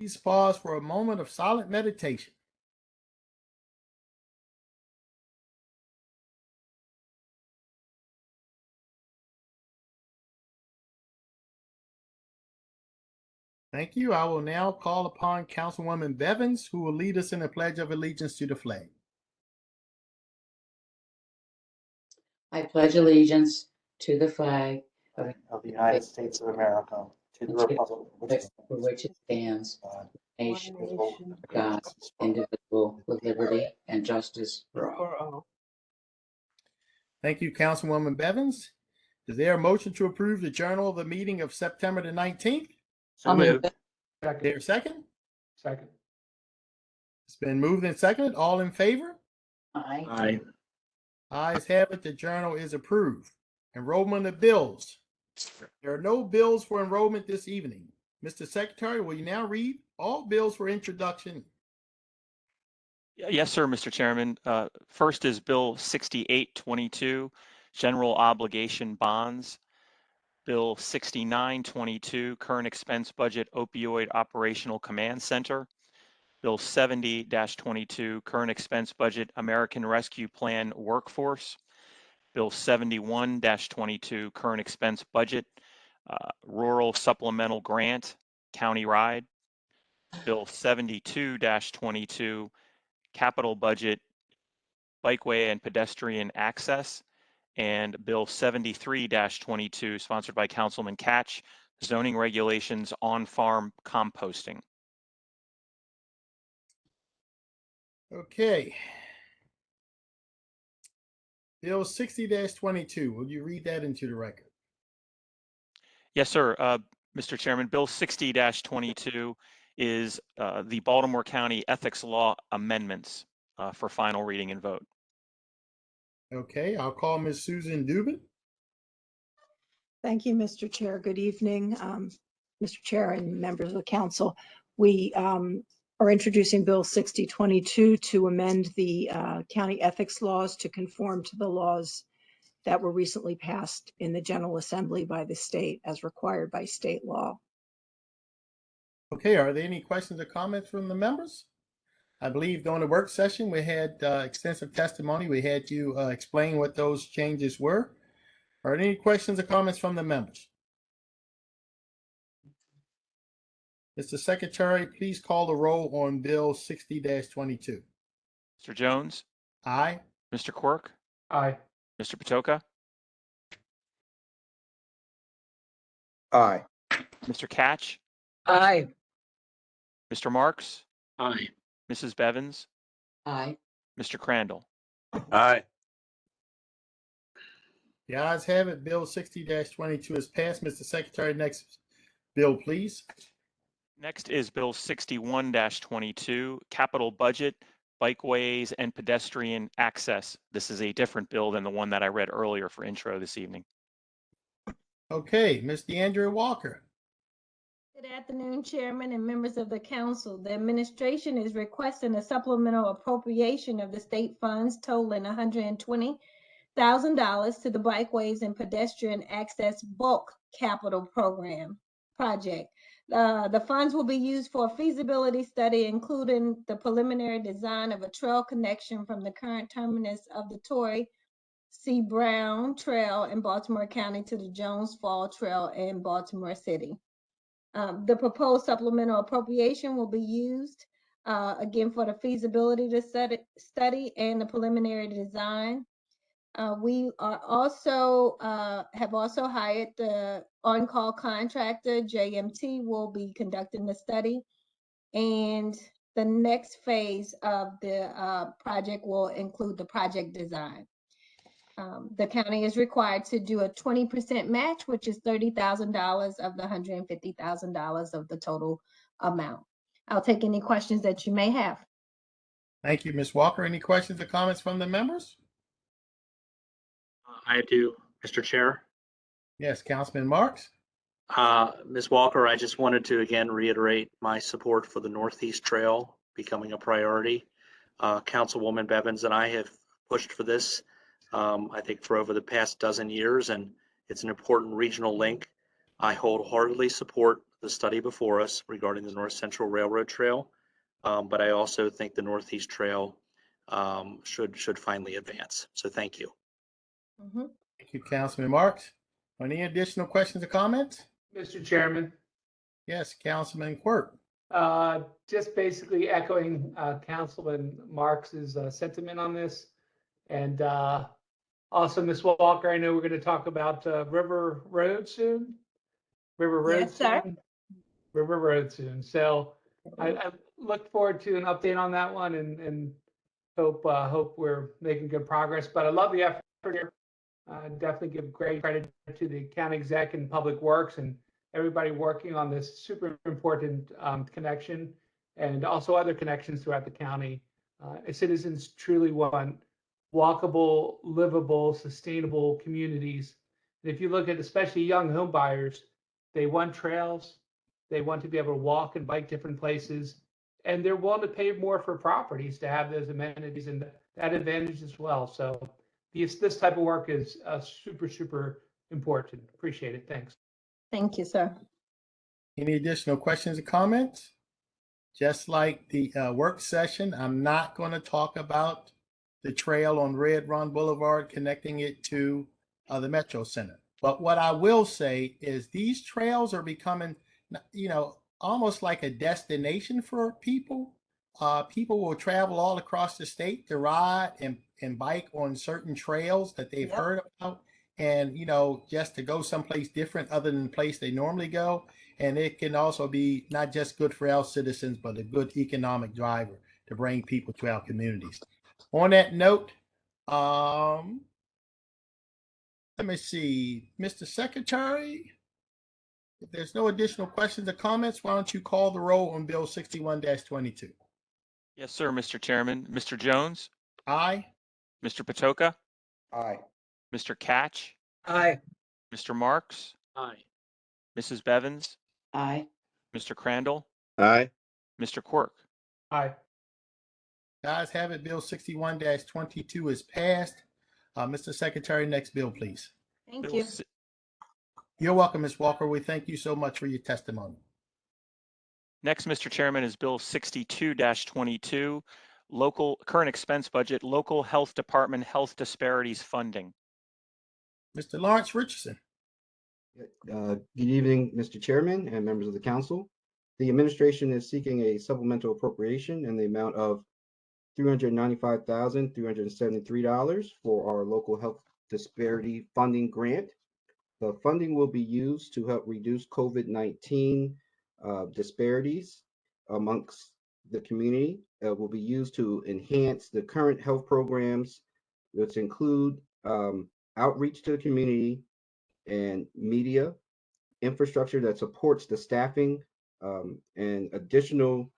Please pause for a moment of silent meditation. Thank you. I will now call upon Councilwoman Bevins, who will lead us in the Pledge of Allegiance to the flag. I pledge allegiance to the flag of the United States of America, to the republic for which it stands, God, nation, indivisible, God, indivisible, with liberty and justice for all. Thank you, Councilwoman Bevins. Is there a motion to approve the journal of the meeting of September the 19th? I'll move it. Is there a second? Second. It's been moved and seconded. All in favor? Aye. Aye. Ayes have it. The journal is approved. Enrollment of bills. There are no bills for enrollment this evening. Mr. Secretary, will you now read all bills for introduction? Yes, sir, Mr. Chairman. First is Bill 6822, General Obligation Bonds. Bill 6922, Current Expense Budget Opioid Operational Command Center. Bill 70-22, Current Expense Budget American Rescue Plan Workforce. Bill 71-22, Current Expense Budget Rural Supplemental Grant, County Ride. Bill 72-22, Capital Budget Bikeway and Pedestrian Access, and Bill 73-22, sponsored by Councilman Catch, Zoning Regulations on Farm Composting. Okay. Bill 60-22, will you read that into the record? Yes, sir. Mr. Chairman, Bill 60-22 is the Baltimore County Ethics Law Amendments for final reading and vote. Okay, I'll call Ms. Susan Dubin. Thank you, Mr. Chair. Good evening, Mr. Chair and members of the council. We are introducing Bill 6022 to amend the county ethics laws to conform to the laws that were recently passed in the General Assembly by the state as required by state law. Okay, are there any questions or comments from the members? I believe during the work session, we had extensive testimony. We had you explain what those changes were. Are there any questions or comments from the members? Mr. Secretary, please call the roll on Bill 60-22. Mr. Jones? Aye. Mr. Quirk? Aye. Mr. Patoka? Aye. Mr. Catch? Aye. Mr. Marks? Aye. Mrs. Bevins? Aye. Mr. Crandall? Aye. The ayes have it. Bill 60-22 is passed. Mr. Secretary, next bill, please. Next is Bill 61-22, Capital Budget, Bikeways and Pedestrian Access. This is a different bill than the one that I read earlier for intro this evening. Okay, Ms. DeAndrea Walker. Good afternoon, Chairman and members of the council. The administration is requesting a supplemental appropriation of the state funds totaling $120,000 to the Bikeways and Pedestrian Access Bulk Capital Program project. The funds will be used for a feasibility study, including the preliminary design of a trail connection from the current terminus of the Torrey C. Brown Trail in Baltimore County to the Jones Fall Trail in Baltimore City. The proposed supplemental appropriation will be used again for the feasibility study and the preliminary design. We are also have also hired the on-call contractor. JMT will be conducting the study, and the next phase of the project will include the project design. The county is required to do a 20% match, which is $30,000 of the $150,000 of the total amount. I'll take any questions that you may have. Thank you, Ms. Walker. Any questions or comments from the members? I do, Mr. Chair. Yes, Councilman Marks. Ms. Walker, I just wanted to again reiterate my support for the Northeast Trail becoming a priority. Councilwoman Bevins and I have pushed for this, I think, for over the past dozen years, and it's an important regional link. I wholeheartedly support the study before us regarding the North Central Railroad Trail. But I also think the Northeast Trail should finally advance. So thank you. Mhm. Thank you, Councilman Marks. Any additional questions or comments? Mr. Chairman, Yes, Councilman Quirk. just basically echoing Councilman Marks's sentiment on this. And also, Ms. Walker, I know we're going to talk about River Road soon. River Road Yes, sir. soon. River Road soon. So I look forward to an update on that one and hope we're making good progress. But I love the effort here. Definitely give great credit to the county exec and public works and everybody working on this super important connection and also other connections throughout the county. Citizens truly want walkable, livable, sustainable communities. And if you look at especially young home buyers, they want trails, they want to be able to walk and bike different places, and they're willing to pay more for properties to have those amenities and that advantage as well. So this type of work is super, super important. Appreciate it. Thanks. Thank you, sir. Any additional questions or comments? Just like the work session, I'm not going to talk about the trail on Red Run Boulevard connecting it to the Metro Center. But what I will say is these trails are becoming, almost like a destination for people. People will travel all across the state to ride and bike on certain trails that they've heard about. And, just to go someplace different other than the place they normally go. And it can also be not just good for our citizens, but a good economic driver to bring people to our communities. On that note, let me see, Mr. Secretary, if there's no additional questions or comments, why don't you call the roll on Bill 61-22? Yes, sir, Mr. Chairman. Mr. Jones, Aye. Mr. Patoka, Aye. Mr. Catch, Aye. Mr. Marks, Aye. Mrs. Bevins, Aye. Mr. Crandall, Aye. Mr. Quirk. Aye. Guys have it, Bill 61-22 is passed. Mr. Secretary, next bill, please. Thank Bill you. si- You're welcome, Ms. Walker. We thank you so much for your testimony. Next, Mr. Chairman, is Bill 62-22, local current expense budget, local health department health disparities funding. Mr. Lawrence Richardson. Good evening, Mr. Chairman and members of the council. The administration is seeking a supplemental appropriation in the amount of $395,373 for our local health disparity funding grant. The funding will be used to help reduce COVID-19 disparities amongst the community. It will be used to enhance the current health programs, which include outreach to the community and media infrastructure that supports the staffing and additional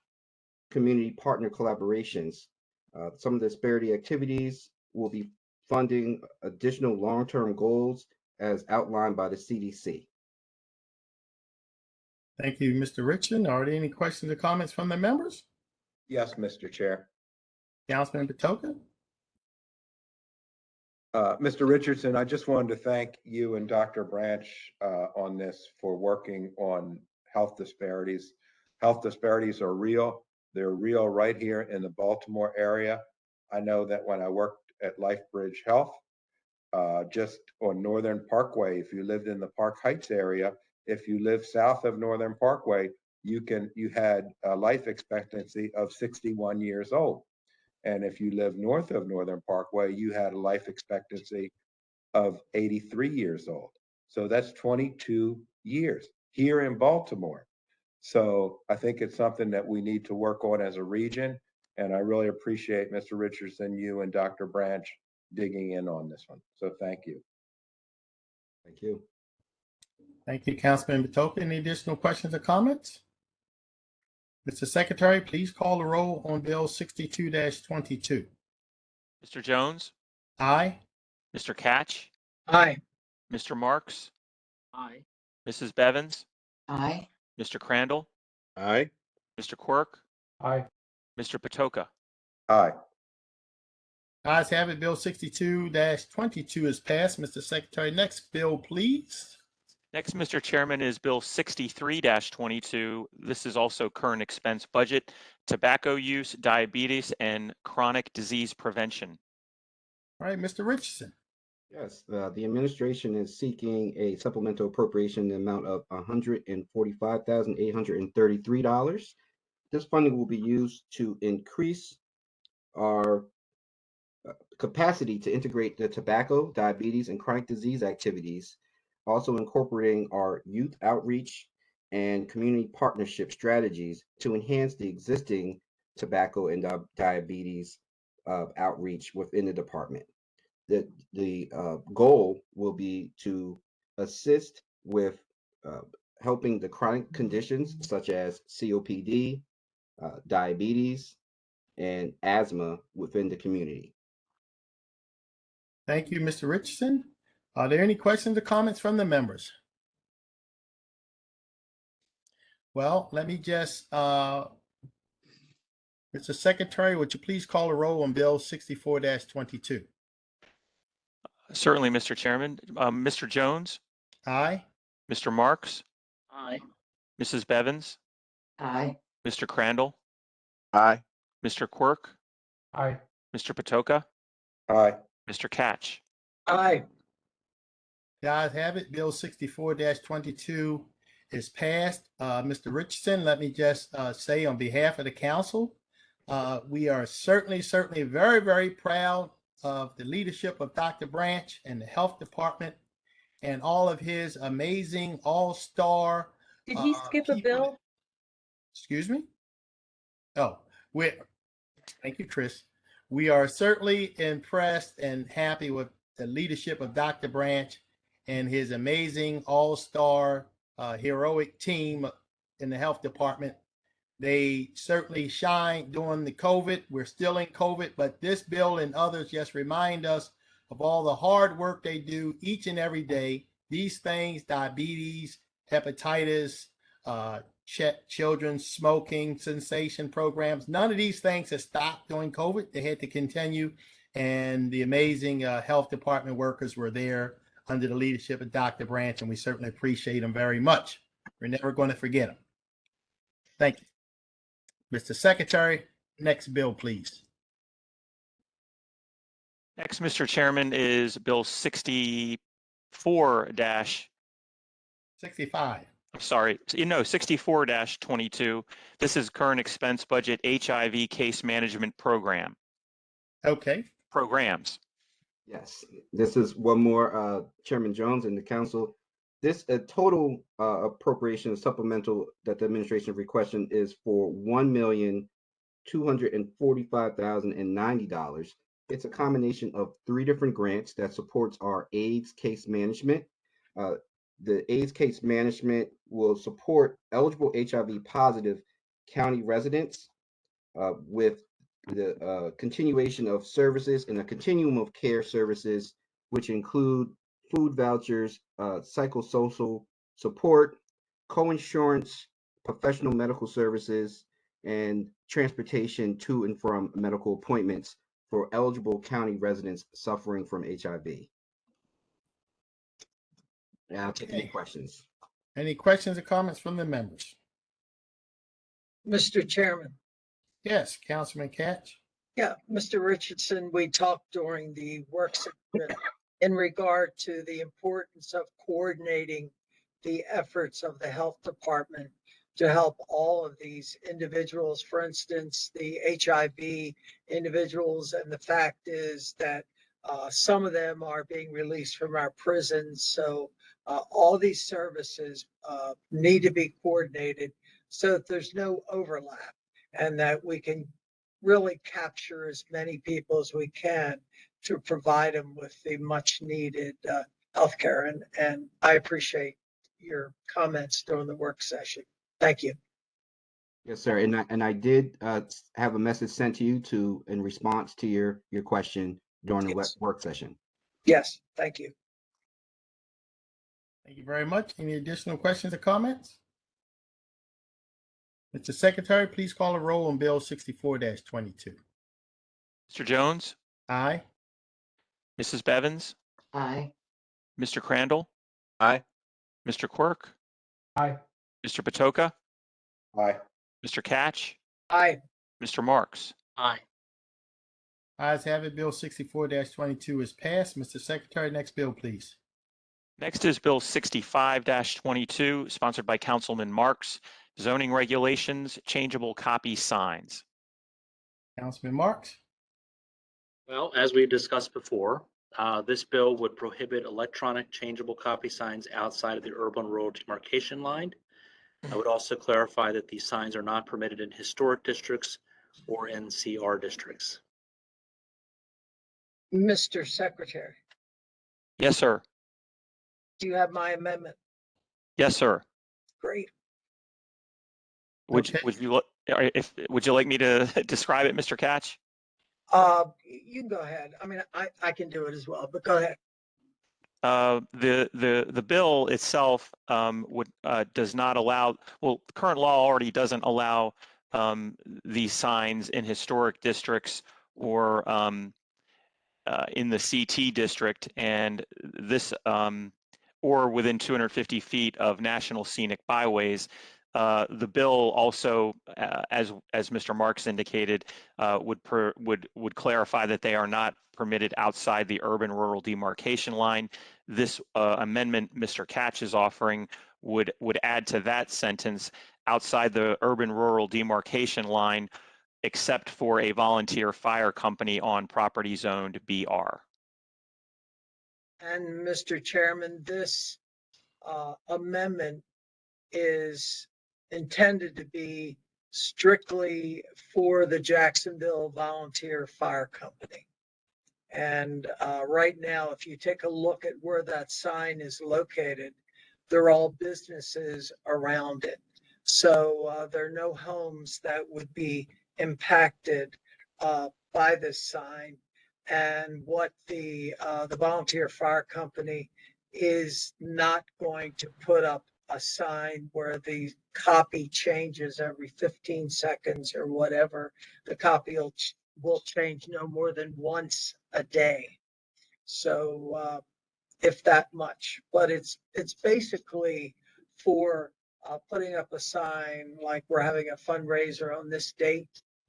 community partner collaborations. Some of the disparity activities will be funding additional long-term goals as outlined by the CDC. Thank you, Mr. Richardson. Are there any questions or comments from the members? Yes, Mr. Chair. Councilman Patoka? Mr. Richardson, I just wanted to thank you and Dr. Branch on this for working on health disparities. Health disparities are real. They're real right here in the Baltimore area. I know that when I worked at LifeBridge Health, just on Northern Parkway, if you lived in the Park Heights area, if you live south of Northern Parkway, you had a life expectancy of 61 years old. And if you live north of Northern Parkway, you had a life expectancy of 83 years old. So that's 22 years here in Baltimore. So I think it's something that we need to work on as a region. And I really appreciate, Mr. Richardson, you and Dr. Branch digging in on this one. So thank you. Thank you. Thank you, Councilman Patoka. Any additional questions or comments? Mr. Secretary, please call the roll on Bill 62-22. Mr. Jones, Aye. Mr. Catch, Aye. Mr. Marks, Aye. Mrs. Bevins, Aye. Mr. Crandall, Aye. Mr. Quirk, Aye. Mr. Patoka. Aye. Ayes have it, Bill 62-22 is passed. Mr. Secretary, next bill, please. Next, Mr. Chairman, is Bill 63-22. This is also current expense budget, tobacco use, diabetes, and chronic disease prevention. All right, Mr. Richardson. Yes, the administration is seeking a supplemental appropriation in the amount of $145,833. This funding will be used to increase our capacity to integrate the tobacco, diabetes, and chronic disease activities, also incorporating our youth outreach and community partnership strategies to enhance the existing tobacco and diabetes outreach within the department. The goal will be to assist with helping the chronic conditions such as COPD, diabetes, and asthma within the community. Thank you, Mr. Richardson. Are there any questions or comments from the members? Well, let me just, Mr. Secretary, would you please call a roll on Bill 64-22? Certainly, Mr. Chairman. Mr. Jones, Aye. Mr. Marks, Aye. Mrs. Bevins, Aye. Mr. Crandall, Aye. Mr. Quirk, Aye. Mr. Patoka, Aye. Mr. Catch. Aye. The ayes have it. Bill 64-22 is passed. Mr. Richardson, let me just say on behalf of the council, we are certainly very, very proud of the leadership of Dr. Branch and the health department and all of his amazing all-star. Did he skip a people. bill? Excuse me? Oh, thank you, Chris. We are certainly impressed and happy with the leadership of Dr. Branch and his amazing all-star heroic team in the health department. They certainly shine during the COVID. We're still in COVID, but this bill and others just remind us of all the hard work they do each and every day. These things, diabetes, hepatitis, children's smoking cessation programs, none of these things have stopped during COVID. They had to continue. And the amazing health department workers were there under the leadership of Dr. Branch, and we certainly appreciate them very much. We're never going to forget them. Thank you. Mr. Secretary, next bill, please. Next, Mr. Chairman, is Bill 65. 64-22. This is current expense budget HIV case management program. Okay. Programs. Yes, this is one more, Chairman Jones and the council. This total appropriation supplemental that the administration requesting is for $1,245,090. It's a combination of 3 different grants that supports our AIDS case management. The AIDS case management will support eligible HIV positive county residents with the continuation of services and a continuum of care services, which include food vouchers, psychosocial support, coinsurance, professional medical services, and transportation to and from medical appointments for eligible county residents suffering from HIV. And I'll take any questions. Any questions or comments from the members? Mr. Chairman. Yes, Councilman Catch. Yeah, Mr. Richardson, we talked during the work session in regard to the importance of coordinating the efforts of the health department to help all of these individuals, for instance, the HIV individuals. And the fact is that some of them are being released from our prisons. So all these services need to be coordinated so that there's no overlap and that we can really capture as many people as we can to provide them with the much needed healthcare. And I appreciate your comments during the work session. Thank you. Yes, sir. And I did have a message sent to you in response to your question during the work session. Yes, thank you. Thank you very much. Any additional questions or comments? Mr. Secretary, please call a roll on Bill 64-22. Mr. Jones, Aye. Mrs. Bevins, Aye. Mr. Crandall, Aye. Mr. Quirk, Aye. Mr. Patoka, Aye. Mr. Catch, Aye. Mr. Marks. Aye. Ayes have it. Bill 64-22 is passed. Mr. Secretary, next bill, please. Next is Bill 65-22, sponsored by Councilman Marks, zoning regulations, changeable copy signs. Councilman Marks. Well, as we discussed before, this bill would prohibit electronic changeable copy signs outside of the urban-rural demarcation line. I would also clarify that these signs are not permitted in historic districts or in CR districts. Mr. Secretary, Yes, sir. do you have my amendment? Yes, sir. Great. Would Okay. would you like me to describe it, Mr. Catch? You can go ahead. I mean, I can do it as well, but go ahead. The bill itself does not allow, well, the current law already doesn't allow these signs in historic districts or in the CT district, and this or within 250 feet of national scenic byways. The bill also, as Mr. Marks indicated, would clarify that they are not permitted outside the urban-rural demarcation line. This amendment Mr. Catch is offering would add to that sentence, outside the urban-rural demarcation line, except for a volunteer fire company on property zoned BR. And Mr. Chairman, this amendment is intended to be strictly for the Jacksonville Volunteer Fire Company. And right now, if you take a look at where that sign is located, they're all businesses around it. So there are no homes that would be impacted by this sign. And what the volunteer fire company is not going to put up a sign where the copy changes every 15 seconds or whatever. The copy will change no more than once a day. So if that much, but it's basically for putting up a sign like we're having a fundraiser on this date,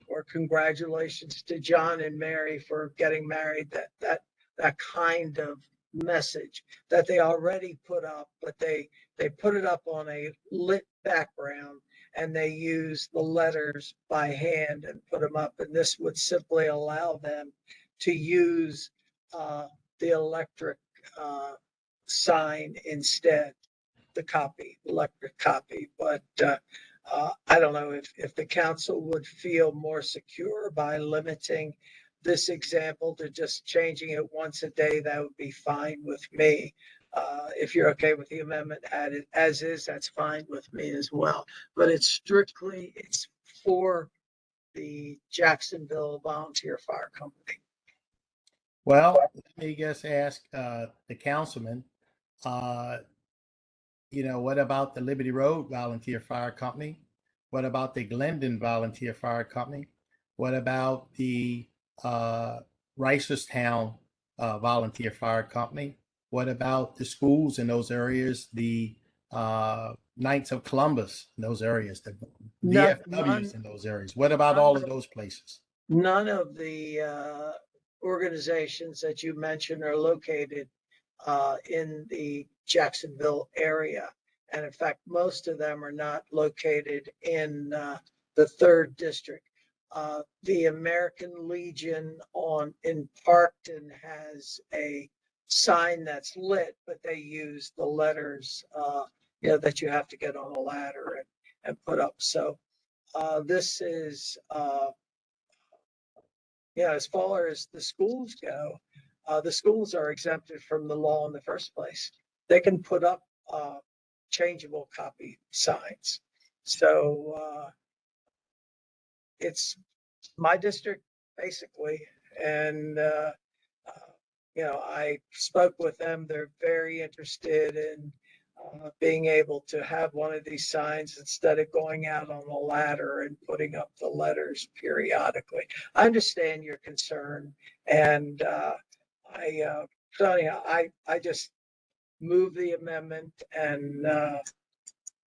or congratulations to John and Mary for getting married, that kind of message that they already put up, but they put it up on a lit background and they use the letters by hand and put them up. And this would simply allow them to use the electric sign instead, the electric copy. But I don't know if the council would feel more secure by limiting this example to just changing it once a day. That would be fine with me. If you're okay with the amendment added as is, that's fine with me as well. But it's for the Jacksonville Volunteer Fire Company. Well, let me just ask the councilman, what about the Liberty Road Volunteer Fire Company? What about the Glendon Volunteer Fire Company? What about the Reisterstown Volunteer Fire Company? What about the schools in those areas, the Knights of Columbus in those areas, the VFWs in those areas? What about all of those places? None of the organizations that you mentioned are located in the Jacksonville area. And in fact, most of them are not located in the 3rd district. The American Legion in Parkton has a sign that's lit, but they use the letters that you have to get on a ladder and put up. So this is as far as the schools go, the schools are exempted from the law in the first place. They can put up changeable copy signs. So it's my district basically. And, I spoke with them. They're very interested in being able to have one of these signs instead of going out on a ladder and putting up the letters periodically. I understand your concern, and I just move the amendment. And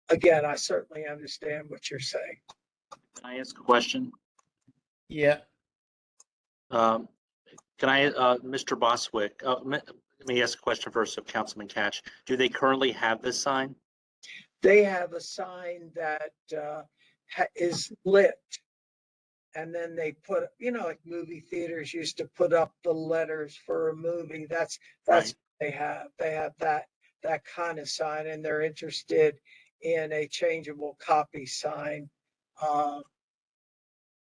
again, I certainly understand what you're saying. Can I ask a question? Yeah, Um, Can I, Mr. Boswick, let me ask a question first of Councilman Catch. Do they currently have this sign? They have a sign that is lit. And then they put, like movie theaters used to put up the letters for a movie. That's Right. what they have. They have that kind of sign, and they're interested in a changeable copy sign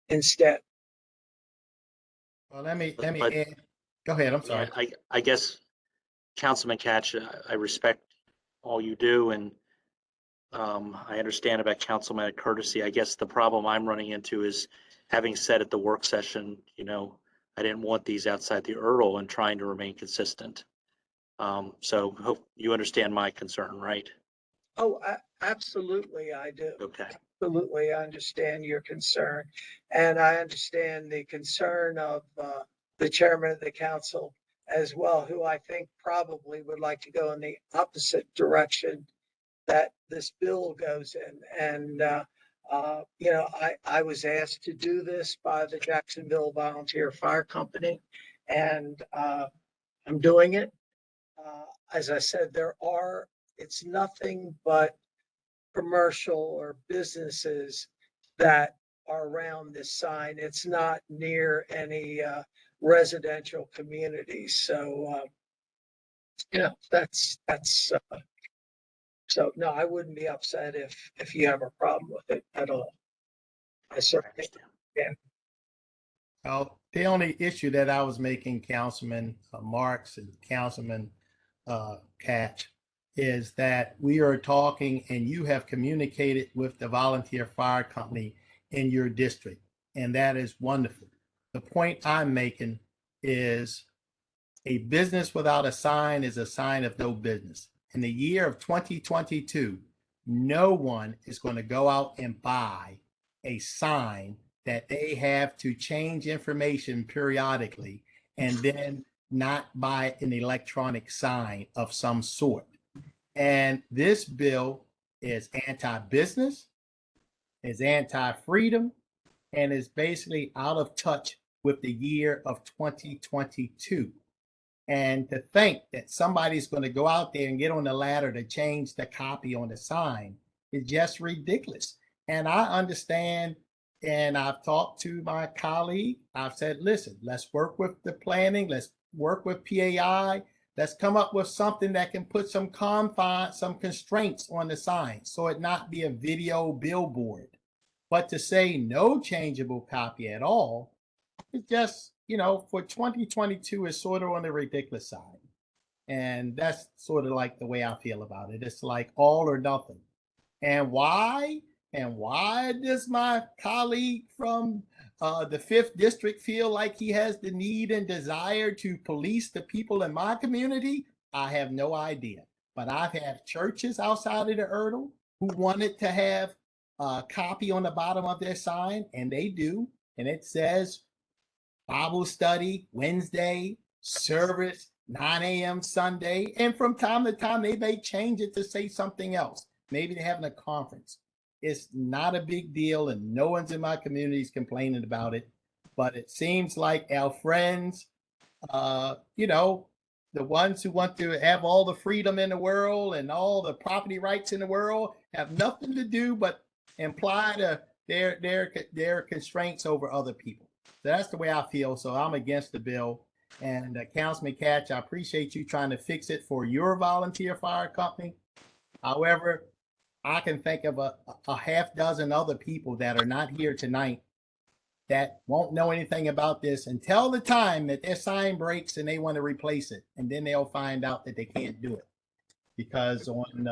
instead. well, let me But- add. Go ahead, I'm sorry. I guess, Councilman Catch, I respect all you do, and I understand about councilman courtesy. I guess the problem I'm running into is, having said at the work session, I didn't want these outside the URL and trying to remain consistent. So hope you understand my concern, right? Oh, absolutely, I do. Okay. Absolutely, I understand your concern. And I understand the concern of the chairman of the council as well, who I think probably would like to go in the opposite direction that this bill goes in. And, I was asked to do this by the Jacksonville Volunteer Fire Company, and I'm doing it. As I said, it's nothing but commercial or businesses that are around this sign. It's not near any residential communities. So, that's so no, I wouldn't be upset if you have a problem with it at all. I certainly can. Well, the only issue that I was making, Councilman Marks and Councilman Catch, is that we are talking and you have communicated with the volunteer fire company in your district, and that is wonderful. The point I'm making is a business without a sign is a sign of no business. In the year of 2022, no one is going to go out and buy a sign that they have to change information periodically and then not buy an electronic sign of some sort. And this bill is anti-business, is anti-freedom, and is basically out of touch with the year of 2022. And to think that somebody's going to go out there and get on the ladder to change the copy on the sign is just ridiculous. And I understand, and I've talked to my colleague. I've said, listen, let's work with the planning. Let's work with PAI. Let's come up with something that can put some confines, some constraints on the sign so it not be a video billboard. But to say no changeable copy at all, it's just, for 2022 is sort of on the ridiculous side. And that's sort of like the way I feel about it. It's like all or nothing. And why? And why does my colleague from the 5th district feel like he has the need and desire to police the people in my community? I have no idea. But I've had churches outside of the URL who wanted to have a copy on the bottom of their sign, and they do. And it says Bible study, Wednesday, service, 9 a.m. Sunday. And from time to time, they may change it to say something else. Maybe they're having a conference. It's not a big deal, and no one's in my community is complaining about it. But it seems like our friends, the ones who want to have all the freedom in the world and all the property rights in the world, have nothing to do but imply their constraints over other people. So that's the way I feel. So I'm against the bill. And Councilman Catch, I appreciate you trying to fix it for your volunteer fire company. However, I can think of a half dozen other people that are not here tonight that won't know anything about this until the time that their sign breaks and they want to replace it. And then they'll find out that they can't do it because on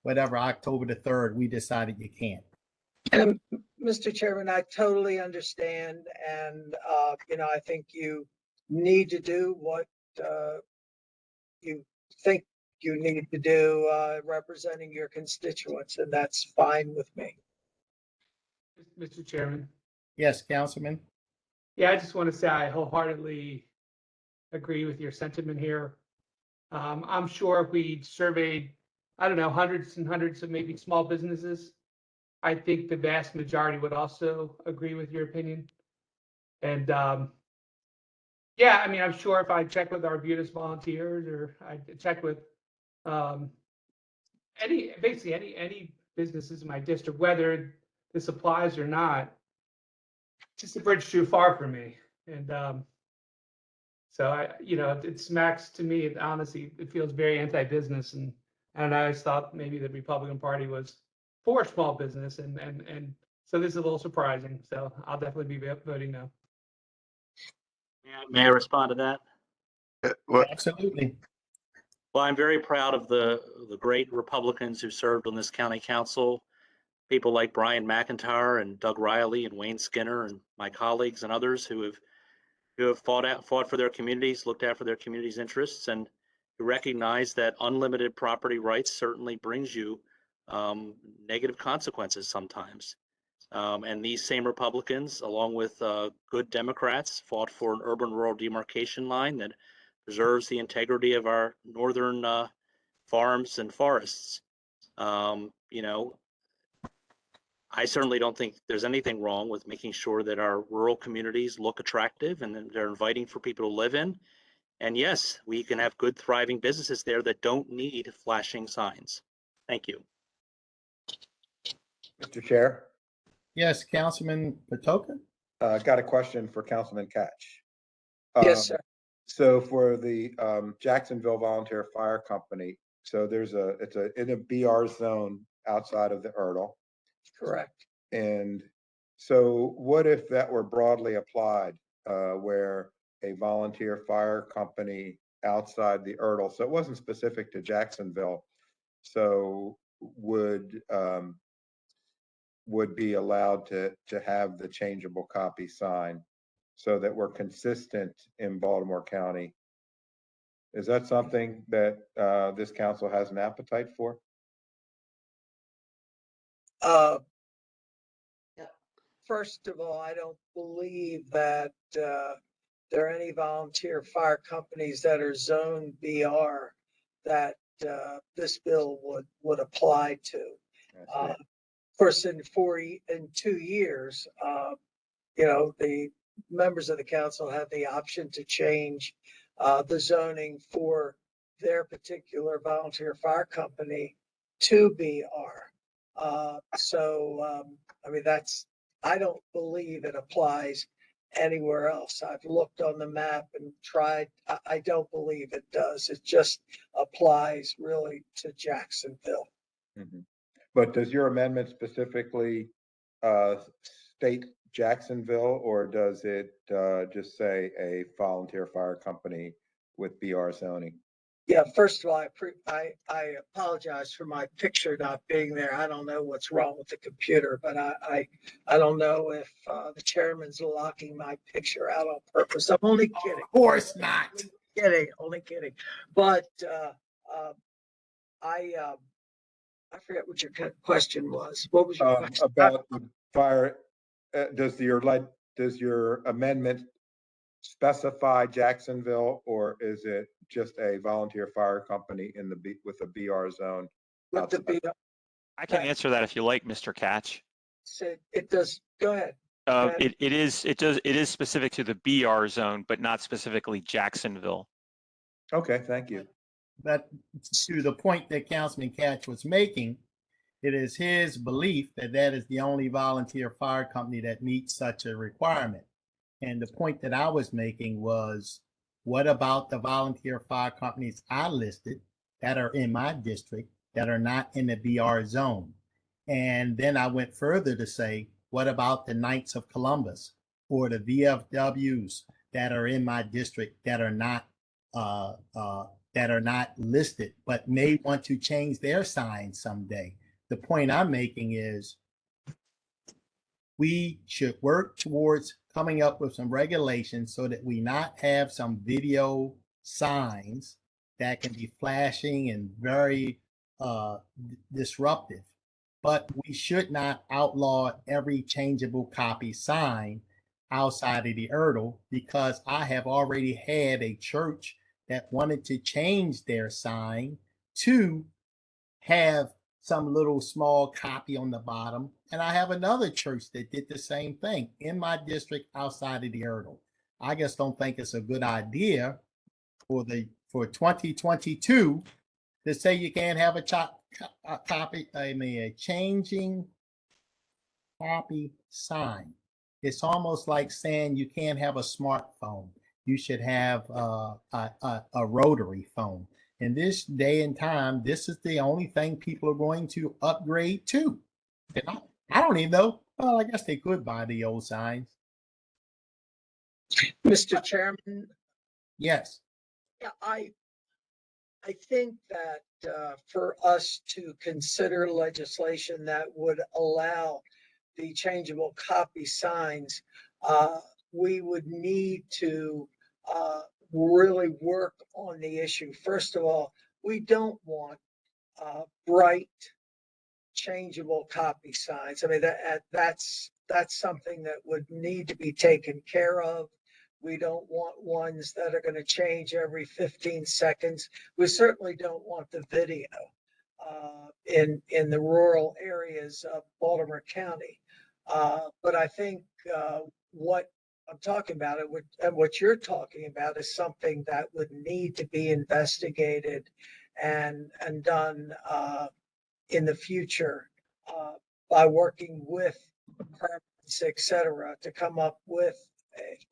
October the 3rd, we decided you can't. And Mr. Chairman, I totally understand. And, I think you need to do what you think you need to do representing your constituents, and that's fine with me. Mr. Chairman. Yes, Councilman. Yeah, I just want to say I wholeheartedly agree with your sentiment here. I'm sure if we surveyed, I don't know, hundreds and hundreds of maybe small businesses, I think the vast majority would also agree with your opinion. And yeah, I mean, I'm sure if I check with Arbutus volunteers or I check with um, basically any businesses in my district, whether this applies or not, just a bridge too far for me. And so it smacks to me. Honestly, it feels very anti-business, and I always thought maybe the Republican Party was for small business, and so this is a little surprising. So I'll definitely be voting no. May I respond to that? Absolutely. Well, I'm very proud of the great Republicans who served on this county council. People like Brian McIntyre and Doug Riley and Wayne Skinner and my colleagues and others who have fought for their communities, looked after their community's interests, and who recognize that unlimited property rights certainly brings you negative consequences sometimes. And these same Republicans, along with good Democrats, fought for an urban-rural demarcation line that preserves the integrity of our northern farms and forests. I certainly don't think there's anything wrong with making sure that our rural communities look attractive and that they're inviting for people to live in. And yes, we can have good, thriving businesses there that don't need flashing signs. Thank you. Mr. Chair, Yes, Councilman Patoka? got a question for Councilman Catch. Yes, sir. So for the Jacksonville Volunteer Fire Company, so it's in a BR zone outside of the Erdel. Correct. And so what if that were broadly applied, where a volunteer fire company outside the Erdel, so it wasn't specific to Jacksonville, so would be allowed to have the changeable copy sign so that we're consistent in Baltimore County? Is that something that this council has an appetite for? First of all, I don't believe that there are any volunteer fire companies that are zone BR that this bill would apply to. Of course, in 2 years, the members of the council have the option to change the zoning for their particular volunteer fire company to BR. I mean, I don't believe it applies anywhere else. I've looked on the map and tried. I don't believe it does. It just applies really to Jacksonville. Mm-hmm. But does your amendment specifically state Jacksonville, or does it just say a volunteer fire company with BR zoning? Yeah, first of all, I apologize for my picture not being there. I don't know what's wrong with the computer, but I don't know if the chairman's locking my picture out on purpose. I'm only kidding. Of course not. Only kidding. But I forget what your question was. What was your question? About the fire, does your amendment specify Jacksonville, or is it just a volunteer fire company with a BR zone? With the BR. I can answer that if you like, Mr. Catch. It does. Go ahead. It is specific to the BR zone, but not specifically Jacksonville. Okay, thank you. But to the point that Councilman Catch was making, it is his belief that that is the only volunteer fire company that meets such a requirement. And the point that I was making was, what about the volunteer fire companies I listed that are in my district that are not in the BR zone? And then I went further to say, what about the Knights of Columbus or the VFWs that are in my district that are not listed, but may want to change their sign someday? The point I'm making is we should work towards coming up with some regulations so that we not have some video signs that can be flashing and very disruptive. But we should not outlaw every changeable copy sign outside of the Erdel, because I have already had a church that wanted to change their sign to have some little small copy on the bottom. And I have another church that did the same thing in my district outside of the Erdel. I just don't think it's a good idea for 2022 to say you can't have a copy, a changing copy sign. It's almost like saying you can't have a smartphone. You should have a rotary phone. In this day and time, this is the only thing people are going to upgrade to. I don't even know. Well, I guess they could buy the old signs. Mr. Chairman, Yes. yeah, I think that for us to consider legislation that would allow the changeable copy signs, we would need to really work on the issue. First of all, we don't want bright changeable copy signs. I mean, that's something that would need to be taken care of. We don't want ones that are going to change every 15 seconds. We certainly don't want the video in the rural areas of Baltimore County. But I think what I'm talking about, and what you're talking about, is something that would need to be investigated and done in the future by working with departments, et cetera, to come up with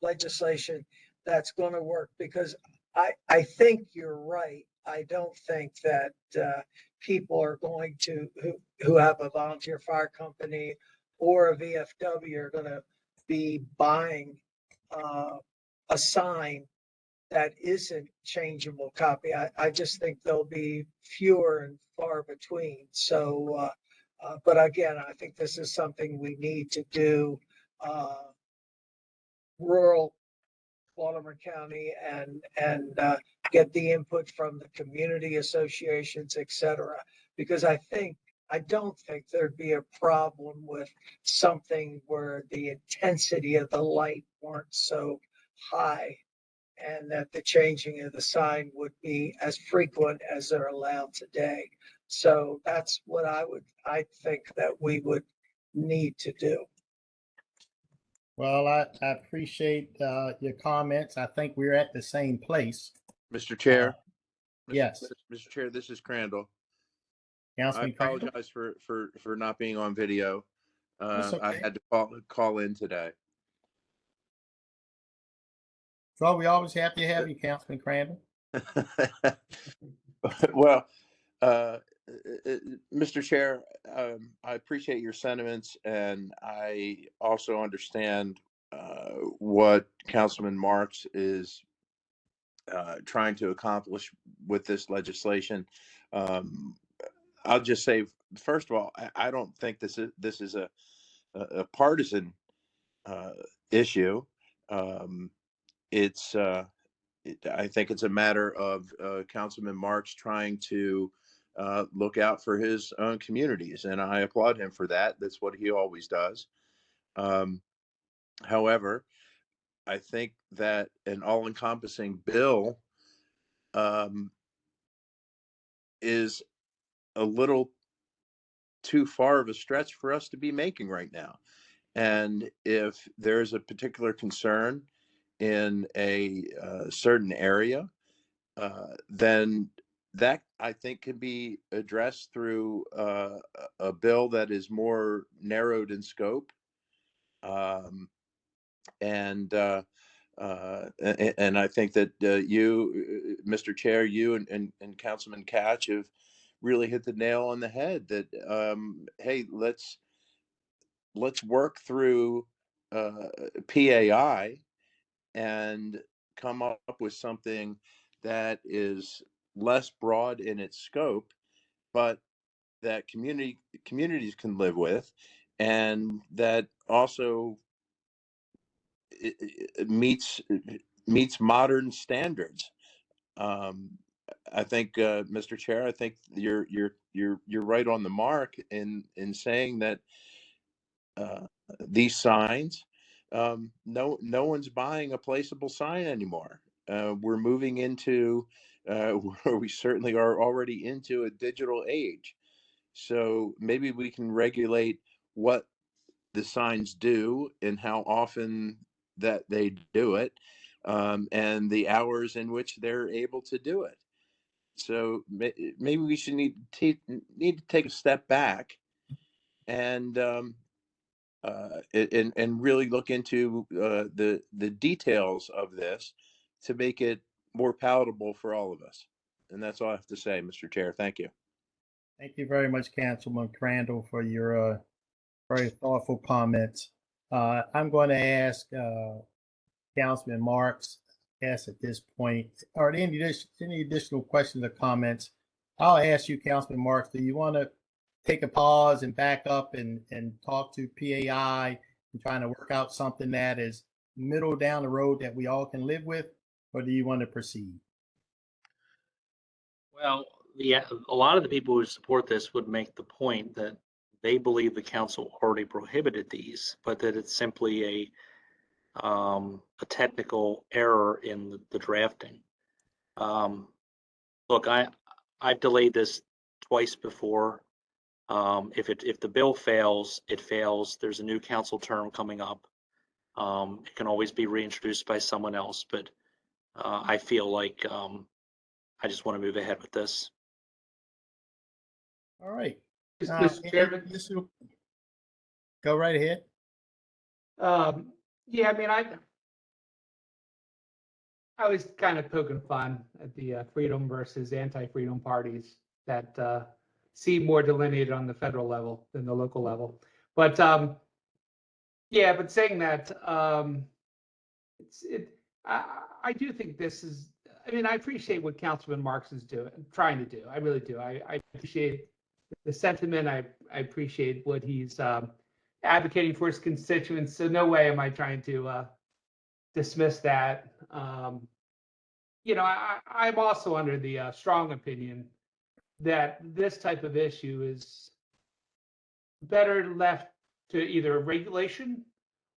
legislation that's going to work. Because I think you're right. I don't think that people are going to, who have a volunteer fire company or a VFW, are going to be buying a sign that isn't changeable copy. I just think there'll be fewer and far between. So, but again, I think this is something we need to do. Rural Baltimore County and get the input from the community associations, et cetera, because I don't think there'd be a problem with something where the intensity of the light weren't so high, and that the changing of the sign would be as frequent as they're allowed today. So that's what I think that we would need to do. Well, I appreciate your comments. I think we're at the same place. Mr. Chair. Yes. Mr. Chair, this is Crandall. I Councilman Crandall? apologize for not being on video. That's okay. I had to call in today. Well, we always have to have you, Councilman Crandall. Well, Mr. Chair, I appreciate your sentiments, and I also understand what Councilman Marks is trying to accomplish with this legislation. I'll just say, first of all, I don't think this is a partisan issue. I think it's a matter of Councilman Marks trying to look out for his own communities, and I applaud him for that. That's what he always does. However, I think that an all-encompassing bill is a little too far of a stretch for us to be making right now. And if there's a particular concern in a certain area, then that, I think, can be addressed through a bill that is more narrowed in scope. And I think that you, Mr. Chair, you and Councilman Catch have really hit the nail on the head. That hey, let's work through PAI and come up with something that is less broad in its scope, but that communities can live with, and that also it meets modern standards. I think, Mr. Chair, I think you're right on the mark in saying that these signs, no one's buying a placeable sign anymore. we're moving into, where we certainly are already into a digital age. So maybe we can regulate what the signs do and how often that they do it, and the hours in which they're able to do it. So maybe we should need to take a step back and and really look into the details of this to make it more palatable for all of us. And that's all I have to say, Mr. Chair. Thank you. Thank you very much, Councilman Crandall, for your very thoughtful comments. I'm going to ask Councilman Marks, ask at this point, are there any additional questions or comments? I'll ask you, Councilman Marks, do you want to take a pause and back up and talk to PAI and trying to work out something that is middle down the road that we all can live with, or do you want to proceed? Well, a lot of the people who support this would make the point that they believe the council already prohibited these, but that it's simply a technical error in the drafting. Look, I've delayed this twice before. If the bill fails, it fails. There's a new council term coming up. It can always be reintroduced by someone else, but I feel like I just want to move ahead with this. All right. Mr. Chairman. Go right ahead. Yeah, I mean, I was kind of poking fun at the freedom versus anti-freedom parties that seem more delineated on the federal level than the local level. But yeah, but saying that, I do think this is. I mean, I appreciate what Councilman Marks is trying to do. I really do. I appreciate the sentiment. I appreciate what he's advocating for his constituents. So no way am I trying to dismiss that. You know, I'm also under the strong opinion that this type of issue is better left to either regulation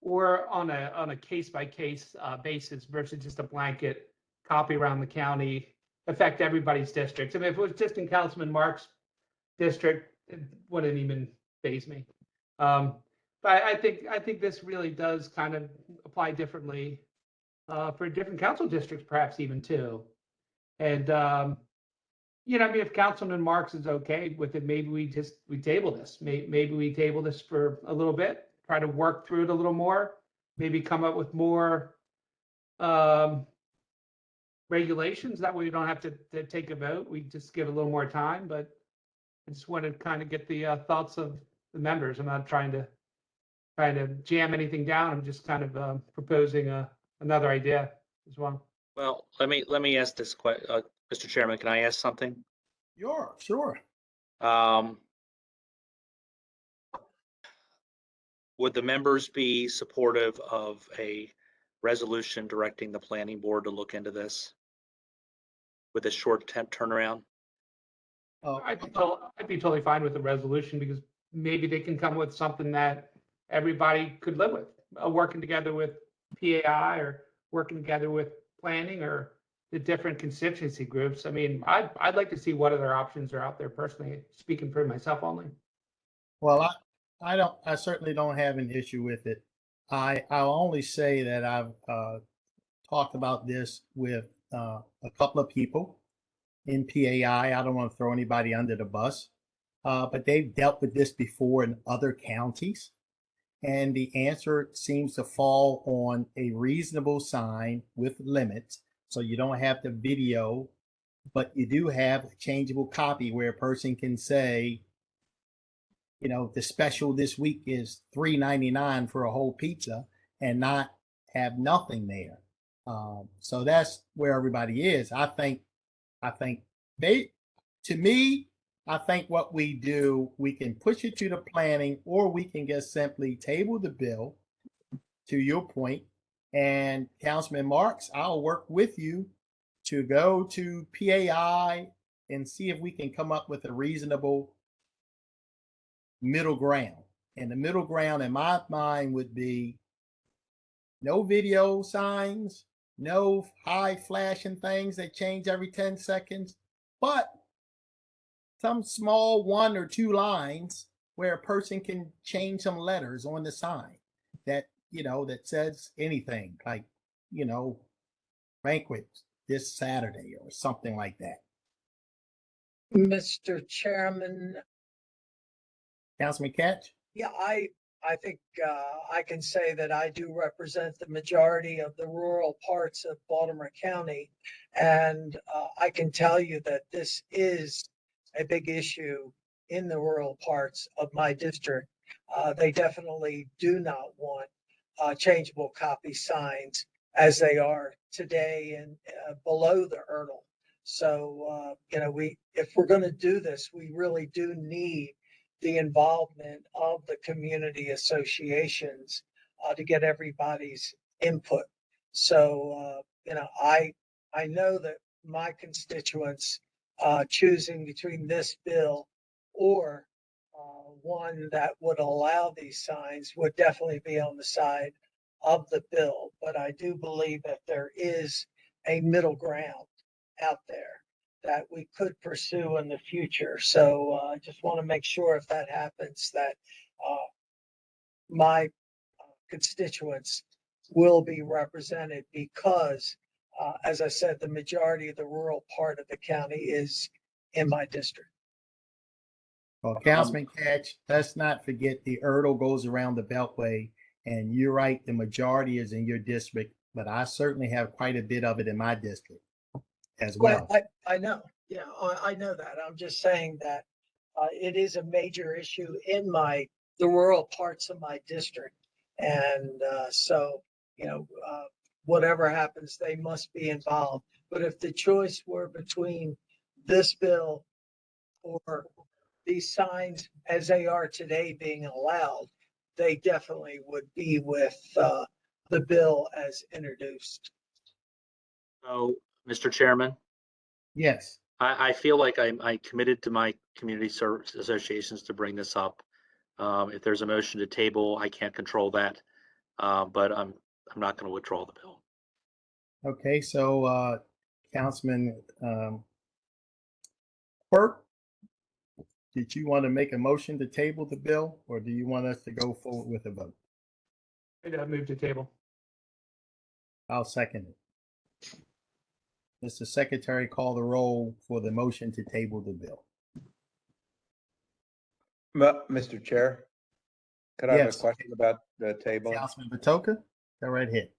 or on a case-by-case basis versus just a blanket copy around the county, affect everybody's districts. I mean, if it was just in Councilman Marks' district, it wouldn't even faze me. But I think this really does kind of apply differently for different council districts, perhaps even too. And you know, I mean, if Councilman Marks is okay with it, maybe we table this. Maybe we table this for a little bit, try to work through it a little more, maybe come up with more regulations. That way we don't have to take a vote. We just give a little more time. But I just want to kind of get the thoughts of the members. I'm not trying to jam anything down. I'm just kind of proposing another idea as well. Well, let me ask this question, Mr. Chairman. Can I ask something? Sure. Would the members be supportive of a resolution directing the planning board to look into this with a short turnaround? I'd be totally fine with the resolution because maybe they can come with something that everybody could live with, working together with PAI or working together with planning or the different constituency groups. I mean, I'd like to see what other options are out there personally, speaking for myself only. Well, I certainly don't have an issue with it. I'll only say that I've talked about this with a couple of people in PAI. I don't want to throw anybody under the bus, but they've dealt with this before in other counties. And the answer seems to fall on a reasonable sign with limits. So you don't have the video, but you do have a changeable copy where a person can say, you know, the special this week is $3.99 for a whole pizza and not have nothing there. So that's where everybody is. I think I think what we do, we can push it to the planning, or we can just simply table the bill, to your point. And Councilman Marks, I'll work with you to go to PAI and see if we can come up with a reasonable middle ground. And the middle ground in my mind would be no video signs, no high flashing things that change every 10 seconds, but some small 1 or 2 lines where a person can change some letters on the sign that, that says anything like, banquet this Saturday or something like that. Mr. Chairman, Councilman Catch? yeah, I think I can say that I do represent the majority of the rural parts of Baltimore County. And I can tell you that this is a big issue in the rural parts of my district. They definitely do not want changeable copy signs as they are today and below the Erdl. So, if we're going to do this, we really do need the involvement of the community associations to get everybody's input. So, I know that my constituents choosing between this bill or one that would allow these signs would definitely be on the side of the bill. But I do believe that there is a middle ground out there that we could pursue in the future. So I just want to make sure if that happens that my constituents will be represented because, as I said, the majority of the rural part of the county is in my district. Well, Councilman Catch, let's not forget the Erdl goes around the Beltway, and you're right, the majority is in your district, but I certainly have quite a bit of it in my district as well. I know, yeah, I know that. I'm just saying that it is a major issue in the rural parts of my district. And so, whatever happens, they must be involved. But if the choice were between this bill or these signs as they are today being allowed, they definitely would be with the bill as introduced. So, Mr. Chairman, Yes. I feel like I committed to my community service associations to bring this up. If there's a motion to table, I can't control that, but I'm not going to withdraw the bill. Okay, so Councilman Quirk, did you want to make a motion to table the bill, or do you want us to go forward with a vote? I move to table. I'll second it. Mr. Secretary, call the roll for the motion to table the bill. Mr. Chair, could I have a Yes. question about the table? Councilman Batoka, go right ahead.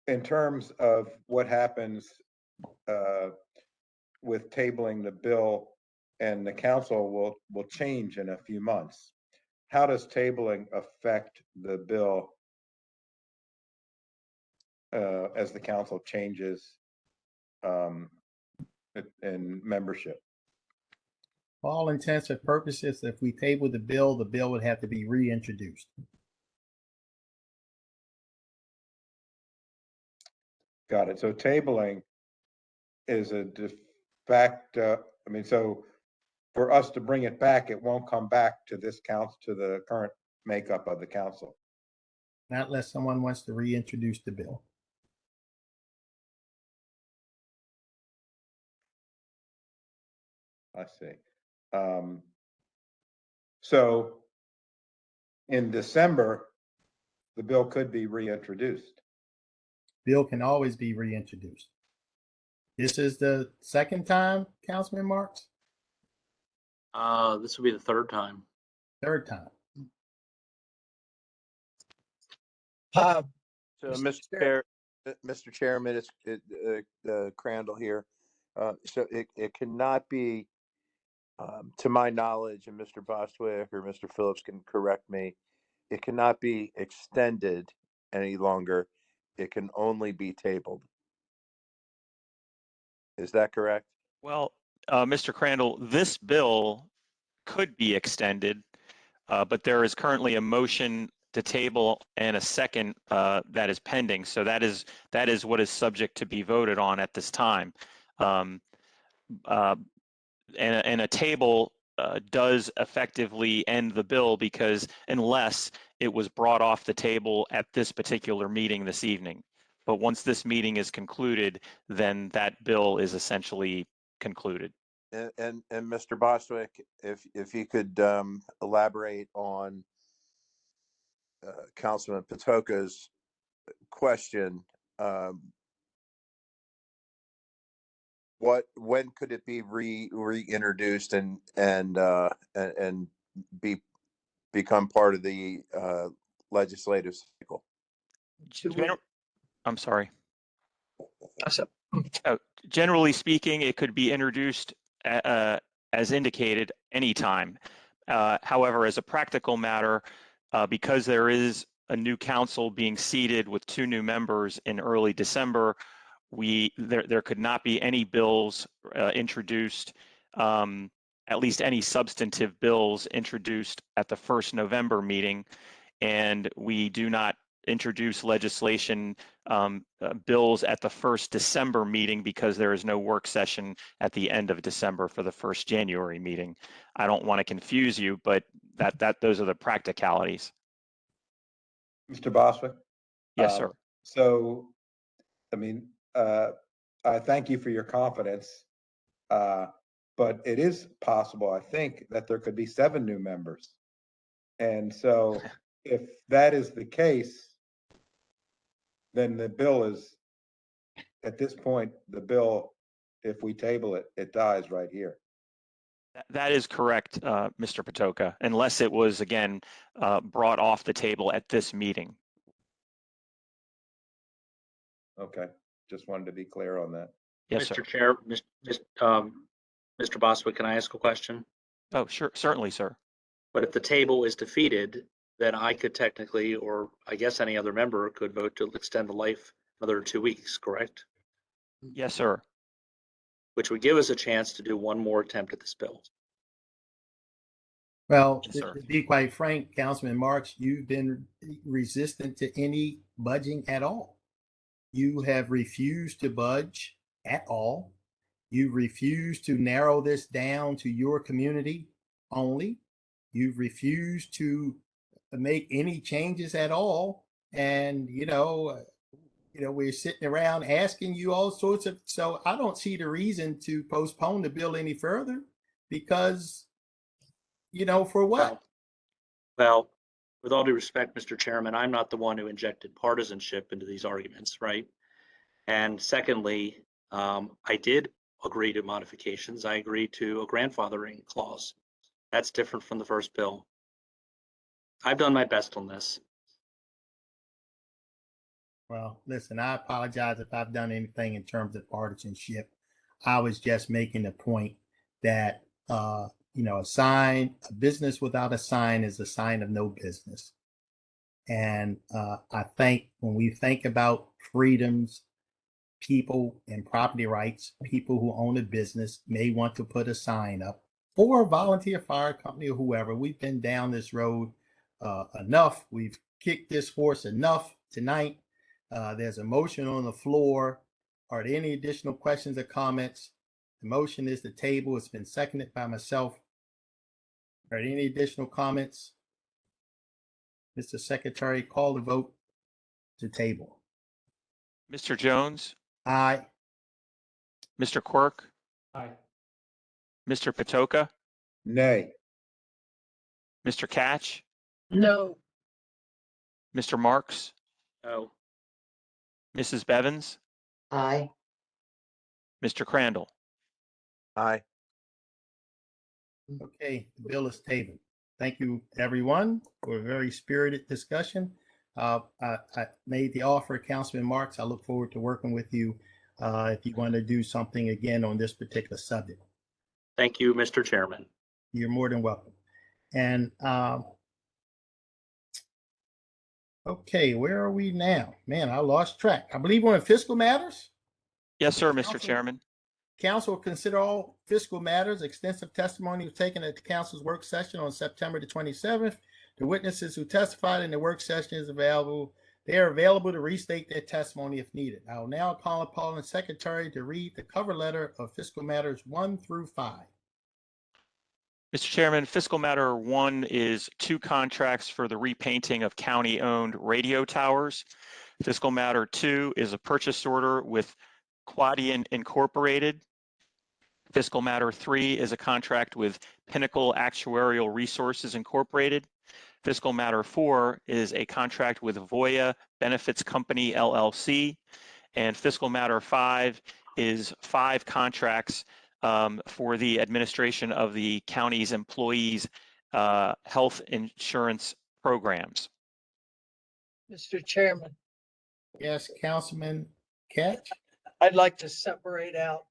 In terms of what happens with tabling the bill, and the council will change in a few months, how does tabling affect the bill as the council changes in membership? For all intents and purposes, if we table the bill would have to be reintroduced. Got it. So tabling is a de facto, so for us to bring it back, it won't come back to this council, to the current makeup of the council. Not unless someone wants to reintroduce the bill. I see. So in December, the bill could be reintroduced. Bill can always be reintroduced. This is the second time, Councilman Marks? This will be the third time. Third time. So, Mr. Chairman, it's Crandall here. So it cannot be, to my knowledge, and Mr. Bostwick or Mr. Phillips can correct me, it cannot be extended any longer. It can only be tabled. Is that correct? Well, Mr. Crandall, this bill could be extended, but there is currently a motion to table and a second that is pending. So that is what is subject to be voted on at this time. And a table does effectively end the bill, because unless it was brought off the table at this particular meeting this evening. But once this meeting is concluded, then that bill is essentially concluded. And Mr. Bostwick, if you could elaborate on Councilman Patoka's question, when could it be reintroduced and become part of the legislative cycle? I'm sorry. Generally speaking, it could be introduced as indicated anytime. However, as a practical matter, because there is a new council being seated with 2 new members in early December, there could not be any bills introduced, at least any substantive bills introduced at the first November meeting, and we do not introduce legislation bills at the first December meeting because there is no work session at the end of December for the first January meeting. I don't want to confuse you, but those are the practicalities. Mr. Bostwick? Yes, sir. So, I mean, I thank you for your confidence, but it is possible, I think, that there could be 7 new members. And so if that is the case, then the bill is, at this point, the bill, if we table it, it dies right here. That is correct, Mr. Patoka, unless it was, again, brought off the table at this meeting. Okay, just wanted to be clear on that. Yes, Mr. sir. Chair, Mr. Bostwick, can I ask a question? Oh, sure, certainly, sir. But if the table is defeated, then I could technically, or I guess any other member could vote to extend the life another 2 weeks, correct? Yes, sir. Which would give us a chance to do one more attempt at this bill. Well, Yes, sir. to be quite frank, Councilman Marks, you've been resistant to any budging at all. You have refused to budge at all. You refused to narrow this down to your community only. You've refused to make any changes at all. And, we're sitting around asking you all sorts of, so I don't see the reason to postpone the bill any further because, for what? Well, with all due respect, Mr. Chairman, I'm not the one who injected partisanship into these arguments, right? And secondly, I did agree to modifications. I agreed to a grandfathering clause. That's different from the first bill. I've done my best on this. Well, listen, I apologize if I've done anything in terms of partisanship. I was just making the point that, a business without a sign is a sign of no business. And I think when we think about freedoms, people and property rights, people who own a business may want to put a sign up, or a volunteer fire company or whoever. We've been down this road enough. We've kicked this horse enough tonight. There's a motion on the floor. Are there any additional questions or comments? The motion is the table. It's been seconded by myself. Are there any additional comments? Mr. Secretary, call the vote to table. Mr. Jones, Aye. Mr. Quirk, Aye. Mr. Patoka, Nay. Mr. Catch, No. Mr. Marks, No. Mrs. Bevins, Aye. Mr. Crandall. Aye. Okay, the bill is tabled. Thank you, everyone, for a very spirited discussion. I made the offer, Councilman Marks. I look forward to working with you if you want to do something again on this particular subject. Thank you, Mr. Chairman. You're more than welcome. And okay, where are we now? Man, I lost track. I believe we're in fiscal matters. Yes, sir, Mr. Council- Chairman. Council will consider all fiscal matters. Extensive testimony was taken at the council's work session on September the 27th. The witnesses who testified in the work session is available. They are available to restate their testimony if needed. I will now call upon the secretary to read the cover letter of fiscal matters 1 through 5. Mr. Chairman, fiscal matter 1 is 2 contracts for the repainting of county-owned radio towers. Fiscal matter 2 is a purchase order with Quadian Incorporated. Fiscal matter 3 is a contract with Pinnacle Actuarial Resources Incorporated. Fiscal matter 4 is a contract with Voya Benefits Company, LLC. And fiscal matter 5 is 5 contracts for the administration of the county's employees' health insurance programs. Mr. Chairman, Yes, Councilman Catch. I'd like to separate out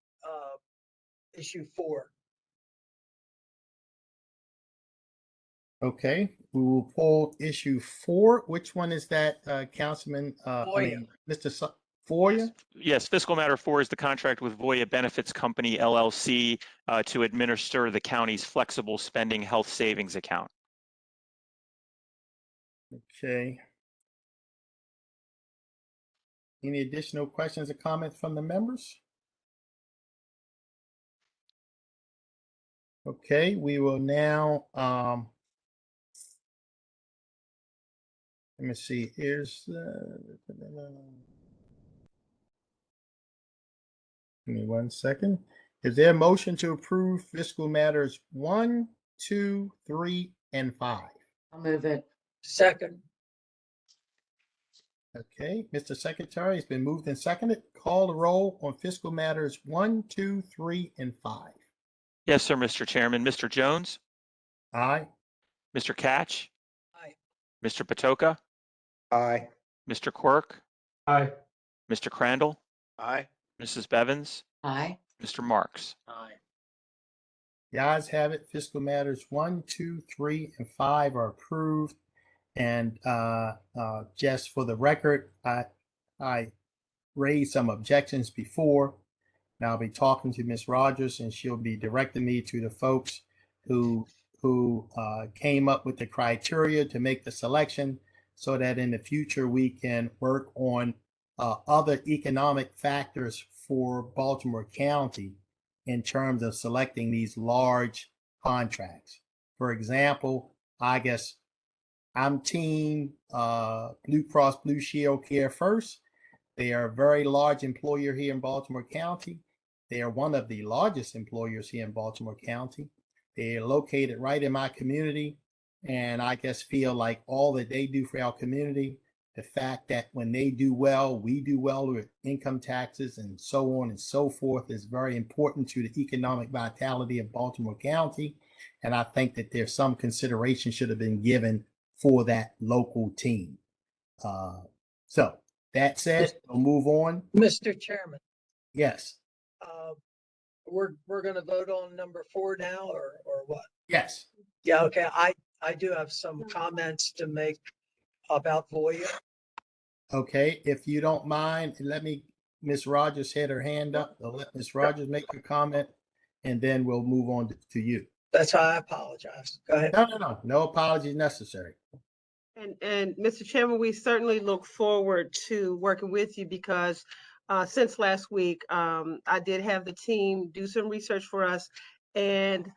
issue 4. Okay, we will pull issue 4. Which one is that, Councilman? Mr. Foyer? Yes, fiscal matter 4 is the contract with Voya Benefits Company, LLC, to administer the county's flexible spending health savings account. Okay. Any additional questions or comments from the members? Okay, we will now, let me see, here's, give me 1 second. Is there a motion to approve fiscal matters 1, 2, 3, and 5? I'll move it. Second, Okay, Mr. Secretary, it's been moved and seconded. Call the roll on fiscal matters 1, 2, 3, and 5. Yes, sir, Mr. Chairman. Mr. Jones, Aye. Mr. Catch, aye. Mr. Patoka, Aye. Mr. Quirk, Aye. Mr. Crandall, Aye. Mrs. Bevins, Aye. Mr. Marks. Aye. The ayes have it. Fiscal matters 1, 2, 3, and 5 are approved. And just for the record, I raised some objections before. Now I'll be talking to Ms. Rogers, and she'll be directing me to the folks who came up with the criteria to make the selection, so that in the future we can work on other economic factors for Baltimore County in terms of selecting these large contracts. For example, I guess I'm team Blue Cross Blue Shield Care First. They are a very large employer here in Baltimore County. They are one of the largest employers here in Baltimore County. They are located right in my community, and I just feel like all that they do for our community, the fact that when they do well, we do well with income taxes and so on and so forth, is very important to the economic vitality of Baltimore County. And I think that there's some consideration should have been given for that local team. So that said, we'll move on. Mr. Chairman, Yes. we're going to vote on number 4 now, or what? Yes. Yeah, okay. I do have some comments to make about Voya. Okay. If you don't mind, let me, Ms. Rogers had her hand up. I'll let Ms. Rogers make her comment, and then we'll move on to you. That's how I apologize. Go ahead. No. No apologies necessary. And Mr. Chairman, we certainly look forward to working with you because since last week, I did have the team do some research for us, and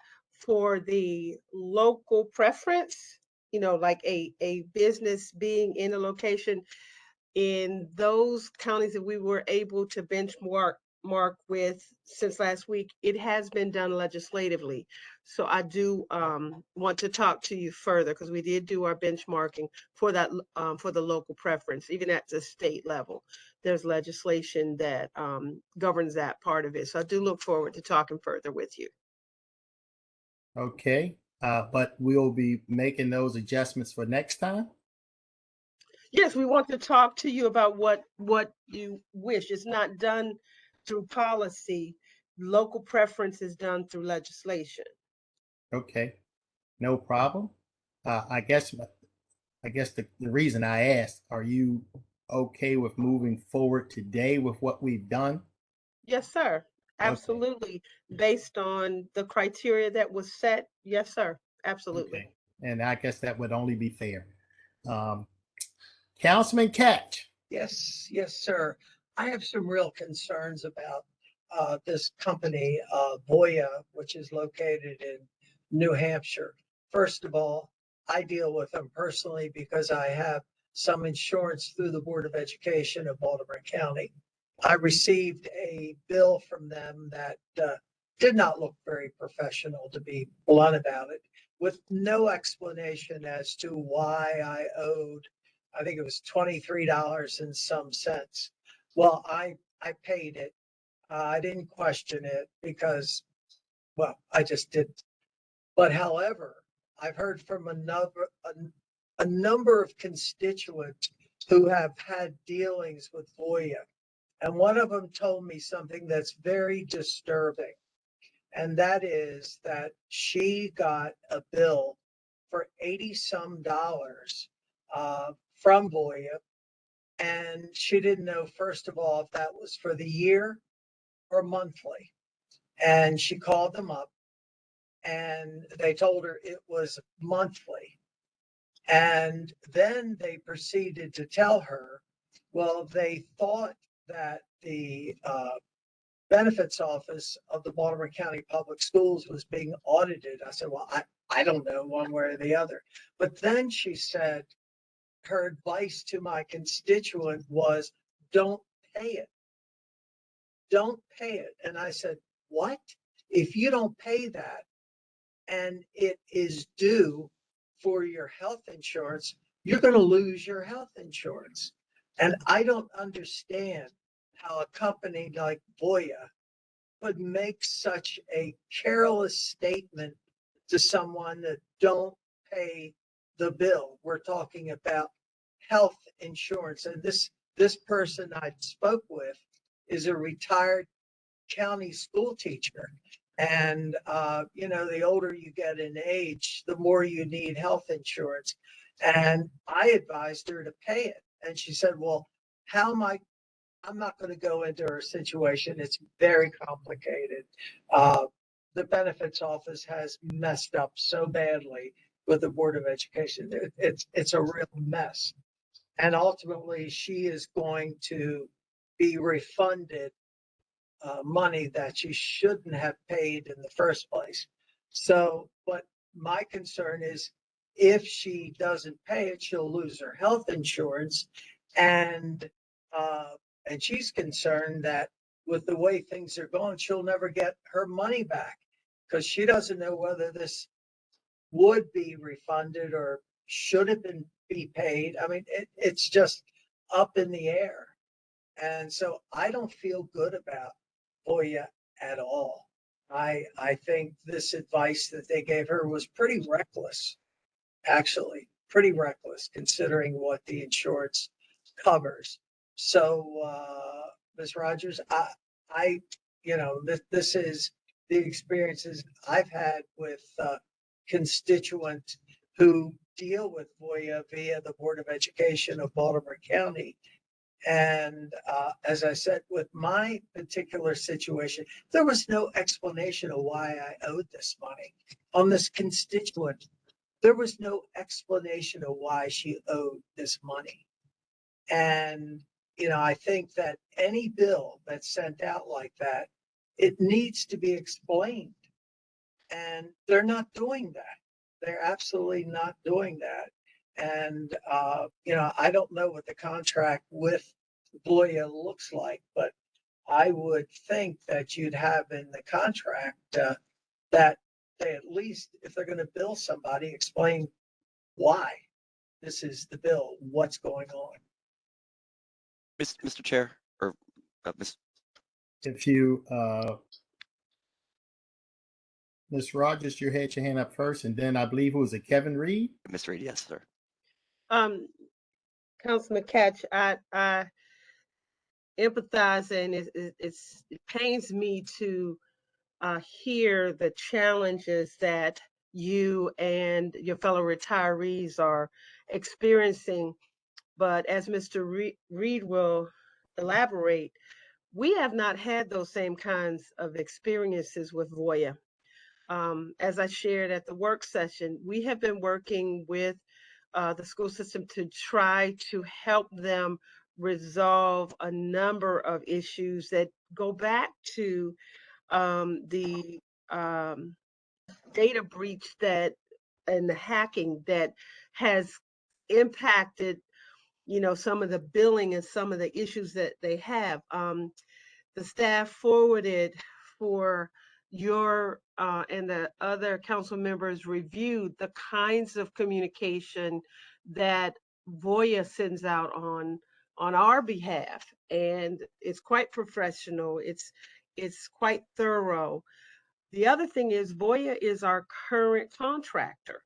for the local preference, like a business being in a location in those counties that we were able to benchmark with since last week, it has been done legislatively. So I do want to talk to you further, because we did do our benchmarking for that, for the local preference, even at the state level. There's legislation that governs that part of it. So I do look forward to talking further with you. Okay. But we'll be making those adjustments for next time. Yes, we want to talk to you about what you wish. It's not done through policy. Local preference is done through legislation. Okay. No problem. I guess the reason I asked, are you okay with moving forward today with what we've done? Yes, sir. Absolutely. Based on the criteria that was set. Yes, sir. Absolutely. Okay. And I guess that would only be fair. Councilman Catch. Yes, sir. I have some real concerns about this company, Voya, which is located in New Hampshire. First of all, I deal with them personally because I have some insurance through the Board of Education of Baltimore County. I received a bill from them that did not look very professional, to be blunt about it, with no explanation as to why I owed, I think it was $23 and some cents. Well, I paid it. I didn't question it because, well, I just didn't. But however, I've heard from a number of constituents who have had dealings with Voya. And one of them told me something that's very disturbing. And that is that she got a bill for 80 some dollars from Voya. And she didn't know, first of all, if that was for the year or monthly. And she called them up and they told her it was monthly. And then they proceeded to tell her, well, they thought that the benefits office of the Baltimore County Public Schools was being audited. I said, well, I don't know one way or the other. But then she said her advice to my constituent was, don't pay it. Don't pay it. And I said, what? If you don't pay that and it is due for your health insurance, you're going to lose your health insurance. And I don't understand how a company like Voya would make such a careless statement to someone that don't pay the bill. We're talking about health insurance. And this person I spoke with is a retired county school teacher. And, the older you get in age, the more you need health insurance. And I advised her to pay it. And she said, well, how am I'm not going to go into her situation. It's very complicated. The benefits office has messed up so badly with the Board of Education. It's a real mess. And ultimately, she is going to be refunded money that she shouldn't have paid in the first place. So, but my concern is if she doesn't pay it, she'll lose her health insurance. And she's concerned that with the way things are going, she'll never get her money back because she doesn't know whether this would be refunded or should have be paid. I mean, it's just up in the air. And so I don't feel good about Voya at all. I think this advice that they gave her was pretty reckless, actually, pretty reckless considering what the insurance covers. So, Ms. Rogers, this is the experiences I've had with constituents who deal with Voya via the Board of Education of Baltimore County. And as I said, with my particular situation, there was no explanation of why I owed this money. On this constituent, there was no explanation of why she owed this money. And, I think that any bill that's sent out like that, it needs to be explained. And they're not doing that. They're absolutely not doing that. And, I don't know what the contract with Voya looks like, but I would think that you'd have in the contract that they at least, if they're going to bill somebody, explain why this is the bill, what's going on. Mr. Chair, or Ms. If you, Ms. Rogers, you had your hand up first, and then I believe it was Kevin Reed. Mr. Reed, yes, sir. Councilman Catch, I empathize, and it pains me to hear the challenges that you and your fellow retirees are experiencing. But as Mr. Reed will elaborate, we have not had those same kinds of experiences with Voya. As I shared at the work session, we have been working with the school system to try to help them resolve a number of issues that go back to the data breach that and the hacking that has impacted, you know, some of the billing and some of the issues that they have. The staff forwarded for your and the other council members reviewed the kinds of communication that Voya sends out on our behalf, and it's quite professional. It's quite thorough. The other thing is Voya is our current contractor.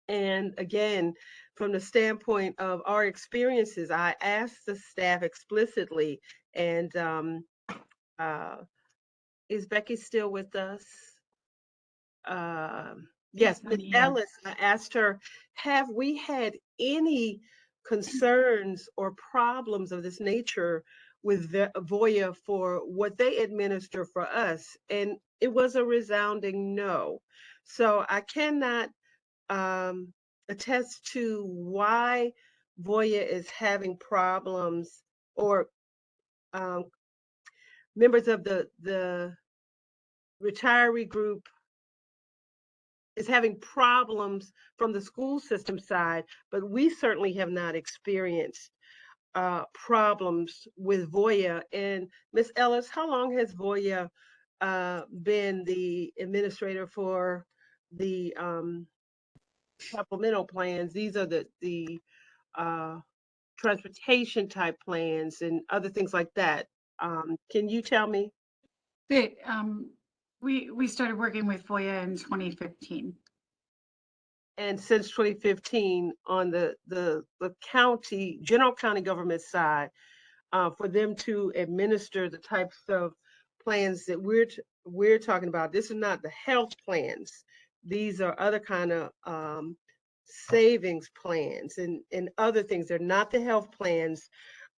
And again, from the standpoint of our experiences, I asked the staff explicitly, and is Becky still with us? Yes, Ms. Ellis, I asked her, have we had any concerns or problems of this nature with Voya for what they administer for us? And it was a resounding no. So I cannot attest to why Voya is having problems, or members of the retiree group is having problems from the school system side, but we certainly have not experienced problems with Voya. And Ms. Ellis, how long has Voya been the administrator for the supplemental plans? These are the transportation type plans and other things like that. Can you tell me? We started working with Voya in 2015. And since 2015, on the county, general county government side, for them to administer the types of plans that we're talking about, this is not the health plans. These are other kind of savings plans and other things. They're not the health plans,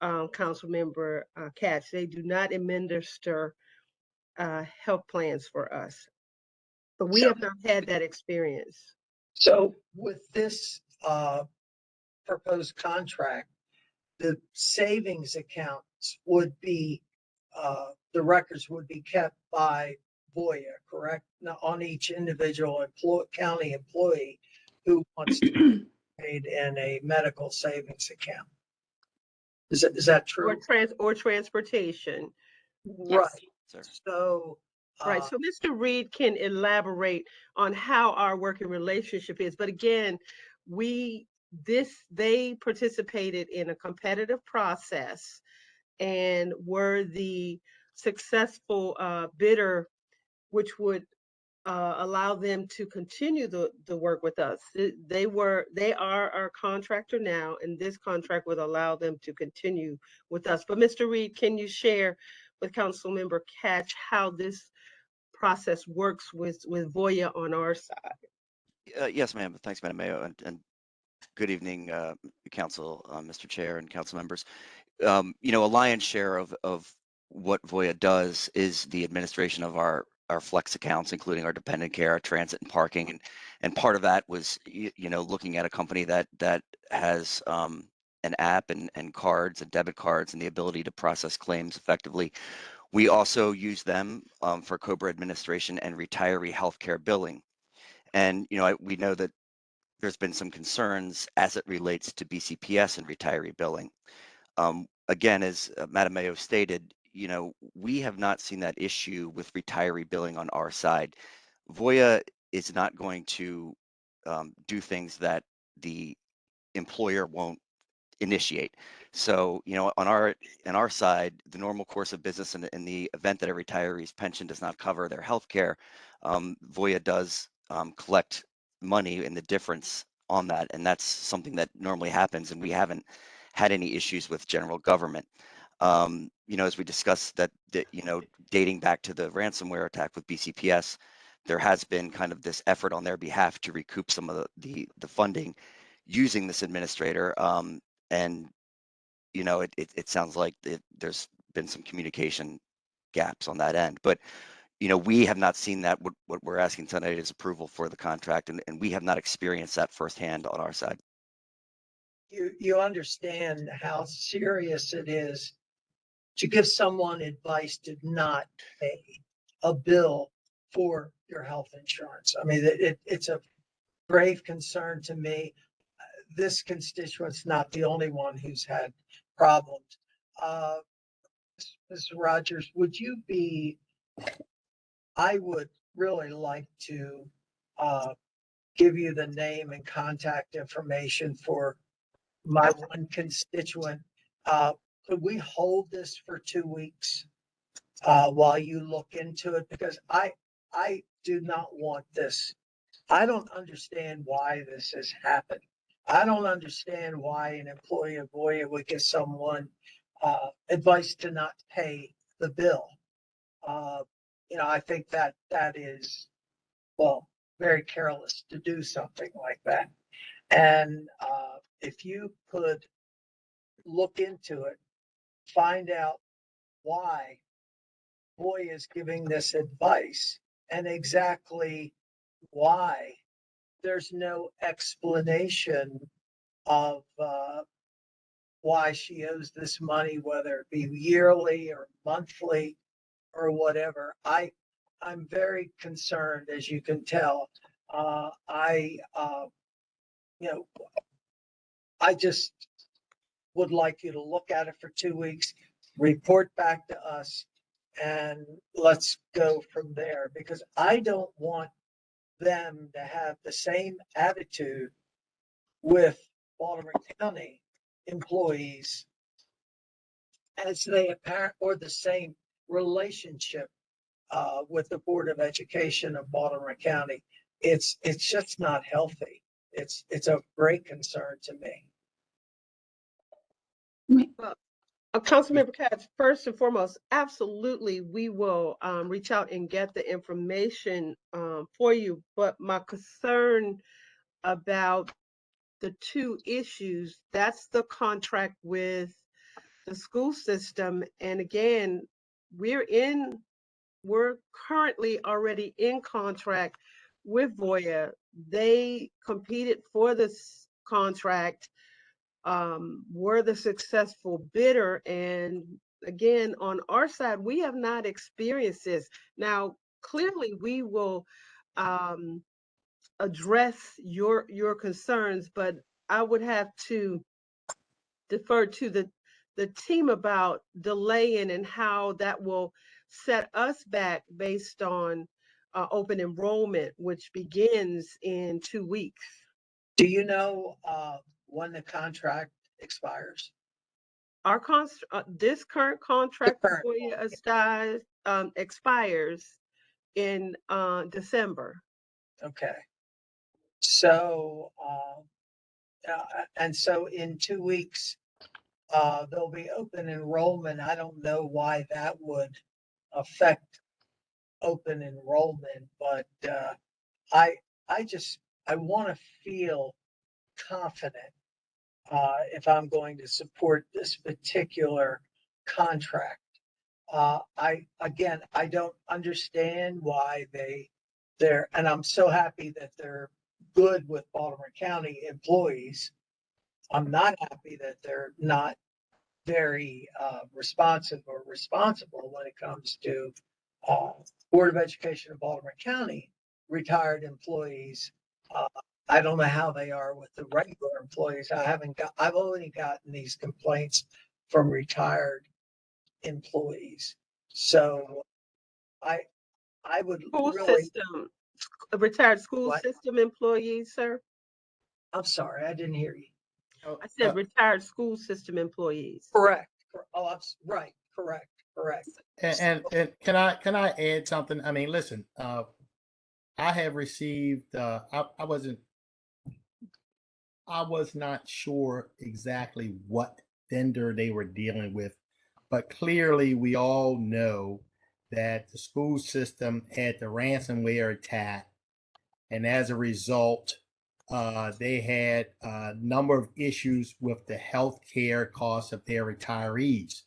Council Member Katz. They do not administer health plans for us. But we have not had that experience. So with this proposed contract, the savings accounts would be, the records would be kept by Voya, correct? Now, on each individual county employee who wants to be paid in a medical savings account. Is that true? Or transportation. Right. Yes, So. Right. So Mr. Reed can elaborate on how our working relationship is. But again, they participated in a competitive process and were the successful bidder, which would allow them to continue the work with us. They are our contractor now, and this contract would allow them to continue with us. But Mr. Reed, can you share with Councilmember Katz how this process works with Voya on our side? Yes, ma'am. Thanks, Madam Mayor, and good evening, Council, Mr. Chair and council members. You know, a lion's share of what Voya does is the administration of our flex accounts, including our dependent care, our transit and parking, and part of that was you know, looking at a company that has an app and cards and debit cards and the ability to process claims effectively. We also use them for COBRA administration and retiree healthcare billing. And, you know, we know that there's been some concerns as it relates to BCPS and retiree billing. Again, as Madam Mayo stated, you know, we have not seen that issue with retiree billing on our side. Voya is not going to do things that the employer won't initiate. So, you know, on our side, the normal course of business in the event that a retiree's pension does not cover their health care, Voya does collect money in the difference on that. And that's something that normally happens. And we haven't had any issues with general government. You know, as we discussed that, you know, dating back to the ransomware attack with BCPS, there has been kind of this effort on their behalf to recoup some of the funding using this administrator. And, you know, it sounds like there's been some communication gaps on that end. But, you know, we have not seen that. What we're asking tonight is approval for the contract, and we have not experienced that firsthand on our side. You understand how serious it is to give someone advice to not pay a bill for your health insurance. I mean, it's a grave concern to me. This constituent's not the only one who's had problems. Mr. Rogers, I would really like to give you the name and contact information for my one constituent. Could we hold this for 2 weeks while you look into it? Because I do not want this. I don't understand why this has happened. I don't understand why an employee of Voya would give someone advice to not pay the bill. I think that is, well, very careless to do something like that. And if you could look into it, find out why Voya is giving this advice and exactly why there's no explanation of why she owes this money, whether it be yearly or monthly or whatever. I'm very concerned, as you can tell. I just would like you to look at it for 2 weeks, report back to us, and let's go from there, because I don't want them to have the same attitude with Baltimore County employees as they or the same relationship with the Board of Education of Baltimore County. It's just not healthy. It's a great concern to me. Councilmember Katz, first and foremost, absolutely, we will reach out and get the information for you. But my concern about the two issues, that's the contract with the school system. And again, we're currently already in contract with Voya. They competed for this contract, were the successful bidder. And again, on our side, we have not experienced this. Now, clearly we will address your concerns, but I would have to defer to the team about delaying and how that will set us back based on open enrollment, which begins in 2 weeks. Do you know when the contract expires? Our this current contract expires in December. Okay. So, and so in 2 weeks, there'll be open enrollment. I don't know why that would affect open enrollment, but I want to feel confident if I'm going to support this particular contract. I don't understand why they're, and I'm so happy that they're good with Baltimore County employees. I'm not happy that they're not very responsive or responsible when it comes to Board of Education of Baltimore County retired employees. I don't know how they are with the regular employees. I've only gotten these complaints from retired employees. So I would System, retired school system employees, sir. I'm sorry, I didn't hear you. I said retired school system employees. Correct. Oh, right. Correct. And can I add something? I mean, listen, I have received, I was not sure exactly what vendor they were dealing with, but clearly we all know that the school system had the ransomware attack, and as a result, they had a number of issues with the health care costs of their retirees.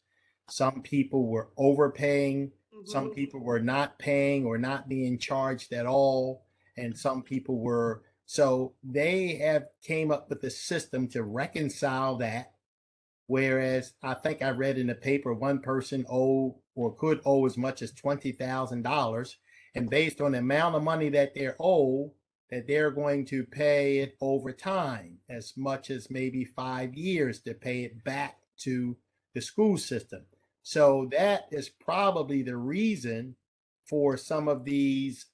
Some people were overpaying, some people were not paying or not being charged at all, and some people were. So they have came up with a system to reconcile that. Whereas I think I read in the paper one person owed or could owe as much as $20,000, and based on the amount of money that they're owed, that they're going to pay it over time, as much as maybe 5 years to pay it back to the school system. So that is probably the reason for some of these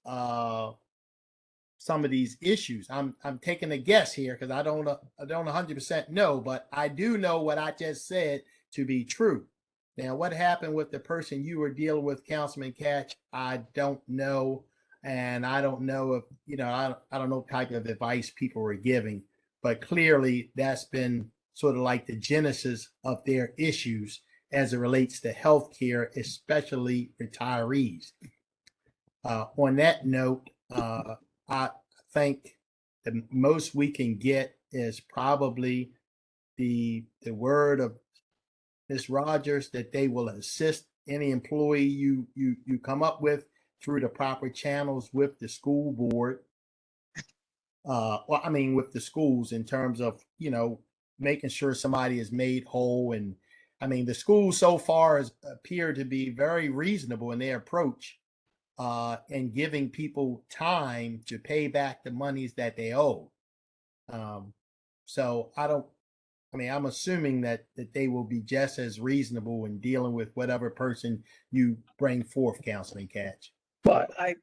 issues. I'm taking a guess here because I don't 100% know, but I do know what I just said to be true. Now, what happened with the person you were dealing with, Councilman Catch, I don't know. And I don't know if, I don't know what type of advice people were giving, but clearly that's been sort of like the genesis of their issues as it relates to healthcare, especially retirees. On that note, I think the most we can get is probably the word of Ms. Rogers that they will assist any employee you come up with through the proper channels with the school board. With the schools in terms of, making sure somebody is made whole. And the schools so far has appeared to be very reasonable in their approach and giving people time to pay back the monies that they owe. So I'm assuming that they will be just as reasonable in dealing with whatever person you bring forth, Councilman Catch. But I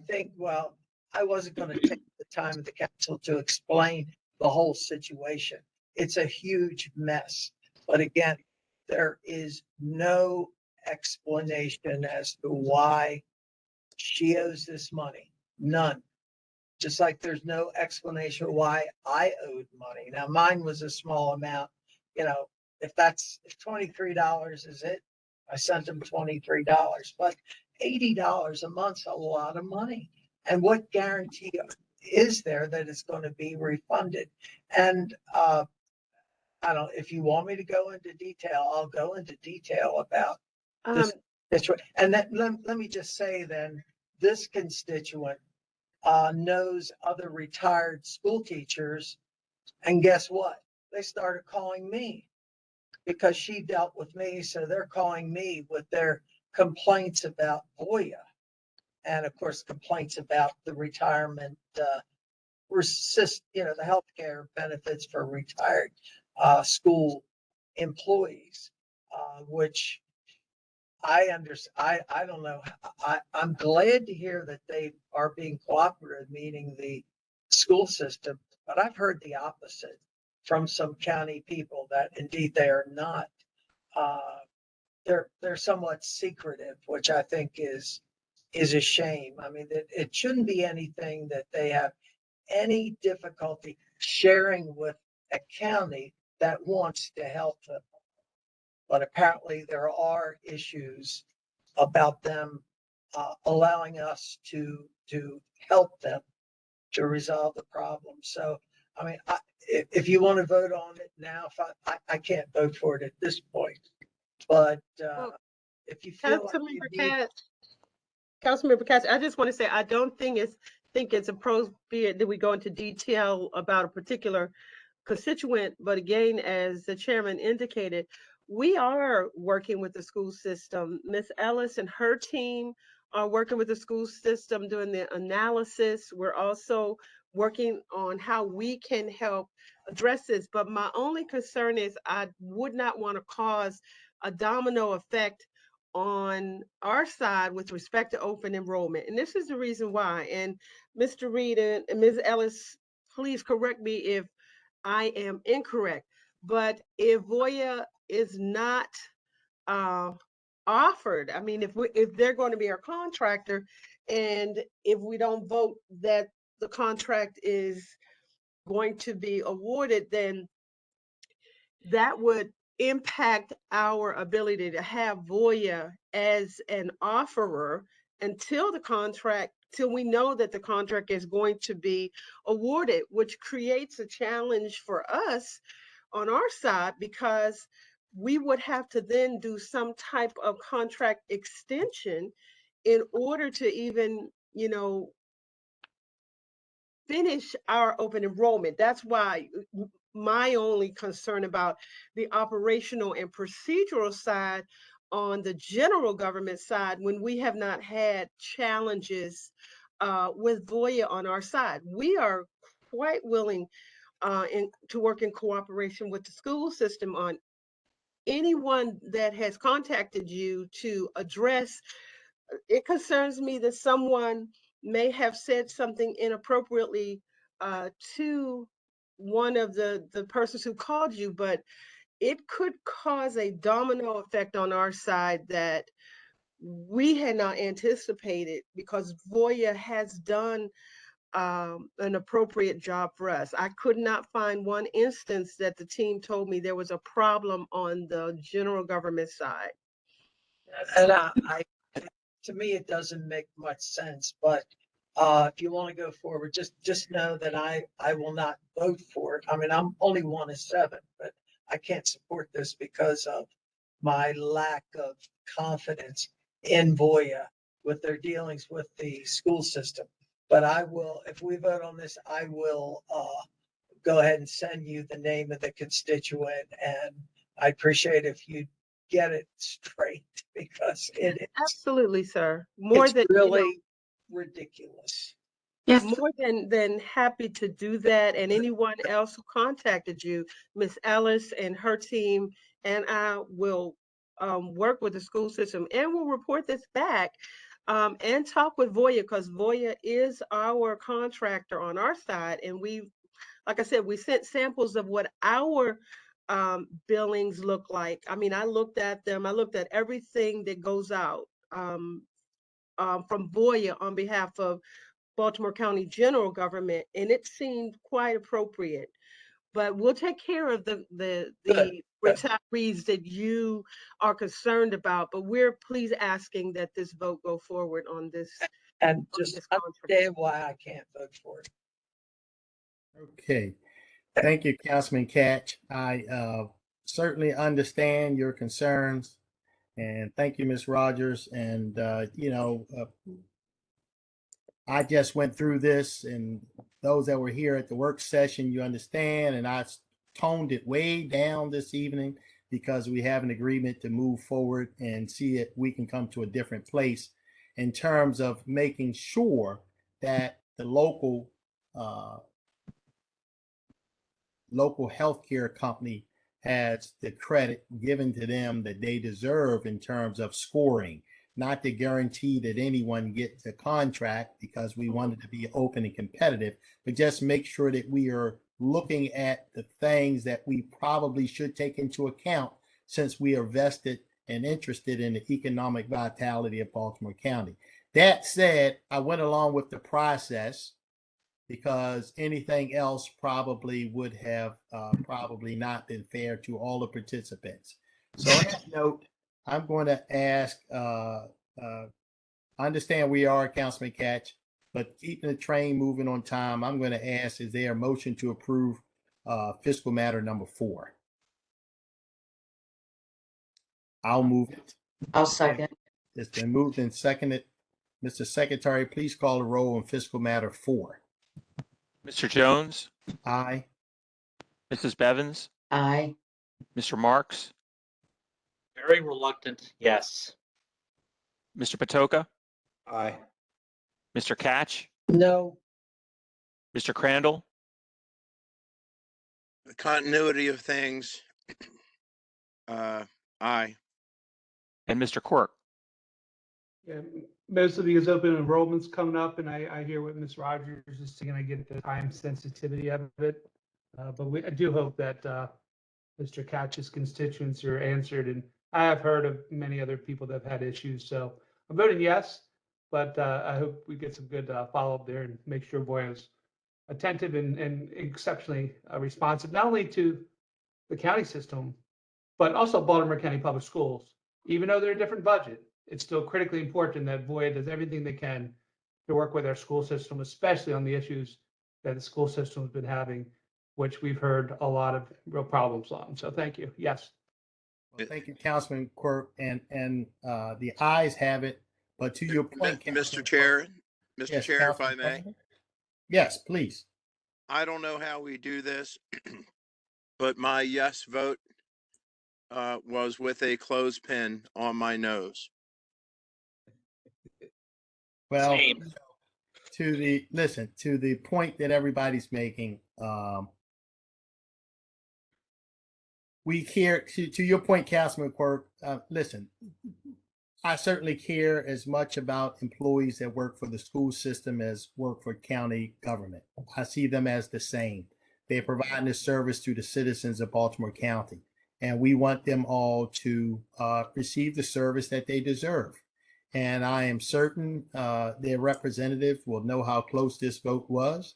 think, well, I wasn't going to take the time of the council to explain the whole situation. It's a huge mess. But again, there is no explanation as to why she owes this money. None. Just like there's no explanation why I owed money. Now, mine was a small amount. If $23 is it, I sent them $23. But $80 a month's a lot of money. And what guarantee is there that it's going to be refunded? And I don't, if you want me to go into detail, I'll go into detail about this. And let me just say then, this constituent knows other retired school teachers. And guess what? They started calling me because she dealt with me. So they're calling me with their complaints about Voya. And of course, complaints about the retirement, the healthcare benefits for retired school employees, which I understand. I don't know. I'm glad to hear that they are being cooperative, meaning the school system, but I've heard the opposite from some county people that indeed they are not. They're somewhat secretive, which I think is a shame. It shouldn't be anything that they have any difficulty sharing with a county that wants to help them. But apparently there are issues about them allowing us to help them to resolve the problem. So, if you want to vote on it now, I can't vote for it at this point. But if you feel Councilmember Cass, I just want to say I don't think it's appropriate that we go into detail about a particular constituent. But again, as the chairman indicated, we are working with the school system. Ms. Ellis and her team are working with the school system doing the analysis. We're also working on how we can help address this. But my only concern is I would not want to cause a domino effect on our side with respect to open enrollment. And this is the reason why. And Mr. Reed and Ms. Ellis, please correct me if I am incorrect. But if Voya is not offered, if they're going to be our contractor, and if we don't vote that the contract is going to be awarded, then that would impact our ability to have Voya as an offerer until we know that the contract is going to be awarded, which creates a challenge for us on our side, because we would have to then do some type of contract extension in order to even, finish our open enrollment. That's why my only concern about the operational and procedural side on the general government side when we have not had challenges with Voya on our side. We are quite willing to work in cooperation with the school system on anyone that has contacted you to address. It concerns me that someone may have said something inappropriately to one of the persons who called you, but it could cause a domino effect on our side that we had not anticipated, because Voya has done an appropriate job for us. I could not find one instance that the team told me there was a problem on the general government side. And to me, it doesn't make much sense, but if you want to go forward, just know that I will not vote for it. I mean, I'm only one of 7, but I can't support this because of my lack of confidence in Voya with their dealings with the school system. But I will, if we vote on this, I will go ahead and send you the name of the constituent, and I appreciate if you get it straight, because it is Absolutely, sir. More it's than really ridiculous. Yes, more than happy to do that. And anyone else who contacted you, Miss Ellis and her team, and I will work with the school system and we'll report this back and talk with Voya, because Voya is our contractor on our side. And we, like I said, we sent samples of what our billings look like. I mean, I looked at them. I looked at everything that goes out from Voya on behalf of Baltimore County general government, and it seemed quite appropriate. But we'll take care of the retirees that you are concerned about. But we're please asking that this vote go forward on this. And just understand why I can't vote for it. Okay. Thank you, Councilman Catch. I certainly understand your concerns. And thank you, Ms. Rogers. And, I just went through this, and those that were here at the work session, you understand, and I toned it way down this evening because we have an agreement to move forward and see if we can come to a different place in terms of making sure that the local healthcare company has the credit given to them that they deserve in terms of scoring. Not to guarantee that anyone gets a contract, because we want it to be open and competitive, but just make sure that we are looking at the things that we probably should take into account, since we are vested and interested in the economic vitality of Baltimore County. That said, I went along with the process because anything else probably would have probably not been fair to all the participants. So on that note, I'm going to ask, I understand we are Councilman Catch, but keeping the train moving on time, I'm going to ask, is there a motion to approve fiscal matter number 4? I'll move it. I'll second. It's been moved and seconded. Mr. Secretary, please call the roll on fiscal matter 4. Mr. Jones, Aye. Mrs. Bevins, Aye. Mr. Marks, Very reluctant, yes. Mr. Patoka, Aye. Mr. Catch, No, Mr. Crandall, The continuity of things, aye. and Mr. Quirk. Yeah, most of these open enrollments coming up, and I hear what Ms. Rogers is saying. I get the time sensitivity of it. But I do hope that Mr. Catch's constituents are answered. And I have heard of many other people that have had issues. So I'm voting yes, but I hope we get some good follow-up there and make sure Voya's attentive and exceptionally responsive, not only to the county system, but also Baltimore County Public Schools. Even though they're a different budget, it's still critically important that Voya does everything they can to work with our school system, especially on the issues that the school system has been having, which we've heard a lot of real problems on. So thank you. Yes. Well, thank you, Councilman Quirk, and the ayes have it. But to your point, Mr. Chair, Yes, Chair, if I Councilman may, President? Yes, please. I don't know how we do this, but my yes vote was with a clothespin on my nose. Well, Same. to the point that everybody's making, we care, to your point, Councilman Quirk, listen, I certainly care as much about employees that work for the school system as work for county government. I see them as the same. They're providing this service to the citizens of Baltimore County, and we want them all to receive the service that they deserve. And I am certain their representative will know how close this vote was.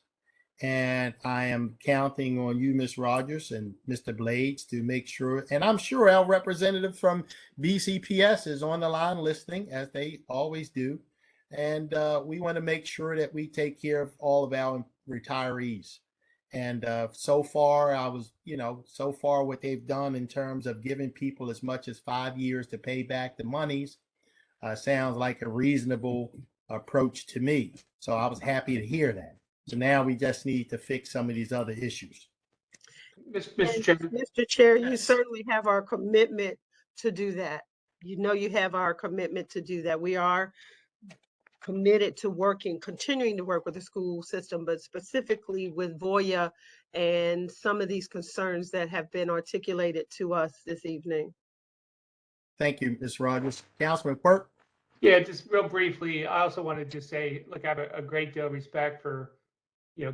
And I am counting on you, Ms. Rogers and Mr. Blades, to make sure, and I'm sure our representative from BCPS is on the line listening, as they always do. And we want to make sure that we take care of all of our retirees. And so far, so far what they've done in terms of giving people as much as 5 years to pay back the monies sounds like a reasonable approach to me. So I was happy to hear that. So now we just need to fix some of these other issues. Mr. Chairman. Mr. Chair, you Yes. certainly have our commitment to do that. You know you have our commitment to do that. We are committed to continuing to work with the school system, but specifically with Voya and some of these concerns that have been articulated to us this evening. Thank you, Ms. Rogers. Councilman Quirk? Yeah, just real briefly, I also wanted to say, look, I have a great deal of respect for,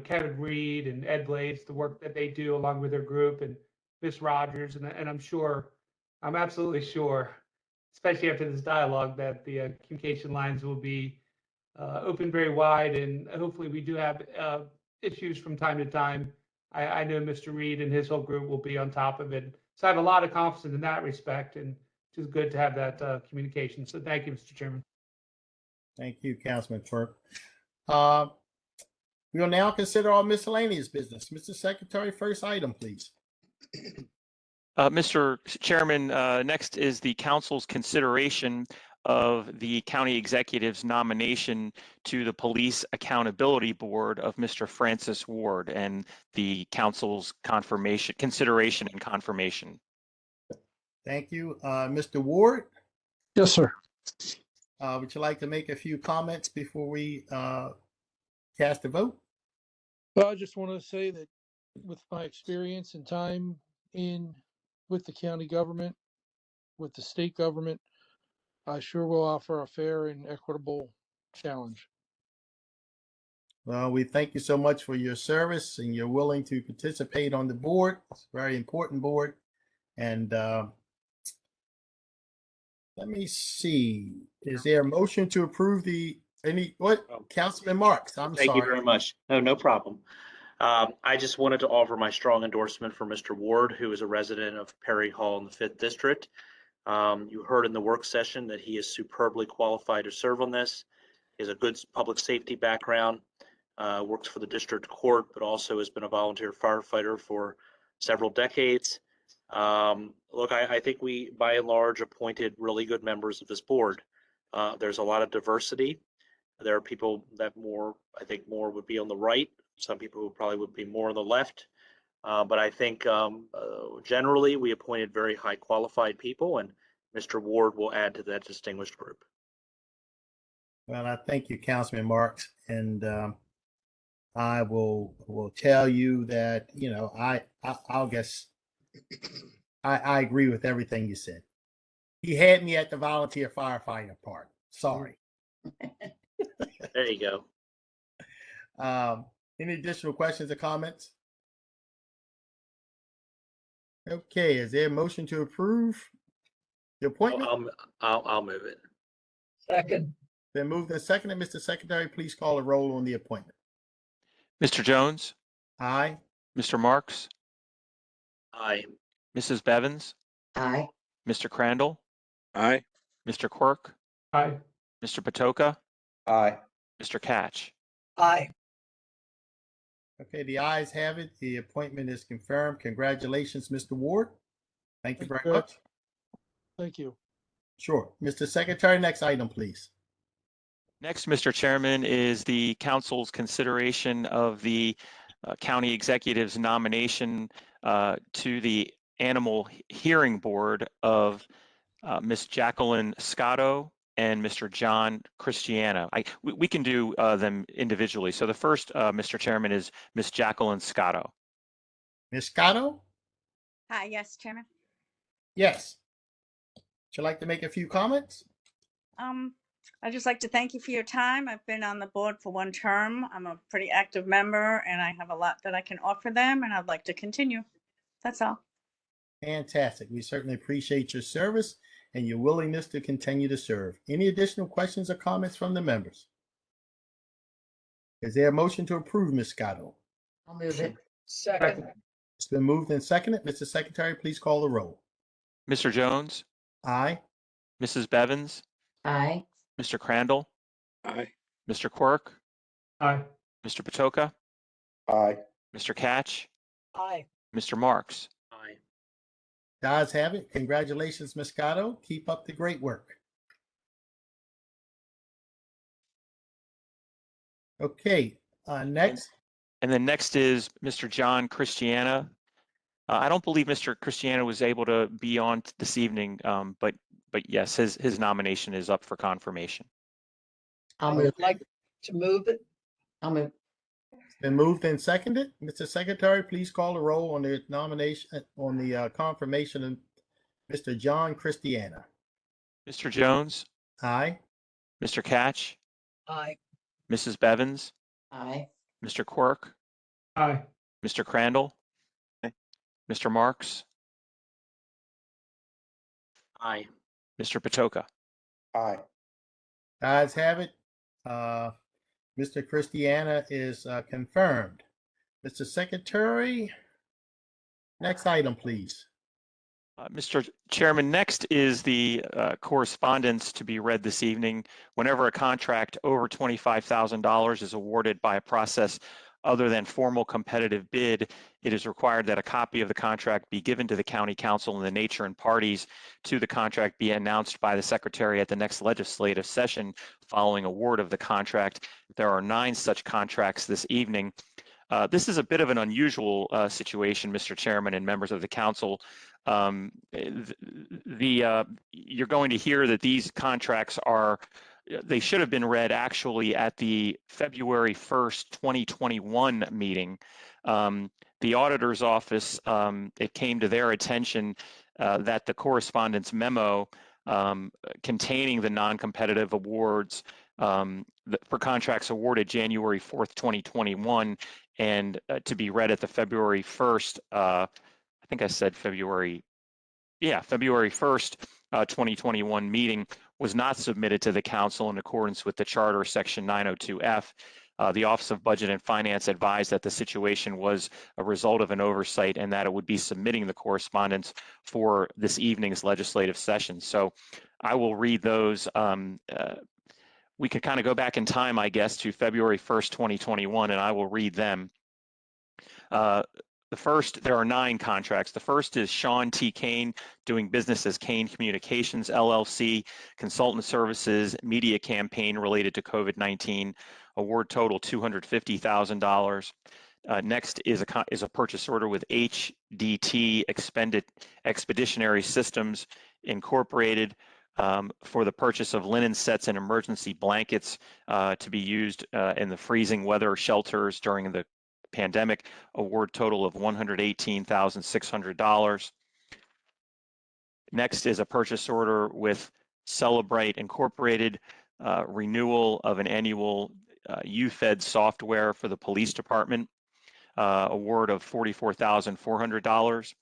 Kevin Reed and Ed Blades, the work that they do along with their group, and Ms. Rogers, and I'm absolutely sure, especially after this dialogue, that the communication lines will be open very wide, and hopefully we do have issues from time to time. I know Mr. Reed and his whole group will be on top of it. So I have a lot of confidence in that respect, and it's good to have that communication. So thank you, Mr. Chairman. Thank you, Councilman Quirk. We will now consider all miscellaneous business. Mr. Secretary, first item, please. Mr. Chairman, next is the council's consideration of the county executive's nomination to the Police Accountability Board of Mr. Francis Ward and the council's consideration and confirmation. Thank you. Mr. Ward, Yes, sir. would you like to make a few comments before we cast a vote? Well, I just want to say that with my experience and time with the county government, with the state government, I sure will offer a fair and equitable challenge. Well, we thank you so much for your service and you're willing to participate on the board. It's a very important board. And let me see. Is there a motion to approve Councilman Marks? I'm sorry. Thank you very much. No problem. I just wanted to offer my strong endorsement for Mr. Ward, who is a resident of Perry Hall in the 5th District. You heard in the work session that he is superbly qualified to serve on this. He has a good public safety background, works for the district court, but also has been a volunteer firefighter for several decades. Look, I think we, by and large, appointed really good members of this board. There's a lot of diversity. There are people that I think more would be on the right. Some people who probably would be more on the left. But I think generally we appointed very high qualified people, and Mr. Ward will add to that distinguished group. Well, I thank you, Councilman Marks, and I will tell you that I'll guess I agree with everything you said. He had me at the volunteer firefighter part. Sorry. There you go. Any additional questions or comments? Okay, is there a motion to approve the appointment? I'll move it. Second. Then moved and seconded. Mr. Secretary, please call a roll on the appointment. Mr. Jones, Aye. Mr. Marks, Aye. Mrs. Bevins, Aye. Mr. Crandall, Aye. Mr. Quirk, Aye. Mr. Patoka, Aye. Mr. Catch. Aye. Okay, the ayes have it. The appointment is confirmed. Congratulations, Mr. Ward. Thank you very Thank you. much. Thank you. Sure. Mr. Secretary, next item, please. Next, Mr. Chairman, is the council's consideration of the county executive's nomination to the Animal Hearing Board of Ms. Jacqueline Scotto and Mr. John Christiana. We can do them individually. So the first, Mr. Chairman, is Ms. Jacqueline Scotto. Ms. Scotto? Hi, yes, Chairman. Yes. Would you like to make a few comments? I'd just like to thank you for your time. I've been on the board for one term. I'm a pretty active member and I have a lot that I can offer them and I'd like to continue. That's all. Fantastic. We certainly appreciate your service and your willingness to continue to serve. Any additional questions or comments from the members? Is there a motion to approve, Ms. Scotto? I'll move it. Second. It's been moved and seconded. Mr. Secretary, please call the roll. Mr. Jones, Aye. Mrs. Bevins, Aye. Mr. Crandall, Aye. Mr. Quirk, Aye. Mr. Patoka, Aye. Mr. Catch, Aye. Mr. Marks. Aye. The ayes have it. Congratulations, Ms. Scotto. Keep up the great work. Okay, next. And then next is Mr. John Christiana. I don't believe Mr. Christiana was able to be on this evening, but yes, his nomination is up for confirmation. I'll I move would it. like to move it. I'll move. It's been moved and seconded. Mr. Secretary, please call the roll on the nomination, on the confirmation of Mr. John Christiana. Mr. Jones, Aye. Mr. Catch, Aye. Mrs. Bevins, Aye. Mr. Quirk, Aye. Mr. Crandall, Mr. Marks, Aye. Mr. Patoka. Aye. The ayes have it. Mr. Christiana is confirmed. Mr. Secretary, next item, please. Mr. Chairman, next is the correspondence to be read this evening. Whenever a contract over $25,000 is awarded by a process other than formal competitive bid, it is required that a copy of the contract be given to the county council and the nature and parties to the contract be announced by the secretary at the next legislative session following award of the contract. There are 9 such contracts this evening. This is a bit of an unusual situation, Mr. Chairman and members of the council. You're going to hear that these contracts they should have been read actually at the February 1st, 2021 meeting. The auditor's office, it came to their attention that the correspondence memo containing the non-competitive awards for contracts awarded January 4th, 2021, and to be read at the February 1st, I think I said February 1st, 2021 meeting was not submitted to the council in accordance with the charter section 902F. The Office of Budget and Finance advised that the situation was a result of an oversight and that it would be submitting the correspondence for this evening's legislative session. So I will read those. We could kind of go back in time, I guess, to February 1st, 2021, and I will read them. There are 9 contracts. The first is Sean T. Kane, doing business as Kane Communications, LLC, consultant services, media campaign related to COVID-19, award total $250,000. Next is a purchase order with HDT Expeditionary Systems Incorporated for the purchase of linen sets and emergency blankets to be used in the freezing weather shelters during the pandemic, award total of $118,600. Next is a purchase order with Celebrite Incorporated, renewal of an annual UFED software for the police department, award of $44,400.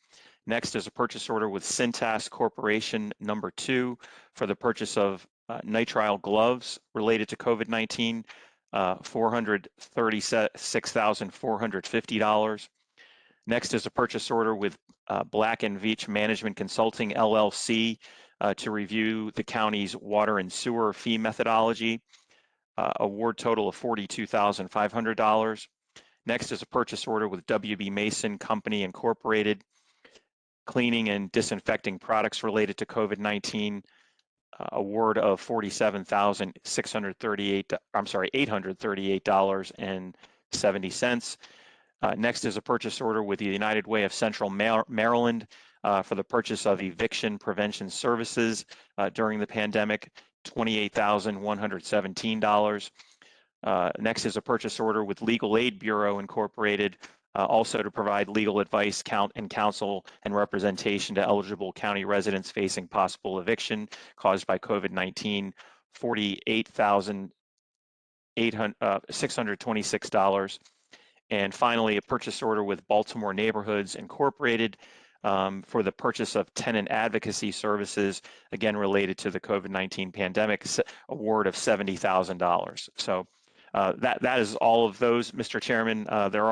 Next is a purchase order with Cintas Corporation number 2 for the purchase of nitrile gloves related to COVID-19, $436,450. Next is a purchase order with Black & Veatch Management Consulting, LLC, to review the county's water and sewer fee methodology, award total of $42,500. Next is a purchase order with WB Mason Company Incorporated, cleaning and disinfecting products related to COVID-19, award of $838.70. Next is a purchase order with the United Way of Central Maryland, for the purchase of eviction prevention services during the pandemic, $28,117. Next is a purchase order with Legal Aid Bureau Incorporated, also to provide legal advice, counsel and representation to eligible county residents facing possible eviction caused by COVID-19, $48,626. And finally, a purchase order with Baltimore Neighborhoods Incorporated for the purchase of tenant advocacy services, again related to the COVID-19 pandemic, award of $70,000. So that is all of those, Mr. Chairman. There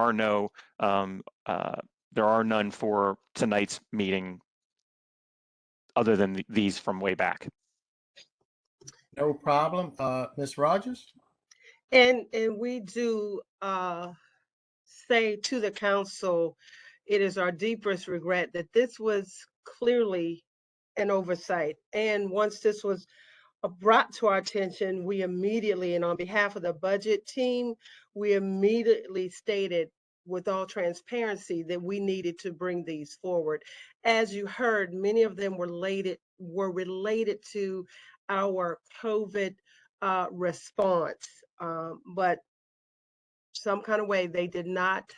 are none for tonight's meeting other than these from way back. No problem. Ms. Rogers? And we do say to the council, it is our deepest regret that this was clearly an oversight. And once this was brought to our attention, we immediately, and on behalf of the budget team, we immediately stated with all transparency that we needed to bring these forward. As you heard, many of them were related to our COVID response, but some kind of way they did not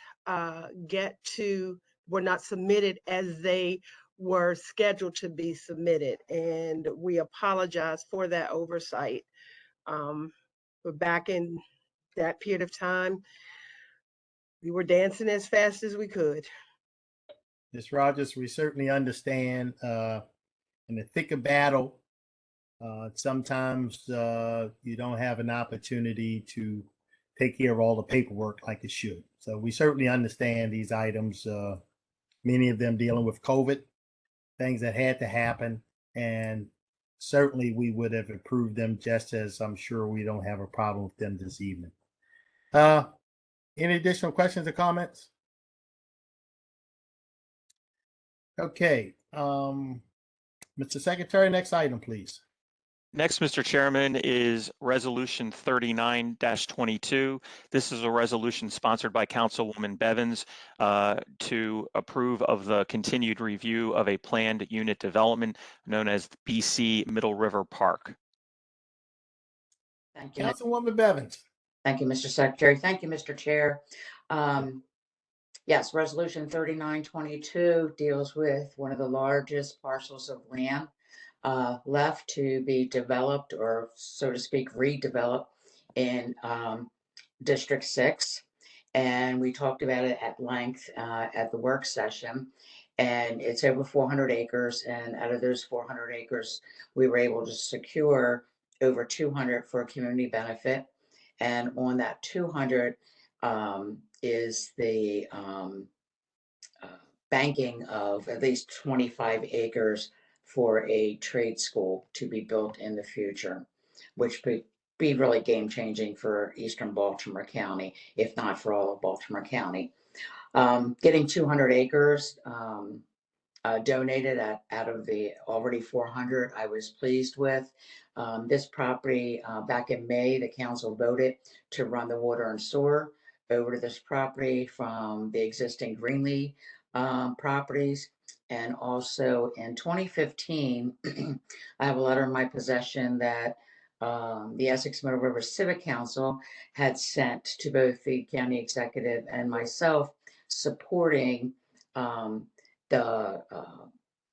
were not submitted as they were scheduled to be submitted, and we apologize for that oversight. But back in that period of time, we were dancing as fast as we could. Ms. Rogers, we certainly understand in the thick of battle, sometimes you don't have an opportunity to take care of all the paperwork like it should. So we certainly understand these items, many of them dealing with COVID, things that had to happen, and certainly we would have approved them, just as I'm sure we don't have a problem with them this evening. Any additional questions or comments? Okay, Mr. Secretary, next item, please. Next, Mr. Chairman, is Resolution 39-22. This is a resolution sponsored by Councilwoman Bevins to approve of the continued review of a planned unit development known as BC Middle River Park. Thank you. Councilwoman Bevins. Thank you, Mr. Secretary. Thank you, Mr. Chair. Yes, Resolution 3922 deals with one of the largest parcels of land left to be developed, or so to speak, redeveloped in District 6. And we talked about it at length at the work session. And it's over 400 acres. And out of those 400 acres, we were able to secure over 200 for community benefit. And on that 200 is the banking of at least 25 acres for a trade school to be built in the future, which would be really game changing for Eastern Baltimore County, if not for all of Baltimore County. Getting 200 acres donated out of the already 400, I was pleased with. This property, back in May, the council voted to run the water and sewer over to this property from the existing Greenlee properties. And also in 2015, I have a letter in my possession that the Essex Middle River Civic Council had sent to both the county executive and myself, supporting the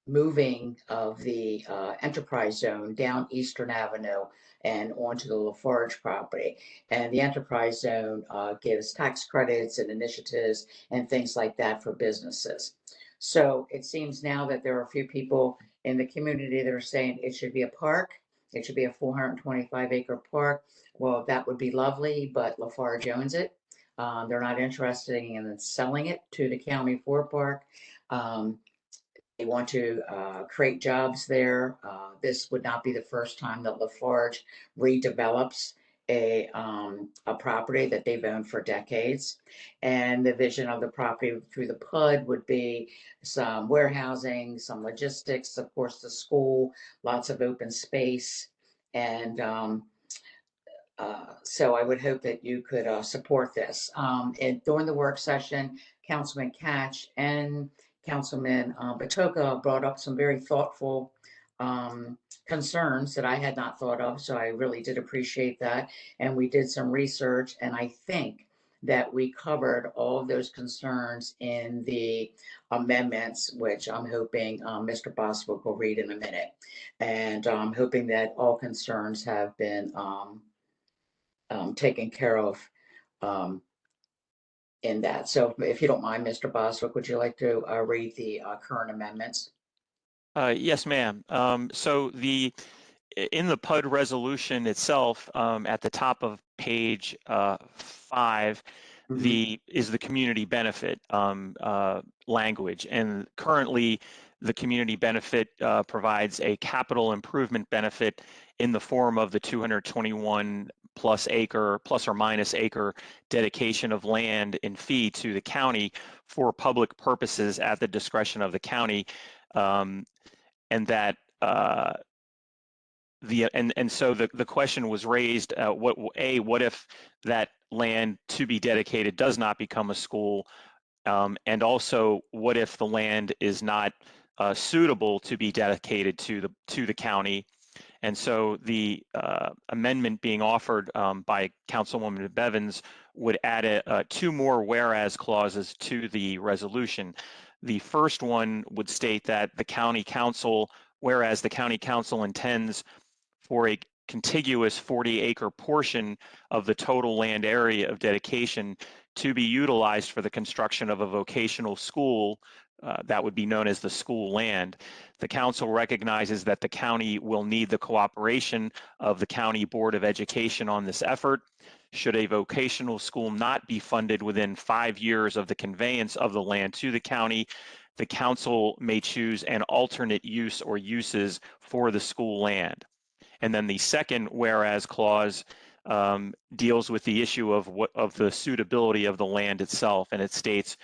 moving of the enterprise zone down Eastern Avenue and onto the Lafarge property. And the enterprise zone gives tax credits and initiatives and things like that for businesses. So it seems now that there are a few people in the community that are saying it should be a park. It should be a 425 acre park. Well, that would be lovely, but Lafarge owns it. They're not interested in selling it to the county for a park. They want to create jobs there. This would not be the first time that Lafarge redevelops a property that they've owned for decades. And the vision of the property through the PUD would be some warehousing, some logistics, of course, the school, lots of open space. And so I would hope that you could support this. And during the work session, Councilman Catch and Councilman Batoka brought up some very thoughtful concerns that I had not thought of, so I really did appreciate that. And we did some research, and I think that we covered all of those concerns in the amendments, which I'm hoping Mr. Boswick will read in a minute. And I'm hoping that all concerns have been taken care of in that. So if you don't mind, Mr. Boswick, would you like to read the current amendments? Yes, ma'am. So in the PUD resolution itself, at the top of page 5, is the community benefit language, and currently the community benefit provides a capital improvement benefit in the form of the 221 plus or minus acre dedication of land in fee to the county for public purposes at the discretion of the county, and that so the question was raised, what if that land to be dedicated does not become a school, and also what if the land is not suitable to be dedicated to the county. And so the amendment being offered by Councilwoman Bevins would add 2 more whereas clauses to the resolution. The first one would state that the county council, whereas the county council intends for a contiguous 40-acre portion of the total land area of dedication to be utilized for the construction of a vocational school, that would be known as the school land. The council recognizes that the county will need the cooperation of the County Board of Education on this effort. Should a vocational school not be funded within 5 years of the conveyance of the land to the county, the council may choose an alternate use or uses for the school land. And then the second whereas clause deals with the issue of the suitability of the land itself, and it states,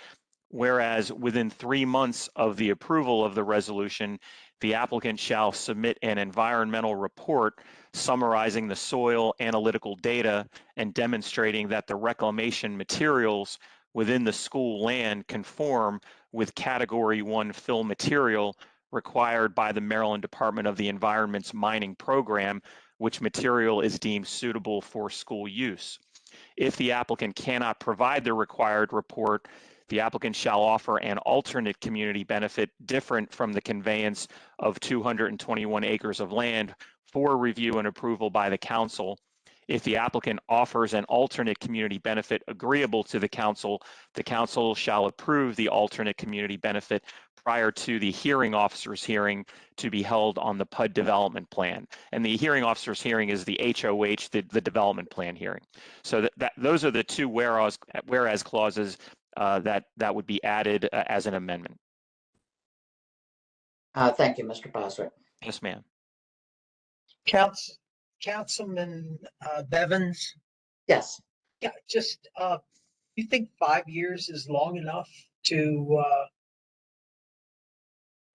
whereas within 3 months of the approval of the resolution, the applicant shall submit an environmental report summarizing the soil analytical data and demonstrating that the reclamation materials within the school land conform with Category 1 fill material required by the Maryland Department of the Environment's mining program, which material is deemed suitable for school use. If the applicant cannot provide the required report, the applicant shall offer an alternate community benefit different from the conveyance of 221 acres of land for review and approval by the council. If the applicant offers an alternate community benefit agreeable to the council shall approve the alternate community benefit prior to the hearing officer's hearing to be held on the PUD development plan. And the hearing officer's hearing is the HOH, the development plan hearing. So those are the 2 whereas clauses that would be added as an amendment. Thank you, Mr. Boswick. Yes, ma'am. Councilman Bevins? Yes. Yeah, just, you think 5 years is long enough to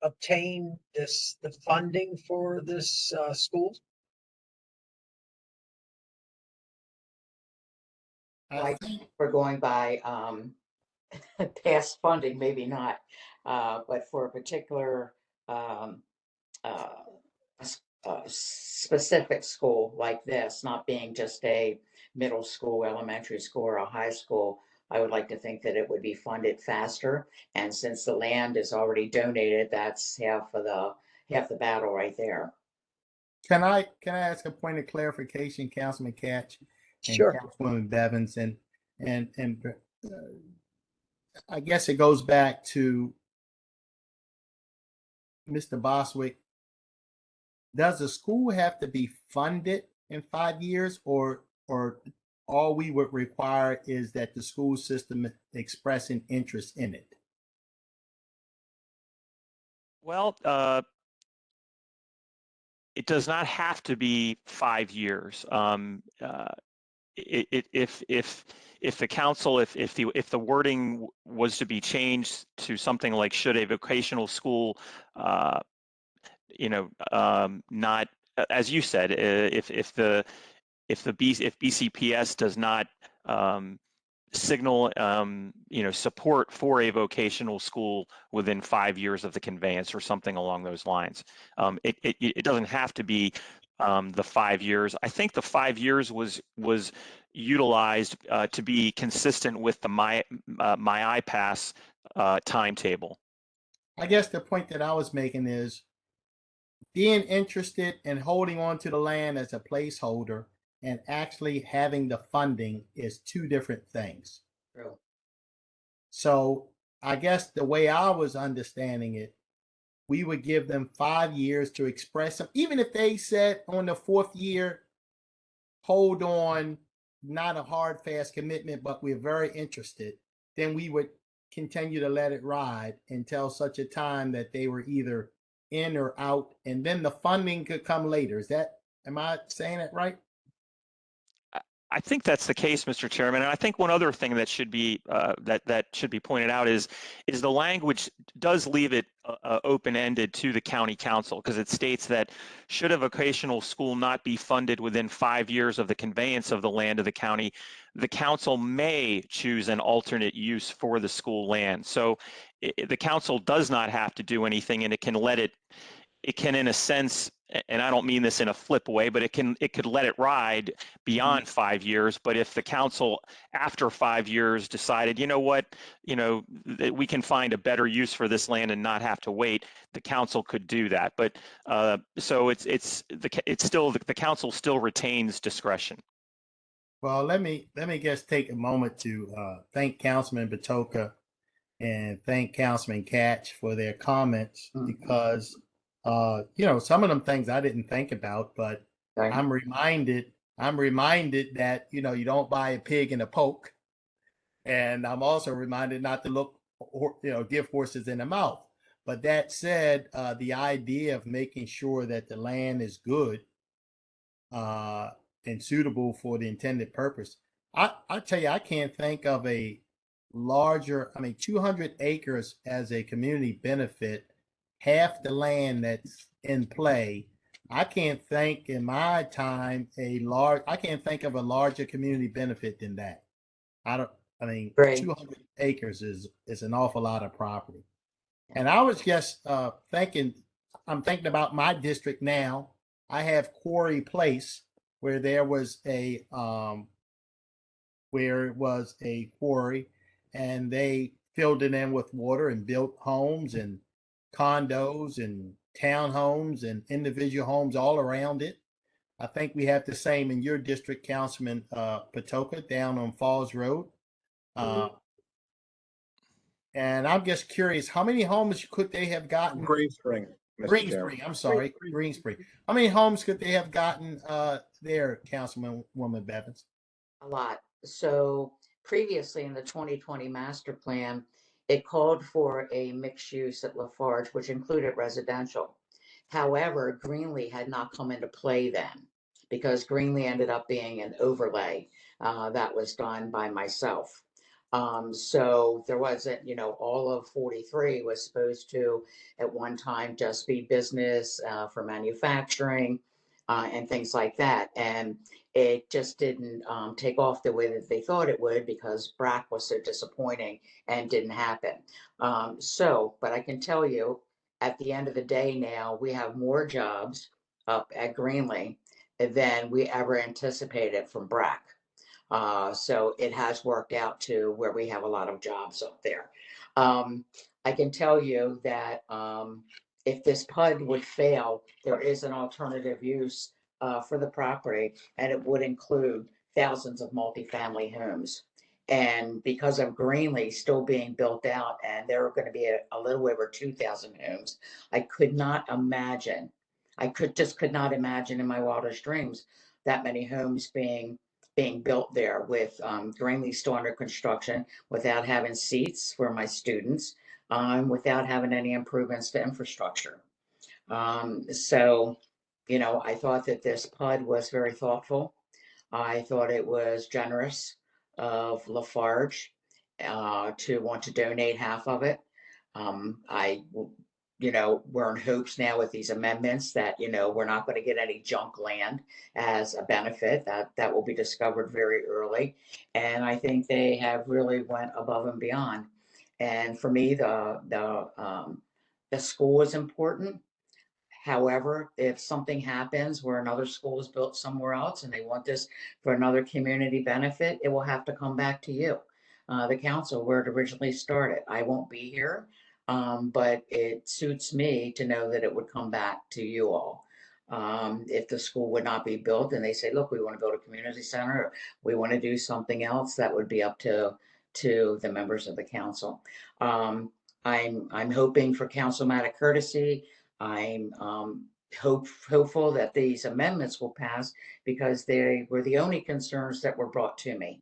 obtain the funding for this school? I think we're going by past funding, maybe not, but for a particular specific school like this, not being just a middle school, elementary school, or a high school, I would like to think that it would be funded faster. And since the land is already donated, that's half the battle right there. Can I ask a point of clarification, Councilman Catch and Sure. Councilwoman Bevins, and I guess it goes back to Mr. Boswick. Does the school have to be funded in 5 years, or all we would require is that the school system express an interest in it? Well, it does not have to be 5 years. If the council, if the wording was to be changed to something like, should a vocational school, not, as you said, if BCPS does not signal, support for a vocational school within 5 years of the conveyance or something along those lines. It doesn't have to be the 5 years. I think the 5 years was utilized to be consistent with the my iPass timetable. I guess the point that I was making is being interested in holding on to the land as a placeholder and actually having the funding is two different things. True. So I guess the way I was understanding it, we would give them 5 years to express them. Even if they said on the 4th year, hold on, not a hard, fast commitment, but we're very interested, then we would continue to let it ride until such a time that they were either in or out, and then the funding could come later. Am I saying it right? I think that's the case, Mr. Chairman, and I think one other thing that should be that should be pointed out is the language does leave it open-ended to the county council, because it states that should a vocational school not be funded within 5 years of the conveyance of the land of the county, the council may choose an alternate use for the school land. So the council does not have to do anything, and it can let it. It can, in a sense, and I don't mean this in a flip way, but it could let it ride beyond 5 years. But if the council after 5 years decided, you know what, that we can find a better use for this land and not have to wait, the council could do that. But so it's still the council still retains discretion. Well, let me just take a moment to thank Councilman Batoka and thank Councilman Catch for their comments, because some of them things I didn't think about, but Right. I'm reminded that, you don't buy a pig in a poke. And I'm also reminded not to look, give horses in the mouth. But that said, the idea of making sure that the land is good and suitable for the intended purpose. I tell you, I can't think of a larger, 200 acres as a community benefit, half the land that's in play. I can't think in my time I can't think of a larger community benefit than that. Great. 200 acres is an awful lot of property. And I was just thinking about my district now. I have Quarry Place, where there was a quarry, and they filled it in with water and built homes and condos and townhomes and individual homes all around it. I think we have the same in your district, Councilman Patoka, down on Falls Road. And I'm just curious, how many homes could they have gotten? Greenspring. Mr. Chairman. Greenspring, I'm sorry, Greenspring. How many homes could they have gotten there, Councilwoman Bevins? A lot. So previously in the 2020 master plan, it called for a mixed use at Lafarge, which included residential. However, Greenlee had not come into play then, because Greenlee ended up being an overlay that was done by myself. So there wasn't, all of 43 was supposed to at one time just be business for manufacturing and things like that. And it just didn't take off the way that they thought it would, because BRAC was so disappointing and didn't happen. But I can tell you, at the end of the day now, we have more jobs up at Greenlee than we ever anticipated from BRAC. So it has worked out to where we have a lot of jobs up there. I can tell you that if this PUD would fail, there is an alternative use for the property, and it would include thousands of multifamily homes. And because of Greenlee still being built out, and there are going to be a little over 2,000 homes, I could not imagine in my wildest dreams that many homes being built there, with Greenlee still under construction, without having seats for my students, without having any improvements to infrastructure. So, I thought that this PUD was very thoughtful. I thought it was generous of Lafarge to want to donate half of it. I we're in hopes now with these amendments that, we're not going to get any junk land as a benefit. That will be discovered very early. And I think they have really went above and beyond. And for me, the school is important. However, if something happens where another school is built somewhere else and they want this for another community benefit, it will have to come back to you, the council, where it originally started. I won't be here, but it suits me to know that it would come back to you all. If the school would not be built and they say, look, we want to build a community center, or we want to do something else, that would be up to the members of the council. I'm hoping for councilmatic courtesy. I'm hopeful that these amendments will pass because they were the only concerns that were brought to me.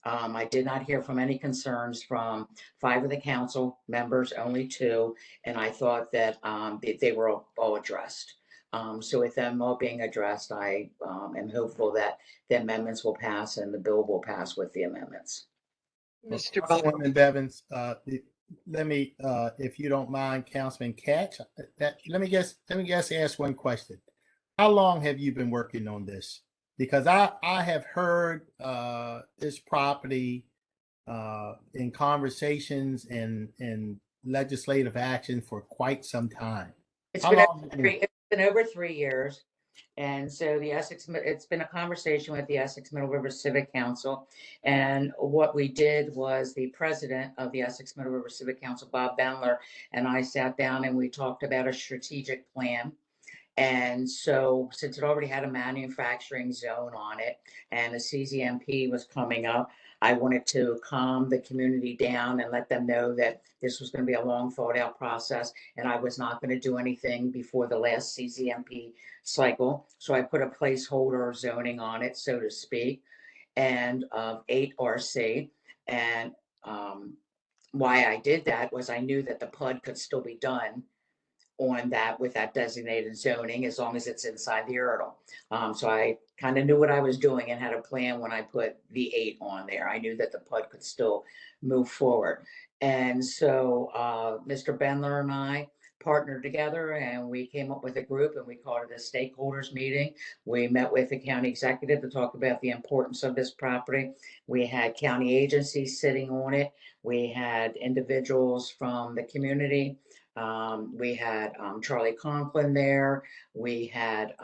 I did not hear from any concerns from 5 of the council members, only 2, and I thought that they were all addressed. So with them all being addressed, I am hopeful that the amendments will pass and the bill will pass with the amendments. Mr. Councilwoman Bevins, let me, if you don't mind, Councilman Katz, let me just ask one question. How long have you been working on this? Because I have heard this property in conversations and legislative action for quite some time. It's been over 3 years. And so it's been a conversation with the Essex Middle River Civic Council. And what we did was the president of the Essex Middle River Civic Council, Bob Bendler, and I sat down and we talked about a strategic plan. And so since it already had a manufacturing zone on it and the CZMP was coming up, I wanted to calm the community down and let them know that this was going to be a long thought out process and I was not going to do anything before the last CZMP cycle. So I put a placeholder zoning on it, so to speak, and 8 RC. And why I did that was I knew that the PUD could still be done on that with that designated zoning as long as it's inside the URL. So I kind of knew what I was doing and had a plan when I put the 8 on there. I knew that the PUD could still move forward. And so Mr. Bendler and I partnered together and we came up with a group and we called it a stakeholders meeting. We met with the county executive to talk about the importance of this property. We had county agencies sitting on it. We had individuals from the community. We had Charlie Conklin there. We had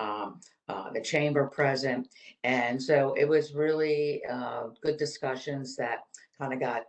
the chamber present. And so it was really good discussions that kind of got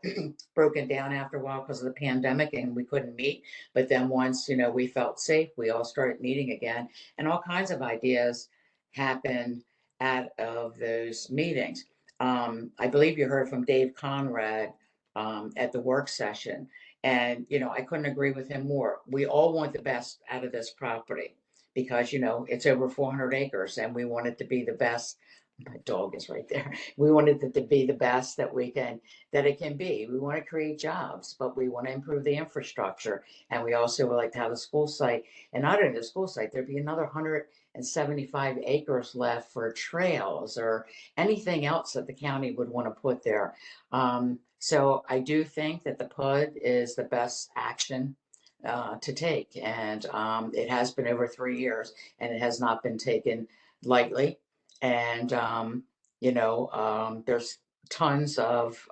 broken down after a while because of the pandemic and we couldn't meet. But then once, we felt safe, we all started meeting again and all kinds of ideas happened out of those meetings. I believe you heard from Dave Conrad at the work session. And, I couldn't agree with him more. We all want the best out of this property because, it's over 400 acres and we want it to be the best. My dog is right there. We wanted it to be the best that it can be. We want to create jobs, but we want to improve the infrastructure. And we also would like to have a school site. And not only the school site, there'd be another 175 acres left for trails or anything else that the county would want to put there. So I do think that the PUD is the best action to take. And it has been over 3 years and it has not been taken lightly. And, there's tons of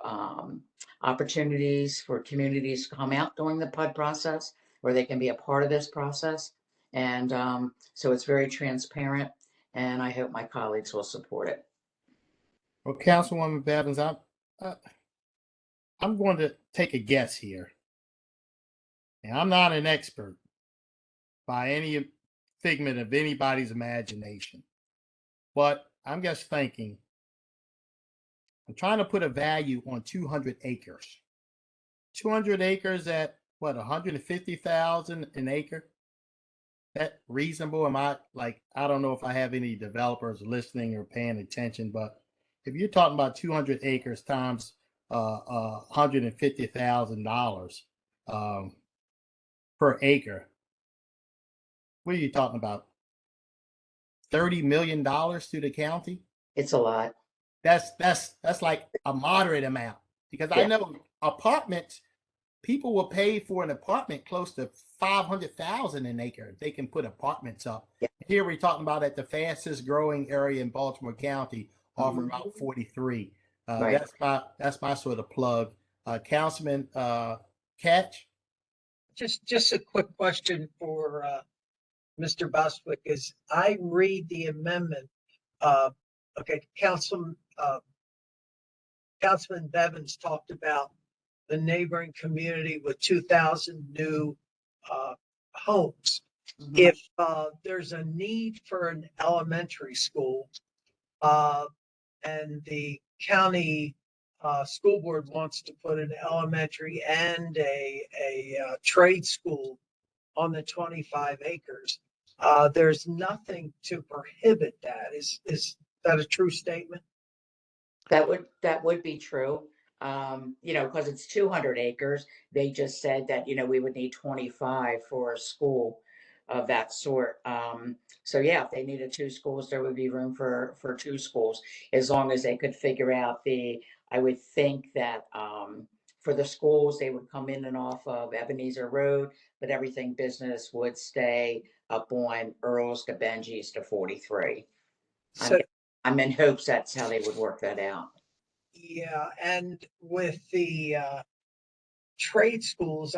opportunities for communities to come out during the PUD process where they can be a part of this process. And so it's very transparent and I hope my colleagues will support it. Well, Councilwoman Bevins, I'm going to take a guess here. And I'm not an expert by any figment of anybody's imagination. But I'm just thinking, I'm trying to put a value on 200 acres. 200 acres at what, 150,000 an acre? That reasonable? I don't know if I have any developers listening or paying attention, but if you're talking about 200 acres times $150,000 per acre, what are you talking about? $30 million to the county? It's a lot. That's like a moderate amount because I know apartments, people will pay for an apartment close to 500,000 an acre. They can put apartments up. Yeah. Here we're talking about at the fastest growing area in Baltimore County, offering about 43. Right. That's my sort of plug. Councilman Catch. Just a quick question for Mr. Bostwick. As I read the amendment, okay, Councilman Bevins talked about the neighboring community with 2,000 new homes. If there's a need for an elementary school, and the county school board wants to put an elementary and a trade school on the 25 acres, there's nothing to prohibit that. Is that a true statement? That would be true. You know, because it's 200 acres. They just said that, you know, we would need 25 for a school of that sort. So yeah, if they needed 2 schools, there would be room for 2 schools, as long as they could figure out I would think that for the schools, they would come in and off of Ebenezer Road, but everything business would stay up on Earls to Benji's to 43. So, I'm in hopes that's how they would work that out. yeah, and with the trade schools,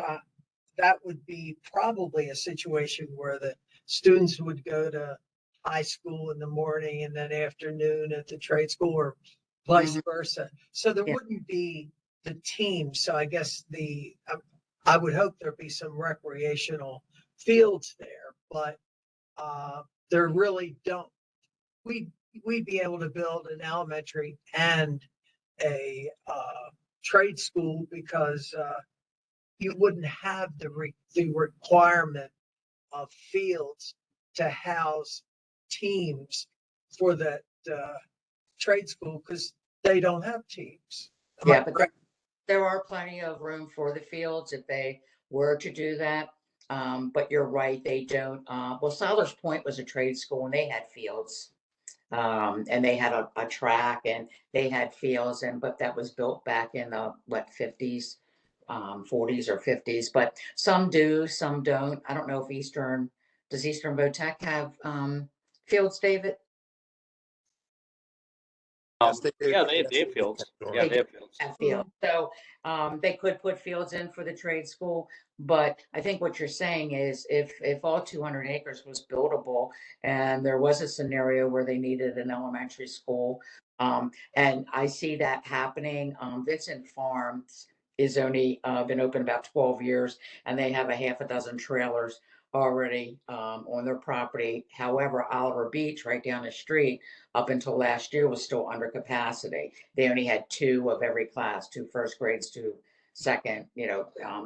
that would be probably a situation where the students would go to high school in the morning and then afternoon at the trade school, or vice versa. So there wouldn't be the team. So I guess I would hope there'd be some recreational fields there, but there really don't. We'd be able to build an elementary and a trade school, because you wouldn't have the requirement of fields to house teams for that trade school, because they don't have teams. Yeah, but there are plenty of room for the fields if they were to do that. But you're right, they don't. Well, Siler's Point was a trade school and they had fields. And they had a track and they had fields, but that was built back in the 50s, 40s or 50s. But some do, some don't. I don't know if does Eastern Votech have fields, David? Yeah, they have fields. Yeah, they have fields. Have fields. So they could put fields in for the trade school, but I think what you're saying is if all 200 acres was buildable and there was a scenario where they needed an elementary school, and I see that happening. Vincent Farms is only been open about 12 years, and they have a half a dozen trailers already on their property. However, Oliver Beach, right down the street, up until last year, was still under capacity. They only had 2 of every class, 2 first grades, 2 second,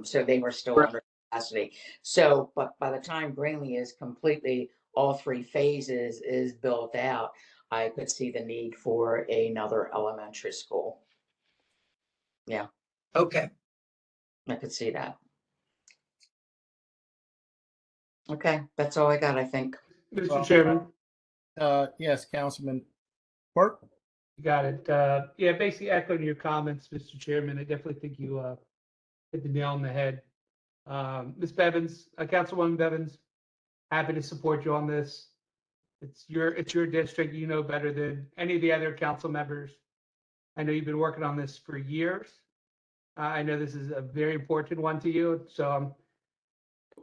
so they were still under capacity. So, but by the time Greenlee is completely, all 3 phases is built out, I could see the need for another elementary school. Yeah. Okay. I could see that. Okay, that's all I got, I think. Mr. Chairman. Yes, Councilman Quirk. You got it. Yeah, basically echoing your comments, Mr. Chairman. I definitely think you hit the nail on the head. Ms. Bevins, Councilwoman Bevins, happy to support you on this. It's your district. You know better than any of the other council members. I know you've been working on this for years. I know this is a very important one to you. So I'm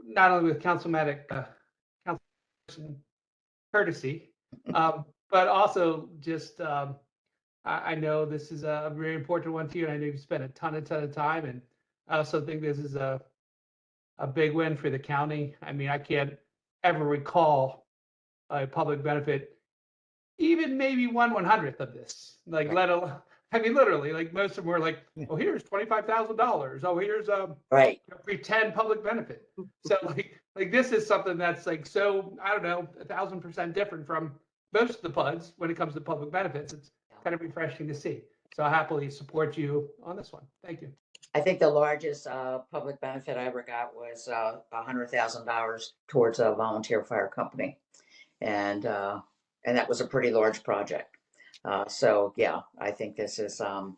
not only with councilman courtesy, but also just I know this is a very important one to you, and I know you've spent a ton of time, and I also think this is a big win for the county. I mean, I can't ever recall a public benefit, even maybe 1/100th of this. Like, let alone, I mean, literally, like most of them were like, oh, here's $25,000. Oh, here's a pretend public benefit. So like this is something that's like, so I don't know, 1,000% different from most of the PUDs when it comes to public benefits. It's kind of refreshing to see. So I happily support you on this one. Thank you. I think the largest public benefit I ever got was $100,000 towards a volunteer fire company, and that was a pretty large project. So yeah, I think this is I'm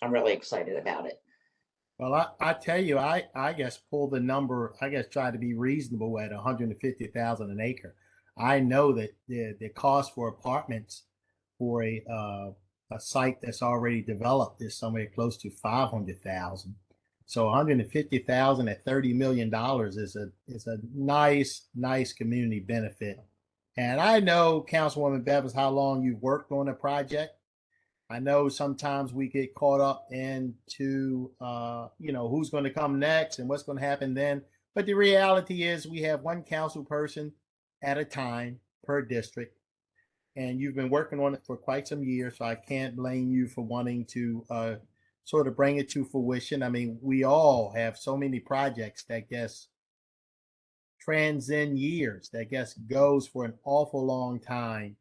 really excited about it. Well, I tell you, I guess pull the number, I guess try to be reasonable at 150,000 an acre. I know that the cost for apartments for a site that's already developed is somewhere close to 500,000. So 150,000 at $30 million is a nice community benefit. And I know, Councilwoman Bevins, how long you've worked on a project. I know sometimes we get caught up into, who's going to come next and what's going to happen then. But the reality is we have one council person at a time per district. And you've been working on it for quite some years. So I can't blame you for wanting to sort of bring it to fruition. I mean, we all have so many projects that guess transcend years, that guess goes for an awful long time.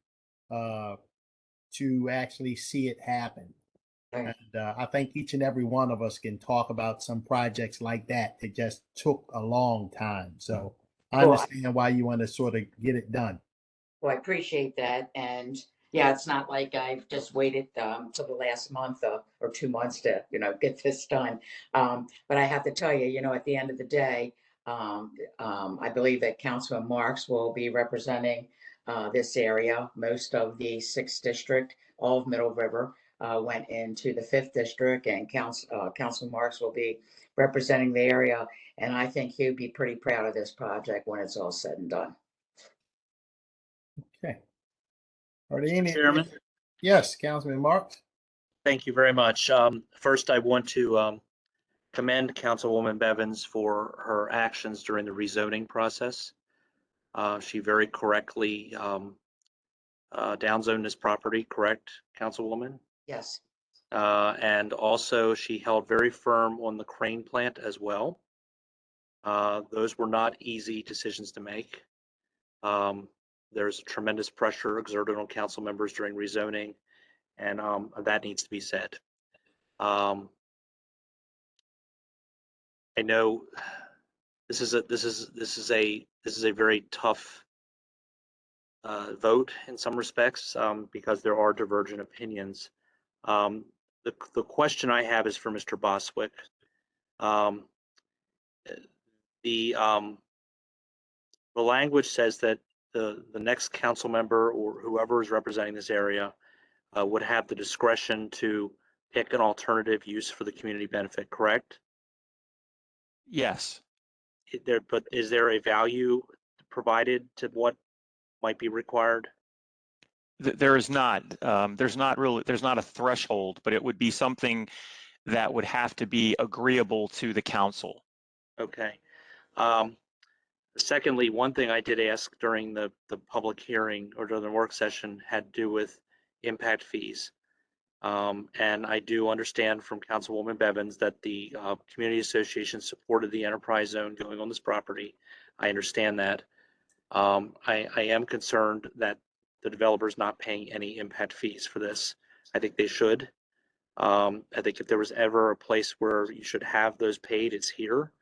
To actually see it happen. And I think each and every one of us can talk about some projects like that that just took a long time. So I Well, understand why you want to sort of get it done. Well, I appreciate that. And yeah, it's not like I've just waited till the last month or 2 months to, get this done. But I have to tell you, at the end of the day, I believe that Councilman Marks will be representing this area. Most of the 6th district, all of Middle River, went into the 5th district, and Councilman Marks will be representing the area. And I think he'll be pretty proud of this project when it's all said and done. Okay. Are there any? Chairman? Yes, Councilman Marks. Thank you very much. First, I want to commend Councilwoman Bevins for her actions during the rezoning process. She very correctly downzoned this property, correct, Councilwoman? Yes. And also she held very firm on the crane plant as well. Those were not easy decisions to make. There's tremendous pressure exerted on council members during rezoning, and that needs to be said. I know this is a very tough vote in some respects because there are divergent opinions. The question I have is for Mr. Boswick. The language says that the next council member or whoever is representing this area would have the discretion to pick an alternative use for the community benefit, correct? Yes. But is there a value provided to what might be required? There is not. There's not a threshold, but it would be something that would have to be agreeable to the council. Okay. Secondly, one thing I did ask during the public hearing or during the work session had to do with impact fees. And I do understand from Councilwoman Bevins that the community association supported the enterprise zone going on this property. I understand that. I am concerned that the developer's not paying any impact fees for this. I think they should. I think if there was ever a place where you should have those paid, it's here.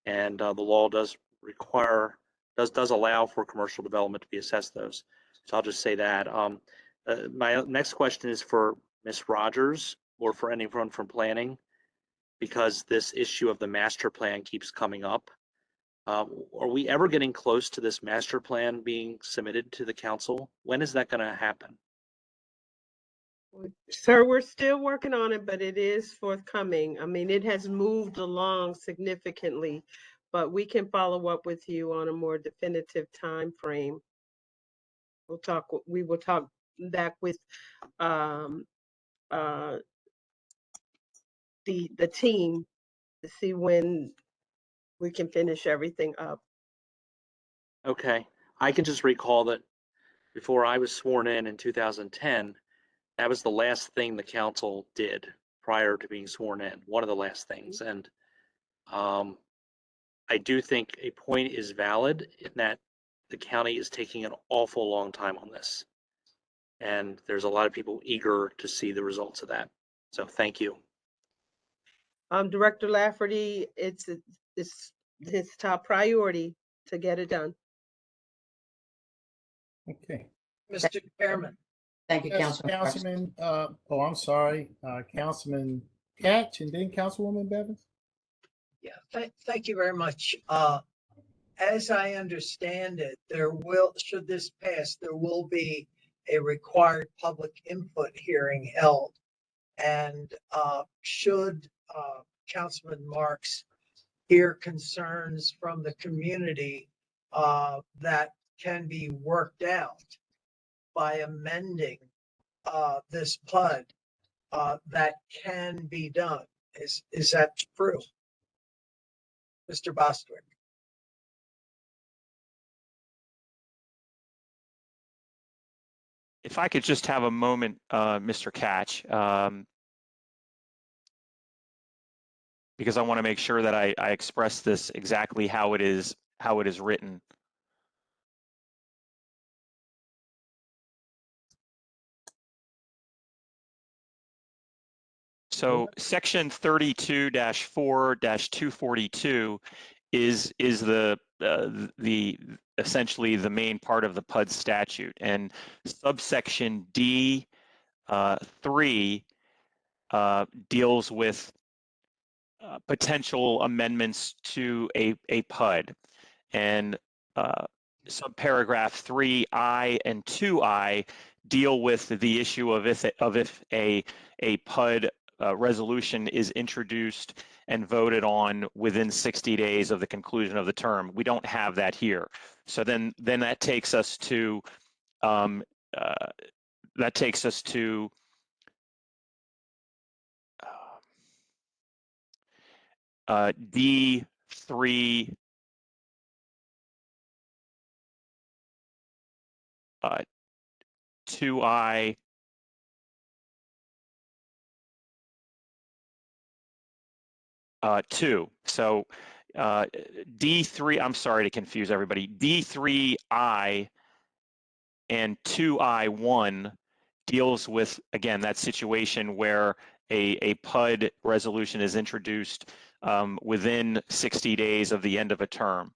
And the law does require, does allow for commercial development to be assessed those. So I'll just say that. My next question is for Ms. Rogers or for anyone from planning, because this issue of the master plan keeps coming up. Are we ever getting close to this master plan being submitted to the council? When is that going to happen? Sir, we're still working on it, but it is forthcoming. I mean, it has moved along significantly, but we can follow up with you on a more definitive time frame. We will talk back with the team to see when we can finish everything up. Okay, I can just recall that before I was sworn in 2010, that was the last thing the council did prior to being sworn in, one of the last things. And I do think a point is valid in that the county is taking an awful long time on this. And there's a lot of people eager to see the results of that. So thank you. Director Lafferty, it's his top priority to get it done. Okay. Mr. Chairman. Thank you, Yes, Councilman. I'm sorry, Councilman Catch and then Councilwoman Bevins. Yeah, thank you very much. As I understand it, should this pass, there will be a required public input hearing held. And should Councilman Marks hear concerns from the community that can be worked out by amending this PUD, that can be done. Is that true? Mr. Bostwick? If I could just have a moment, Mr. Catch, because I want to make sure that I express this exactly how it is written. So section 32-4-242 is the essentially the main part of the PUD statute, and subsection D 3 deals with potential amendments to a PUD, and subparagraph 3I and 2I deal with the issue of if a PUD resolution is introduced and voted on within 60 days of the conclusion of the term. We don't have that here. So then that takes us to D3 2I 2. So D3, I'm sorry to confuse everybody, D3I and 2I1 deals with, again, that situation where a PUD resolution is introduced within 60 days of the end of a term.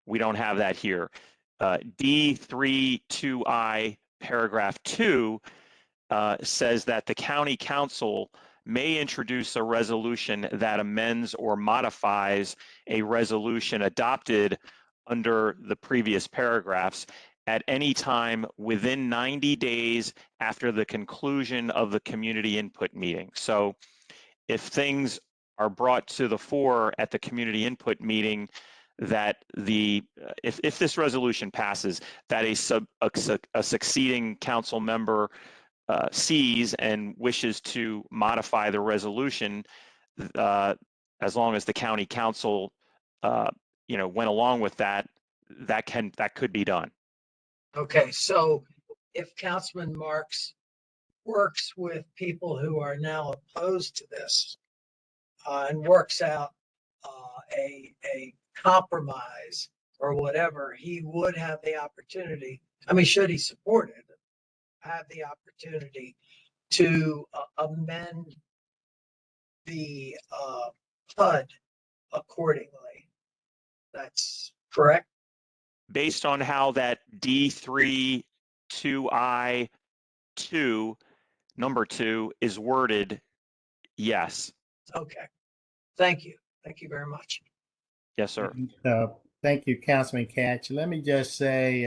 We don't have that here. D3-2I paragraph 2 says that the county council may introduce a resolution that amends or modifies a resolution adopted under the previous paragraphs at any time within 90 days after the conclusion of the community input meeting. So if things are brought to the fore at the community input meeting that if this resolution passes, that a succeeding council member sees and wishes to modify the resolution, as long as the county council went along with that, that could be done. Okay, so if Councilman Marks works with people who are now opposed to this and works out a compromise or whatever, he would have the opportunity, I mean, should he support it, have the opportunity to amend the PUD accordingly. That's correct? Based on how that D3-2I-2 number 2 is worded, yes. Okay. Thank you. Thank you very much. Yes, sir. Thank you, Councilman Catch. Let me just say,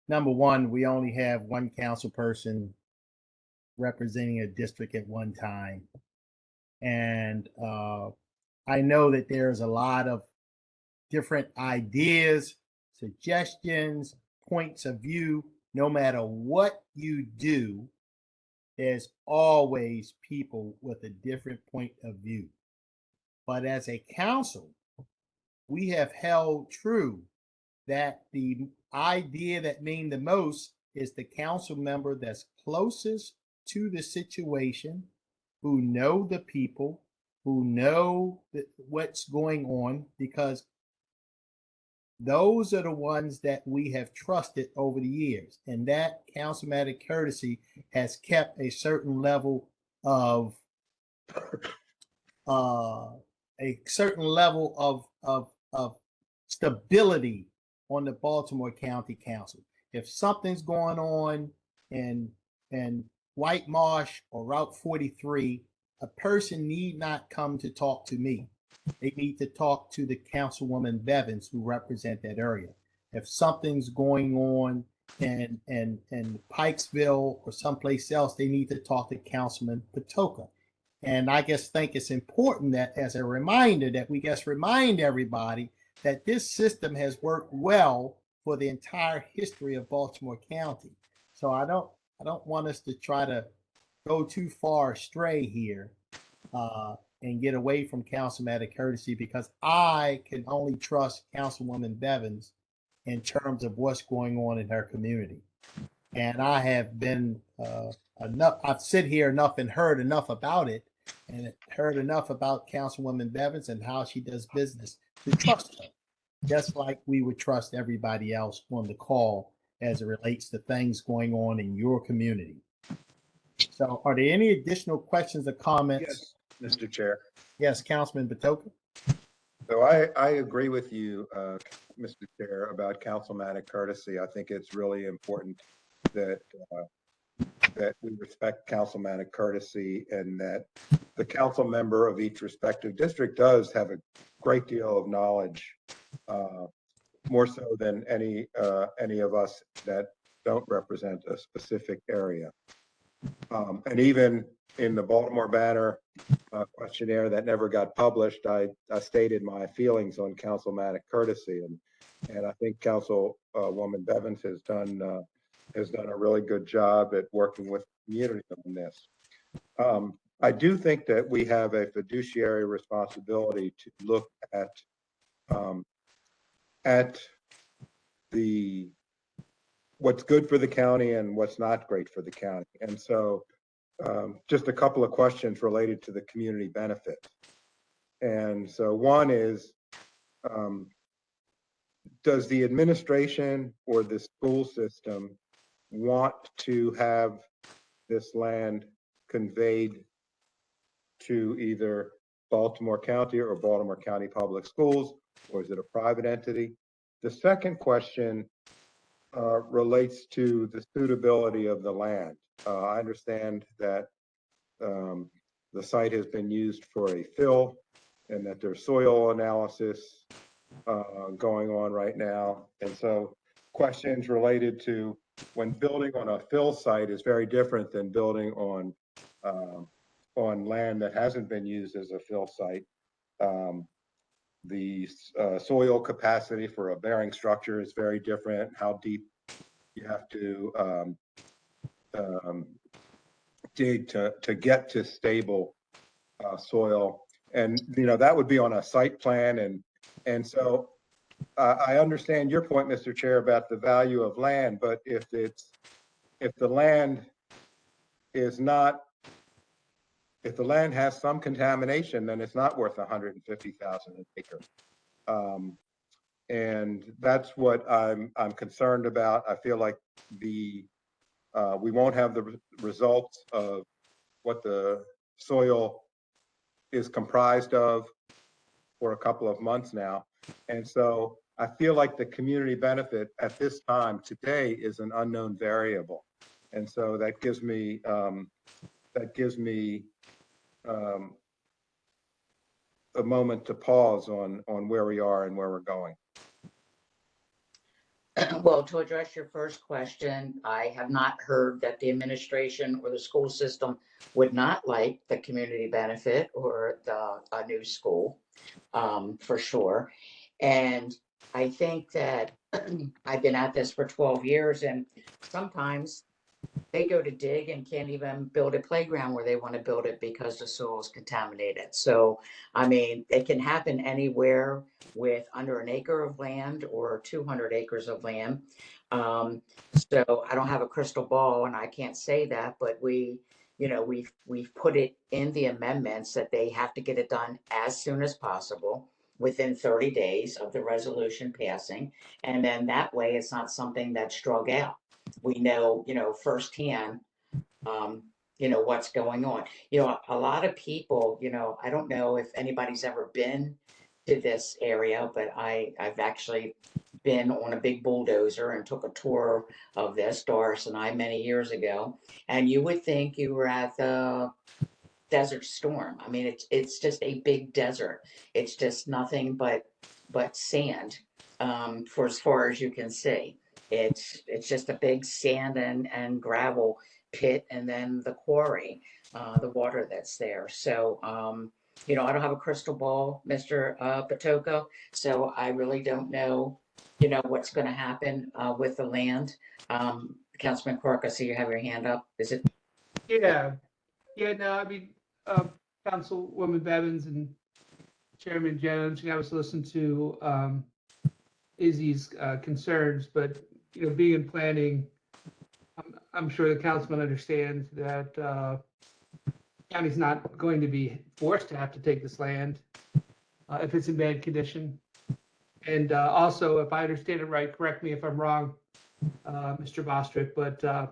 number one, we only have one council person representing a district at one time. And I know that there's a lot of different ideas, suggestions, points of view. No matter what you do, there's always people with a different point of view. But as a council, we have held true that the idea that means the most is the council member that's closest to the situation, who know the people, who know what's going on, because those are the ones that we have trusted over the years. And that councilmatic courtesy has kept a certain level of stability on the Baltimore County Council. If something's going on in White Marsh or Route 43, a person need not come to talk to me. They need to talk to the Councilwoman Bevins who represent that area. If something's going on in Pikesville or someplace else, they need to talk to Councilman Patoka. And I just think it's important that as a reminder that we just remind everybody that this system has worked well for the entire history of Baltimore County. So I don't want us to try to go too far astray here and get away from councilmatic courtesy, because I can only trust Councilwoman Bevins in terms of what's going on in her community. And I have been enough, I've sit here enough and heard enough about it, and heard enough about Councilwoman Bevins and how she does business to trust her, just like we would trust everybody else on the call as it relates to things going on in your community. So are there any additional questions or comments? Yes, Mr. Chair. Yes, Councilman Patoka. So I agree with you, Mr. Chair, about councilmatic courtesy. I think it's really important that that we respect councilmatic courtesy, and that the council member of each respective district does have a great deal of knowledge, more so than any of us that don't represent a specific area. And even in the Baltimore Banner questionnaire that never got published, I stated my feelings on councilmatic courtesy, and I think Councilwoman Bevins has done a really good job at working with the community on this. I do think that we have a fiduciary responsibility to look at what's good for the county and what's not great for the county. And so just a couple of questions related to the community benefit. And so one is, does the administration or the school system want to have this land conveyed to either Baltimore County or Baltimore County Public Schools, or is it a private entity? The second question relates to the suitability of the land. I understand that the site has been used for a fill, and that there's soil analysis going on right now. And so questions related to when building on a fill site is very different than building on land that hasn't been used as a fill site. The soil capacity for a bearing structure is very different. How deep you have to dig to get to stable soil, and that would be on a site plan. And so I understand your point, Mr. Chair, about the value of land, but if the land has some contamination, then it's not worth $150,000 an acre. And that's what I'm concerned about. I feel like we won't have the results of what the soil is comprised of for a couple of months now. And so I feel like the community benefit at this time today is an unknown variable. And so that gives me a moment to pause on where we are and where we're going. Well, to address your first question, I have not heard that the administration or the school system would not like the community benefit or a new school, for sure. And I think that I've been at this for 12 years, and sometimes they go to dig and can't even build a playground where they want to build it because the soil is contaminated. So, I mean, it can happen anywhere with under an acre of land or 200 acres of land. So I don't have a crystal ball and I can't say that, but we've put it in the amendments that they have to get it done as soon as possible, within 30 days of the resolution passing. And then that way it's not something that's drug out. We know, firsthand, what's going on. A lot of people, I don't know if anybody's ever been to this area, but I've actually been on a big bulldozer and took a tour of this, Doris and I, many years ago. And you would think you were at the Desert Storm. I mean, it's just a big desert. It's just nothing but sand, for as far as you can see. It's just a big sand and gravel pit, and then the quarry, the water that's there. So, you know, I don't have a crystal ball, Mr. Patoka, so I really don't know, you know, what's going to happen with the land. Councilman Quirk, I see you have your hand up. Is it? Yeah, yeah, no, I mean, Councilwoman Bevins and Chairman Jones, I was listening to Izzy's concerns, but, you know, being in planning, I'm sure the councilman understands that county's not going to be forced to have to take this land if it's in bad condition. And also, if I understand it right, correct me if I'm wrong, Mr. Bostrick, but I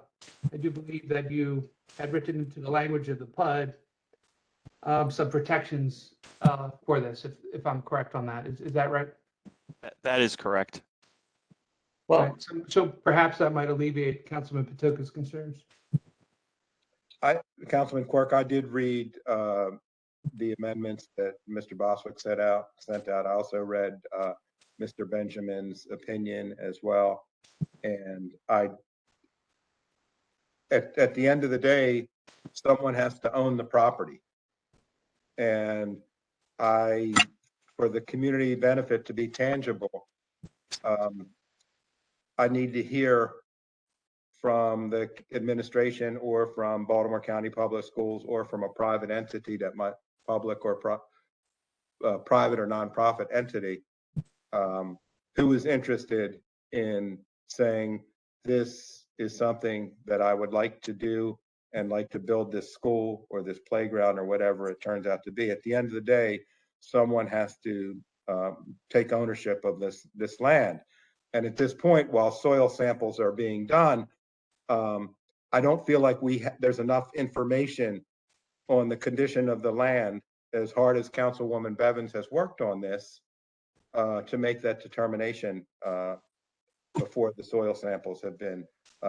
do believe that you had written into the language of the PUD some protections for this, if I'm correct on that. Is that right? That is correct. Well, right. So perhaps that might alleviate Councilman Patoka's concerns. Councilman Quirk, I did read the amendments that Mr. Boswick sent out. I also read Mr. Benjamin's opinion as well. And at the end of the day, someone has to own the property. And for the community benefit to be tangible, I need to hear from the administration or from Baltimore County Public Schools or from a private entity that might public or private or nonprofit entity who is interested in saying this is something that I would like to do and like to build this school or this playground or whatever it turns out to be. At the end of the day, someone has to take ownership of this land. And at this point, while soil samples are being done, I don't feel like there's enough information on the condition of the land, as hard as Councilwoman Bevins has worked on this, to make that determination before the soil samples have been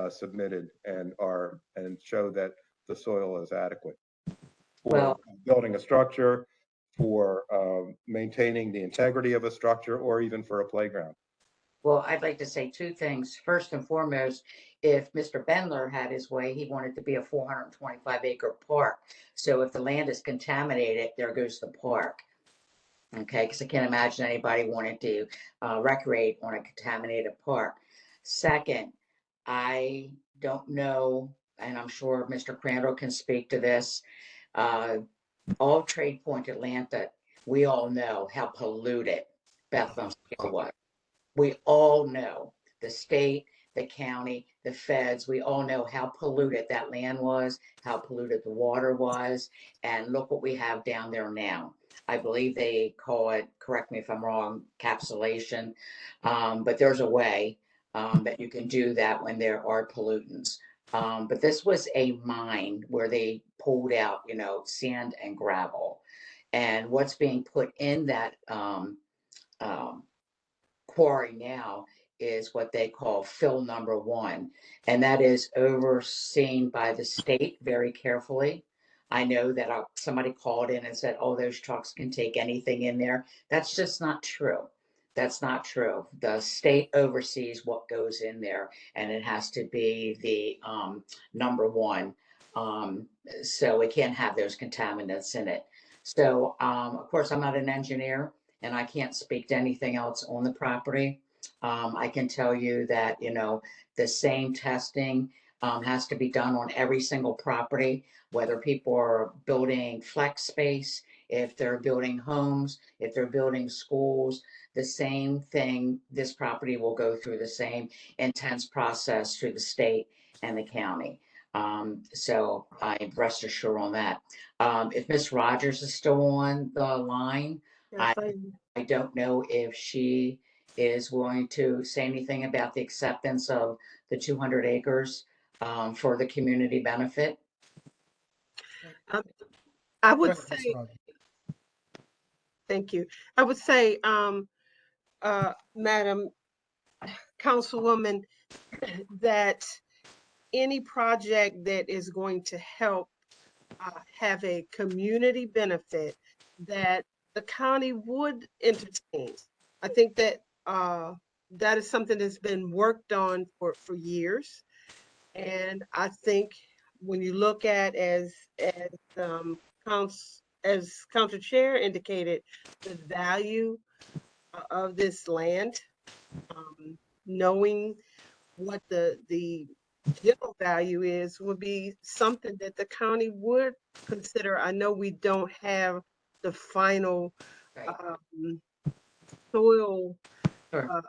submitted and show that the soil is adequate for building a structure, for maintaining the integrity of a structure, or even for a playground. Well, I'd like to say two things. First and foremost, if Mr. Bendler had his way, he wanted to be a 425-acre park. So if the land is contaminated, there goes the park. Okay, because I can't imagine anybody wanting to recreate on a contaminated park. Second, I don't know, and I'm sure Mr. Crandall can speak to this, all Trade Point Atlanta, we all know how polluted Bethlehem Steel was. We all know, the state, the county, the feds, we all know how polluted that land was, how polluted the water was, and look what we have down there now. I believe they call it, correct me if I'm wrong, capsulation, but there's a way that you can do that when there are pollutants. But this was a mine where they pulled out, you know, sand and gravel. And what's being put in that quarry now is what they call fill number 1, and that is overseen by the state very carefully. I know that somebody called in and said, oh, those trucks can take anything in there. That's just not true. That's not true. The state oversees what goes in there, and it has to be the number 1. So it can't have those contaminants in it. So, of course, I'm not an engineer, and I can't speak to anything else on the property. I can tell you that, you know, the same testing has to be done on every single property, whether people are building flex space, if they're building homes, if they're building schools, the same thing. This property will go through the same intense process through the state and the county. So I rest assured on that. If Ms. Rogers is still on the line, Yes, I don't know if she is willing to say anything about the acceptance of the 200 acres for the community benefit. I would say, thank you. I would say, Madam Councilwoman, that any project that is going to help have a community benefit that the county would entertain. I think that that is something that's been worked on for years. And I think when you look at, as Council Chair indicated, the value of this land, knowing what the general value is would be something that the county would consider. I know we don't have the final soil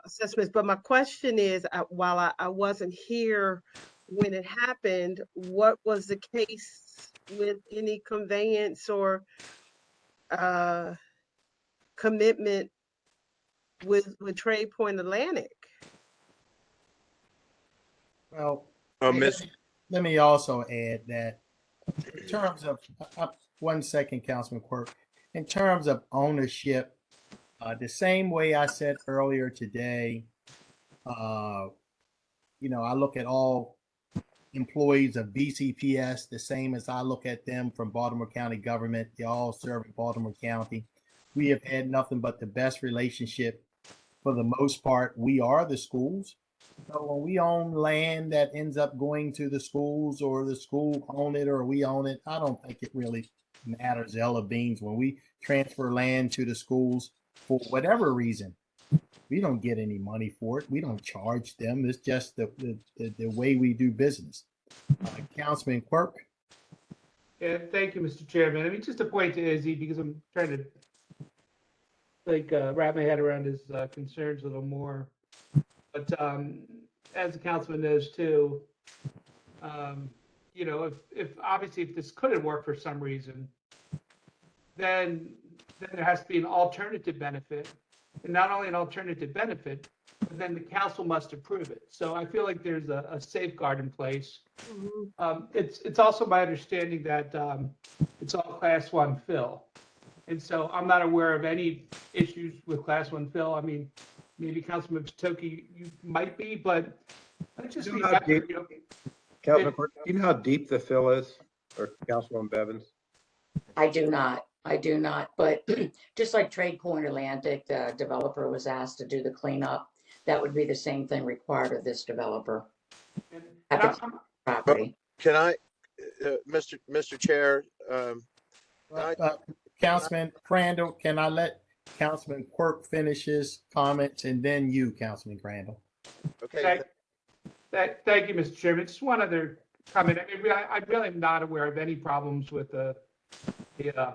assessments, but my question is, while I wasn't here when it happened, what was the case with any conveyance or commitment with Trade Point Atlantic? Well, Miss, let me also add that in terms of, 1 second, Councilman Quirk, in terms of ownership, the same way I said earlier today, you know, I look at all employees of BCPS the same as I look at them from Baltimore County government. They all serve in Baltimore County. We have had nothing but the best relationship. For the most part, we are the schools. So when we own land that ends up going to the schools, or the school own it or we own it, I don't think it really matters a hell of beans. When we transfer land to the schools, for whatever reason, we don't get any money for it. We don't charge them. It's just the way we do business. Councilman Quirk. Yeah, thank you, Mr. Chairman. I mean, just to point to Izzy, because I'm trying to wrap my head around his concerns a little more. But as the councilman knows too, you know, if obviously if this couldn't work for some reason, then there has to be an alternative benefit, and not only an alternative benefit, but then the council must approve it. So I feel like there's a safeguard in place. It's also my understanding that it's all Class 1 fill. And so I'm not aware of any issues with Class 1 fill. I mean, maybe Councilman Toki, you might be, but let's just be better. You know, Councilman Quirk, do you know how deep the fill is, or Councilwoman Bevins? I do not. But just like Trade Point Atlantic, the developer was asked to do the cleanup. That would be the same thing required of this developer. At the property. Can I, Mr. Chair? Councilman Crandall, can I let Councilman Quirk finish his comments, and then you, Councilman Crandall? Okay. Thank you, Mr. Chairman. Just one other comment. I mean, I really am not aware of any problems with the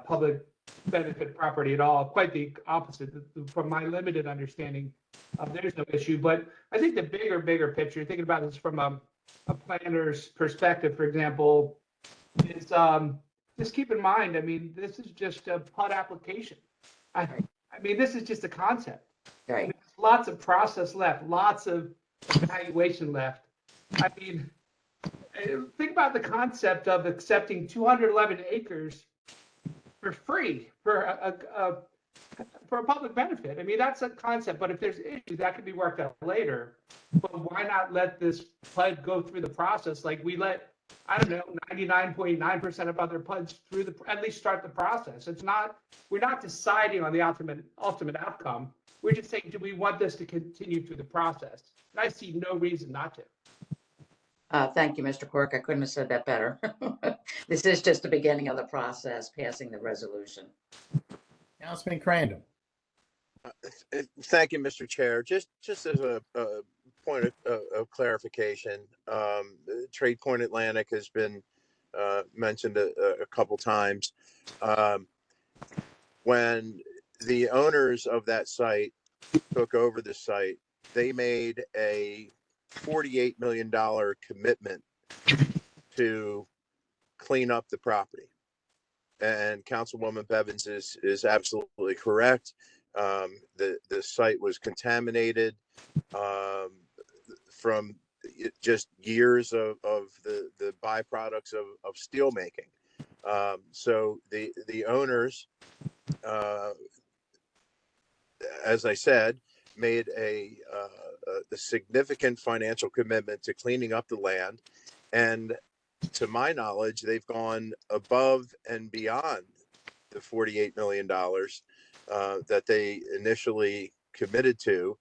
public benefit property at all. Quite the opposite. From my limited understanding, there's no issue. But I think the bigger picture, thinking about this from a planner's perspective, for example, is just keep in mind, I mean, this is just a PUD application. I mean, this is just a concept. Right. I mean, there's lots of process left, lots of evaluation left. I mean, think about the concept of accepting 211 acres for free for a public benefit. I mean, that's a concept, but if there's issues, that could be worked out later. But why not let this PUD go through the process like we let, I don't know, 99.9% of other PUDs through at least start the process. It's not, we're not deciding on the ultimate outcome. We're just saying, do we want this to continue through the process? And I see no reason not to. Thank you, Mr. Quirk. I couldn't have said that better. This is just the beginning of the process, passing the resolution. Councilman Crandall. Thank you, Mr. Chair. Just as a point of clarification, Trade Point Atlantic has been mentioned a couple times. When the owners of that site took over the site, they made a $48 million commitment to clean up the property. And Councilwoman Bevins is absolutely correct. The site was contaminated from just years of the byproducts of steel making. So the owners, as I said, made a significant financial commitment to cleaning up the land, and to my knowledge, they've gone above and beyond the $48 million that they initially committed to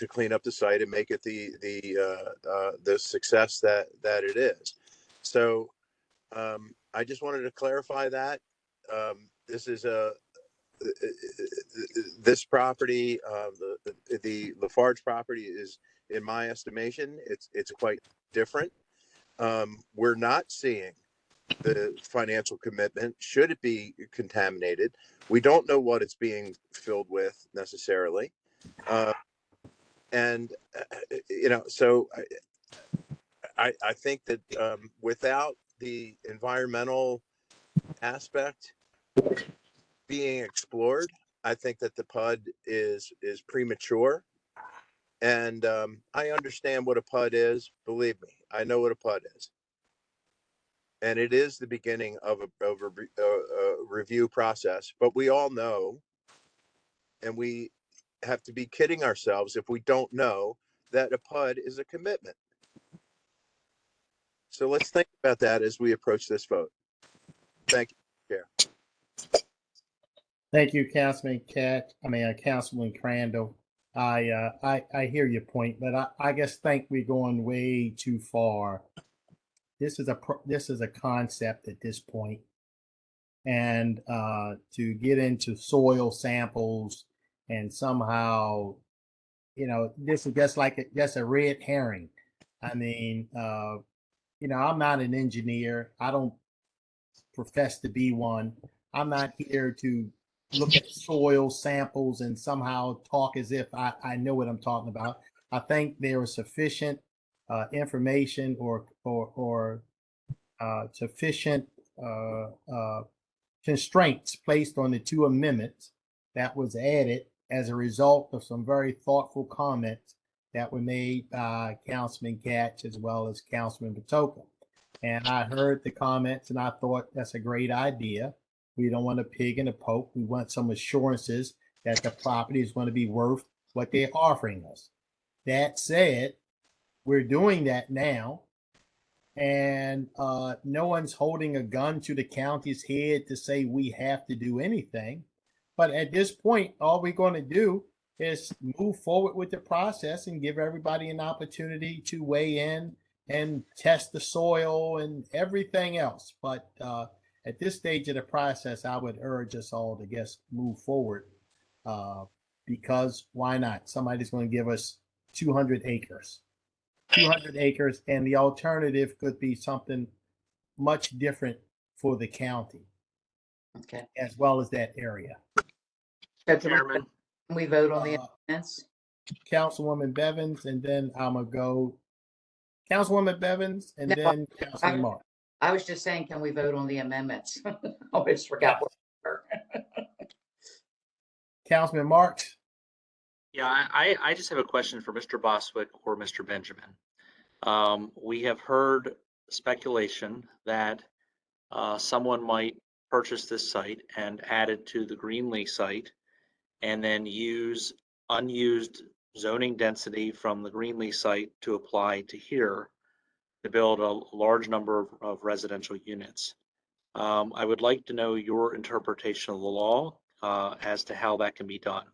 clean up the site and make it the success that it is. So I just wanted to clarify that this is this property, the Lafarge property is, in my estimation, it's quite different. We're not seeing the financial commitment. Should it be contaminated? We don't know what it's being filled with necessarily. And so I think that without the environmental aspect being explored, I think that the PUD is premature. And I understand what a PUD is. Believe me, I know what a PUD is. And it is the beginning of a review process. But we all know, and we have to be kidding ourselves if we don't know that a PUD is a commitment. So let's think about that as we approach this vote. Thank you, Chair. Thank you, Councilman Councilman Crandall. I hear your point, but I just think we're going way too far. This is a concept at this point, and to get into soil samples and somehow, this is just a red herring. I mean, I'm not an engineer. I don't profess to be one. I'm not here to look at soil samples and somehow talk as if I know what I'm talking about. I think there is sufficient information or sufficient constraints placed on the two amendments that was added as a result of some very thoughtful comments that were made by Councilman Katz as well as Councilman Patoka. And I heard the comments and I thought that's a great idea. We don't want a pig in a poke. We want some assurances that the property is going to be worth what they're offering us. That said, we're doing that now. And no one's holding a gun to the county's head to say we have to do anything. But at this point, all we're going to do is move forward with the process and give everybody an opportunity to weigh in and test the soil and everything else. But at this stage of the process, I would urge us all to just move forward because why not? Somebody's going to give us 200 acres. 200 acres, and the alternative could be something much different for the county. Okay. As well as that area. Chairman, can we vote on the amendments? Councilwoman Bevins, and then I'm gonna go Councilwoman Bevins, and then Councilman Mark. I was just saying, can we vote on the amendments? I always forgot. Councilman Marks. Yeah, I just have a question for Mr. Bostwick or Mr. Benjamin. We have heard speculation that someone might purchase this site and add it to the Greenlee site and then use unused zoning density from the Greenlee site to apply to here to build a large number of residential units. I would like to know your interpretation of the law as to how that can be done.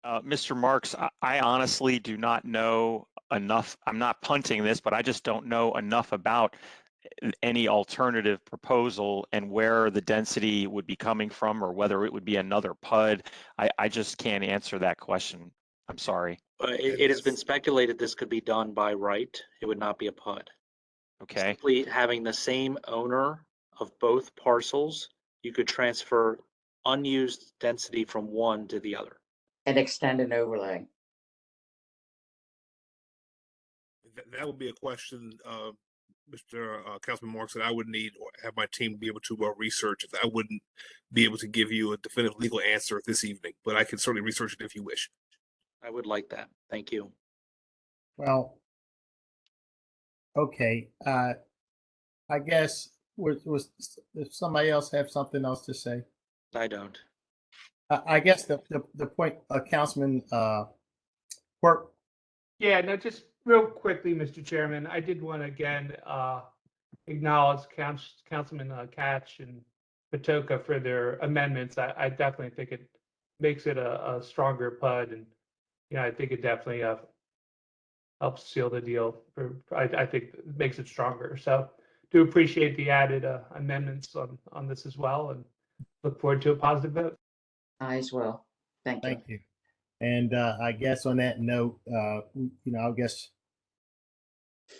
Mr. Marks, I honestly do not know enough. I'm not punting this, but I just don't know enough about any alternative proposal and where the density would be coming from or whether it would be another PUD. I just can't answer that question. I'm sorry. It has been speculated this could be done by right. It would not be a PUD. Okay. Simply having the same owner of both parcels, you could transfer unused density from one to the other. And extend an overlay. That would be a question, Mr. Councilman Marks, that I would need or have my team be able to research. I wouldn't be able to give you a definitive legal answer this evening, but I can certainly research it if you wish. I would like that. Thank you. Well, okay. I guess if somebody else have something else to say. I don't. I guess the point, Councilman Quirk, Yeah, no, just real quickly, Mr. Chairman, I did want to again acknowledge Councilman Catch and Patoka for their amendments. I definitely think it makes it a stronger PUD, and I think it definitely helps seal the deal. I think it makes it stronger. So do appreciate the added amendments on this as well, and look forward to a positive vote. I as well. Thank you. Thank you. And I guess on that note, I guess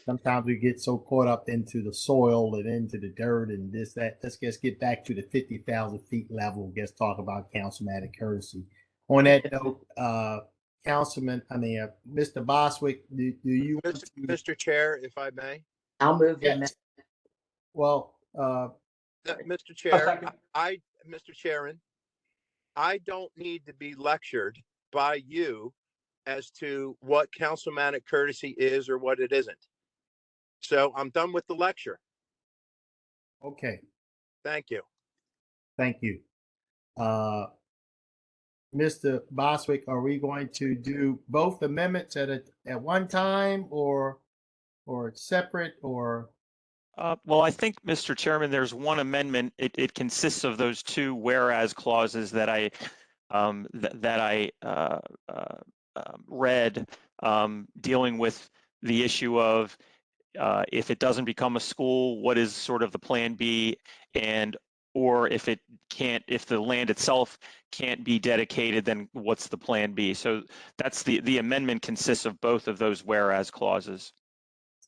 sometimes we get so caught up into the soil and into the dirt and this, that. Let's just get back to the 50,000 feet level. Just talk about councilman courtesy. On that note, Mr. Boswick, do you want to? Mr. Chair, if I may? I'll move the Yes. amendment. Well, Mr. Chair, Mr. Chairman, I don't need to be lectured by you as to what councilmanic courtesy is or what it isn't. So I'm done with the lecture. okay. Thank you. Thank you. Mr. Boswick, are we going to do both amendments at one time or separate or? Well, I think, Mr. Chairman, there's one amendment. It consists of those two whereas clauses that I read, dealing with the issue of if it doesn't become a school, what is sort of the plan B, or if the land itself can't be dedicated, then what's the plan B? So that's the amendment consists of both of those whereas clauses.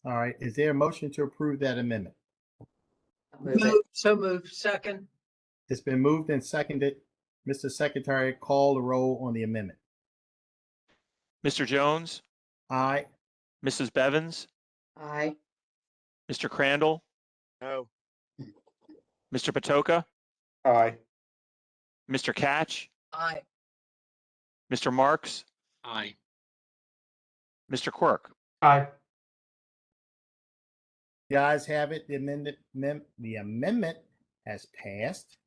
All right. Is there a motion to approve that amendment? So moved. Second. It's been moved and seconded. Mr. Secretary, call the roll on the amendment. Mr. Jones, Aye. Mrs. Bevins, Aye. Mr. Crandall, No. Mr. Patoka, Aye. Mr. Catch, Aye. Mr. Marks, Aye. Mr. Quirk. Aye. The ayes have it. The amendment has passed.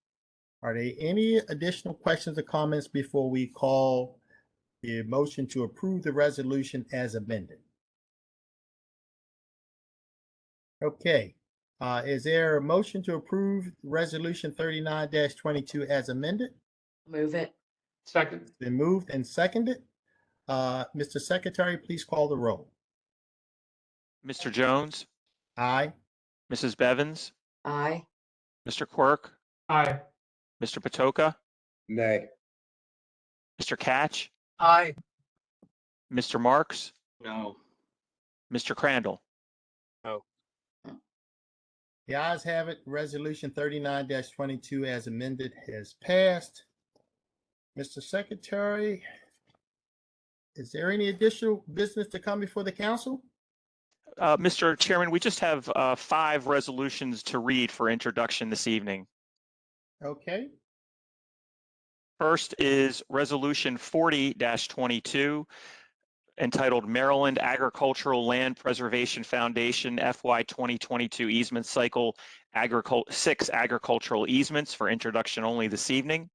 Are there any additional questions or comments before we call the motion to approve the resolution as amended? Okay. Is there a motion to approve resolution 39-22 as amended? Move it. Second. It's been moved and seconded. Mr. Secretary, please call the roll. Mr. Jones, Aye. Mrs. Bevins, Aye. Mr. Quirk, Aye. Mr. Patoka, Nay. Mr. Catch, Aye. Mr. Marks, No. Mr. Crandall. No. The ayes have it. Resolution 39-22 as amended has passed. Mr. Secretary, is there any additional business to come before the council? Mr. Chairman, we just have 5 resolutions to read for introduction this evening. Okay. First is Resolution 40-22, entitled Maryland Agricultural Land Preservation Foundation FY 2022 Easement Cycle 6 Agricultural Easements for introduction only this evening.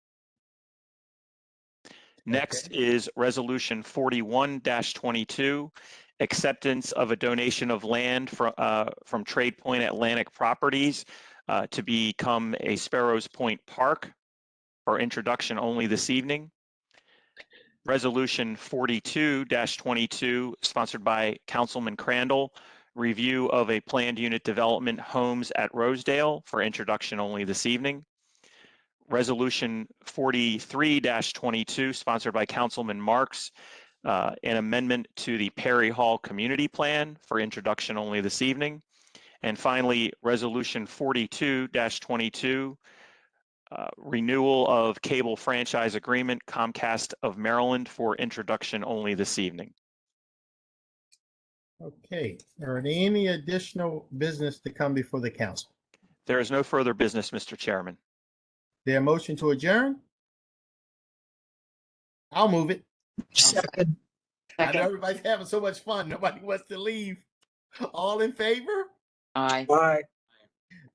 Next is Resolution 41-22, acceptance of a donation of land from Trade Point Atlantic Properties to become a Sparrows Point Park for introduction only this evening. Resolution 42-22, sponsored by Councilman Crandall, review of a planned unit development homes at Rosedale for introduction only this evening. Resolution 43-22, sponsored by Councilman Marks, an amendment to the Perry Hall Community Plan for introduction only this evening. And finally, Resolution 42-22, renewal of cable franchise agreement Comcast of Maryland for introduction only this evening. Okay. Are there any additional business to come before the council? There is no further business, Mr. Chairman. There a motion to adjourn? I'll move it. Second. I know everybody's having so much fun. Nobody wants to leave. All in favor? Aye. Aye.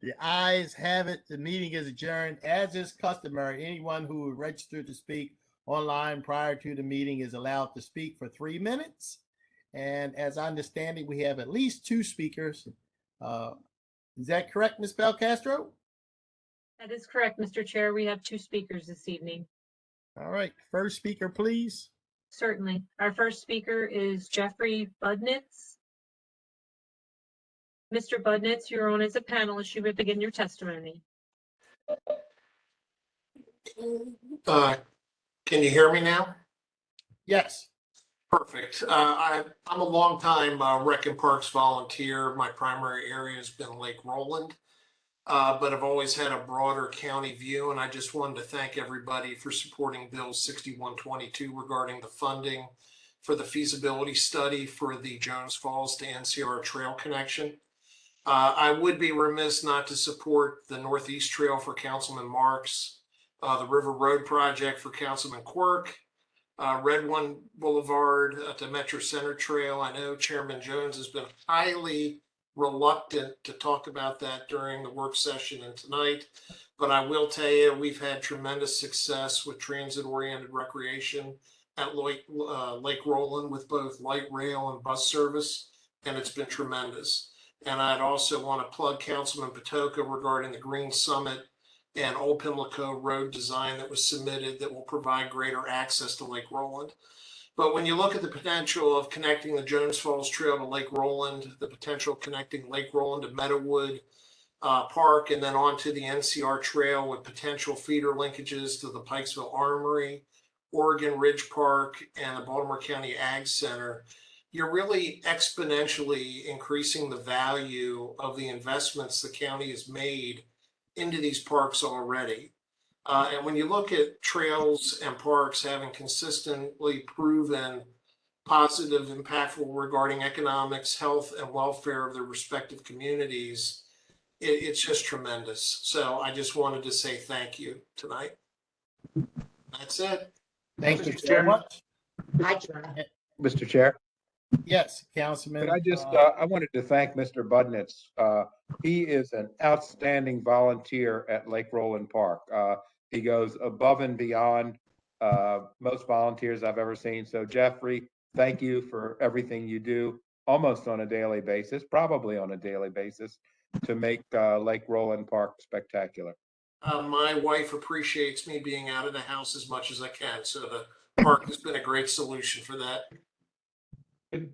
The ayes have it. The meeting is adjourned. As is customary, anyone who registered to speak online prior to the meeting is allowed to speak for 3 minutes. And as I understand it, we have at least 2 speakers. Is that correct, Ms. Belcastro? That is correct, Mr. Chair. We have 2 speakers this evening. All right, first speaker, please. Certainly. Our first speaker is Jeffrey Budnitz. Mr. Budnitz, you're on as a panelist. You may begin your testimony. Can you hear me now? Yes. Perfect. I'm a longtime Rec and Parks volunteer. My primary area has been Lake Roland, but I've always had a broader county view, and I just wanted to thank everybody for supporting Bill 6122 regarding the funding for the feasibility study for the Jones Falls to NCR Trail connection. I would be remiss not to support the Northeast Trail for Councilman Marks, the River Road Project for Councilman Quirk, Red One Boulevard to Metro Center Trail. I know Chairman Jones has been highly reluctant to talk about that during the work session and tonight, but I will tell you, we've had tremendous success with transit-oriented recreation at Lake Roland with both light rail and bus service, and it's been tremendous. And I'd also want to plug Councilman Patoka regarding the Green Summit and Old Pimlico Road design that was submitted that will provide greater access to Lake Roland. But when you look at the potential of connecting the Jones Falls Trail to Lake Roland, the potential of connecting Lake Roland to Meadowood Park, and then onto the NCR Trail with potential feeder linkages to the Pikesville Armory, Oregon Ridge Park, and the Baltimore County Ag Center, you're really exponentially increasing the value of the investments the county has made into these parks already. And when you look at trails and parks having consistently proven positive, impactful regarding economics, health, and welfare of their respective communities, it's just tremendous. So I just wanted to say thank you tonight. That's it. Thank you so much. Mr. Chair. Yes, Councilman. Could I just, I wanted to thank Mr. Budnitz. He is an outstanding volunteer at Lake Roland Park. He goes above and beyond most volunteers I've ever seen. So Jeffrey, thank you for everything you do almost on a daily basis, probably on a daily basis, to make Lake Roland Park spectacular. My wife appreciates me being out of the house as much as I can. So the park has been a great solution for that.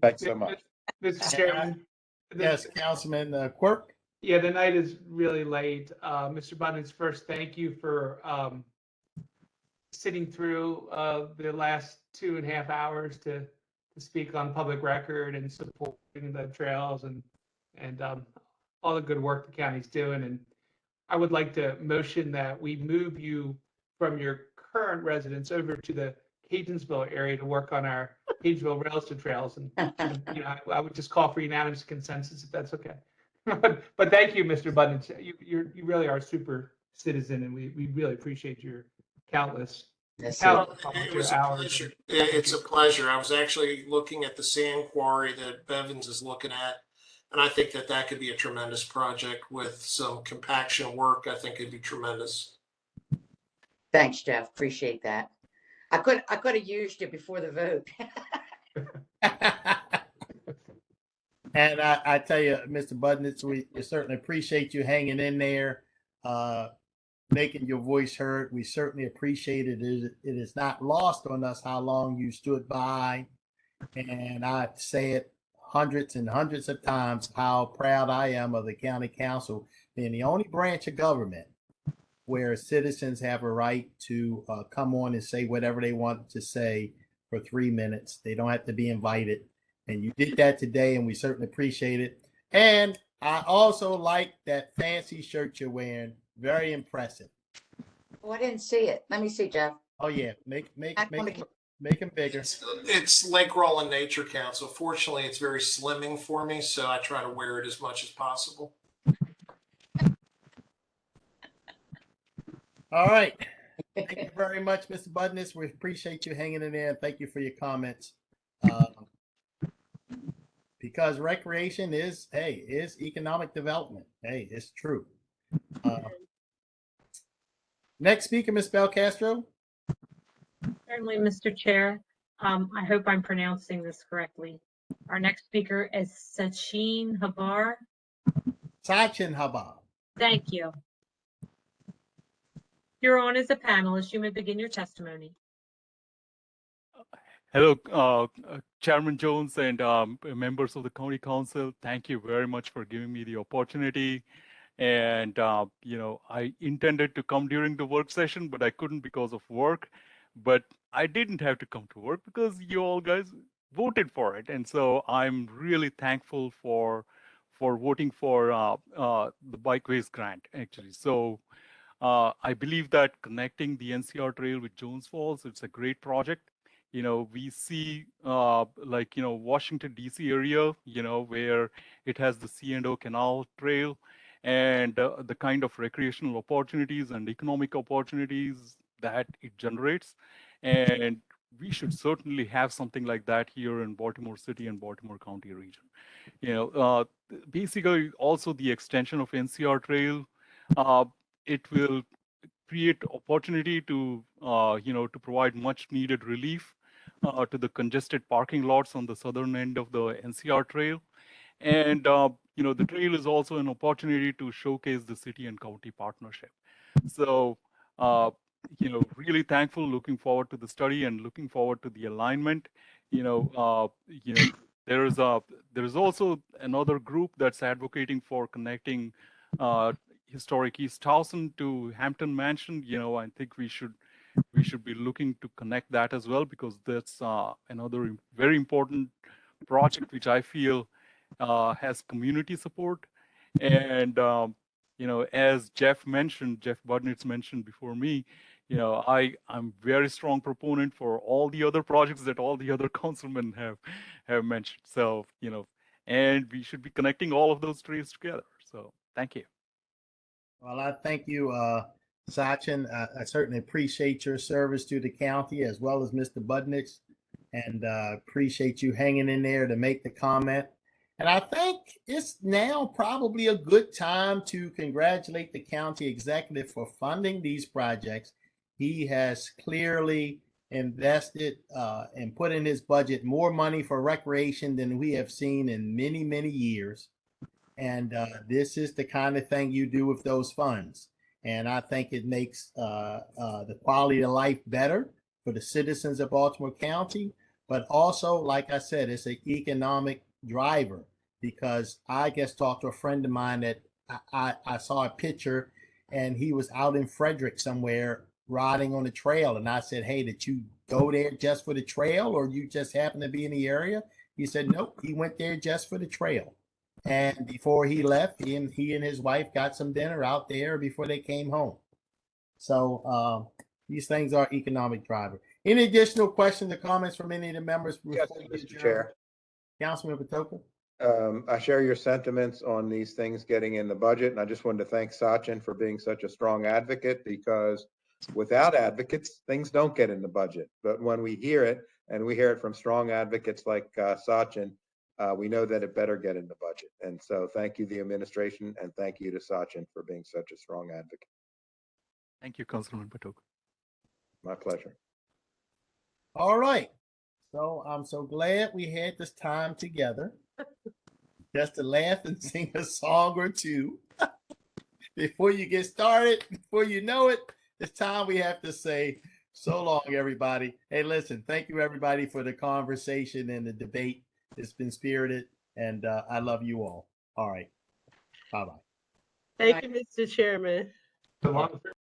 Thanks so much. Mr. Chairman. Yes, Councilman Quirk. Yeah, the night is really late. Mr. Budnitz, first, thank you for sitting through the last 2.5 hours to speak on public record and supporting the trails and all the good work the county's doing. And I would like to motion that we move you from your current residence over to the Catonsville area to work on our Catonsville rails to trails. And you know, I would just call for unanimous consensus if that's okay. But thank you, Mr. Budnitz. You really are a super citizen, and we really appreciate your countless It volunteer was a hours. pleasure. It's a pleasure. I was actually looking at the sand quarry that Bevins is looking at, and I think that that could be a tremendous project with some compaction work. I think it'd be tremendous. Thanks, Jeff. Appreciate that. I could have used it before the vote. And I tell you, Mr. Budnitz, we certainly appreciate you hanging in there, making your voice heard. We certainly appreciate it. It is not lost on us how long you stood by. And I say it hundreds and hundreds of times how proud I am of the county council being the only branch of government where citizens have a right to come on and say whatever they want to say for 3 minutes. They don't have to be invited. And you did that today, and we certainly appreciate it. And I also like that fancy shirt you're wearing. Very impressive. Oh, I didn't see it. Let me see, Jeff. Oh yeah, make them bigger. It's Lake Roland Nature Council. Fortunately, it's very slimming for me, so I try to wear it as much as possible. All right. Thank you very much, Mr. Budnitz. We appreciate you hanging in there, and thank you for your comments. Because recreation is economic development. Hey, it's true. Next speaker, Ms. Belcastro. Certainly, Mr. Chair. I hope I'm pronouncing this correctly. Our next speaker is Sachin Habar. Sachin Habar. Thank you. You're on as a panelist. You may begin your testimony. Hello, Chairman Jones and members of the County Council. Thank you very much for giving me the opportunity. And, I intended to come during the work session, but I couldn't because of work. But I didn't have to come to work because you all guys voted for it. And so I'm really thankful for voting for the Bikeways grant, actually. So I believe that connecting the NCR Trail with Jones Falls, it's a great project. We see Washington, D.C. area, where it has the C&O Canal Trail and the kind of recreational opportunities and economic opportunities that it generates. And we should certainly have something like that here in Baltimore City and Baltimore County region. Basically also the extension of NCR Trail, it will create opportunity to provide much needed relief to the congested parking lots on the southern end of the NCR Trail. And the trail is also an opportunity to showcase the city and county partnership. So really thankful, looking forward to the study and looking forward to the alignment. There is also another group that's advocating for connecting historic East Towson to Hampton Mansion. I think we should be looking to connect that as well, because that's another very important project which I feel has community support. And as Jeff Budnitz mentioned before me, I'm very strong proponent for all the other projects that all the other councilmen have mentioned. So and we should be connecting all of those trees together. So thank you. Well, I thank you, Sachin. I certainly appreciate your service to the county as well as Mr. Budnitz, and appreciate you hanging in there to make the comment. And I think it's now probably a good time to congratulate the county executive for funding these projects. He has clearly invested and put in his budget more money for recreation than we have seen in many, many years. And this is the kind of thing you do with those funds. And I think it makes the quality of life better for the citizens of Baltimore County. But also, like I said, it's an economic driver, because I just talked to a friend of mine that I saw a picture, and he was out in Frederick somewhere riding on the trail. And I said, hey, did you go there just for the trail, or you just happen to be in the area? He said, nope, he went there just for the trail. And before he left, he and his wife got some dinner out there before they came home. So these things are economic driver. Any additional questions or comments from any of the members? Yes, Mr. Chair. Councilman Patoka? I share your sentiments on these things getting in the budget, and I just wanted to thank Sachin for being such a strong advocate, because without advocates, things don't get in the budget. But when we hear it, and we hear it from strong advocates like Sachin, we know that it better get in the budget. And so thank you, the administration, and thank you to Sachin for being such a strong advocate. Thank you, Councilman Patoka. My pleasure. All right. So I'm so glad we had this time together just to laugh and sing a song or two. Before you get started, before you know it, it's time we have to say so long, everybody. Hey, listen, thank you, everybody, for the conversation and the debate. It's been spirited, and I love you all. All right. Bye-bye. Thank you, Mr. Chairman.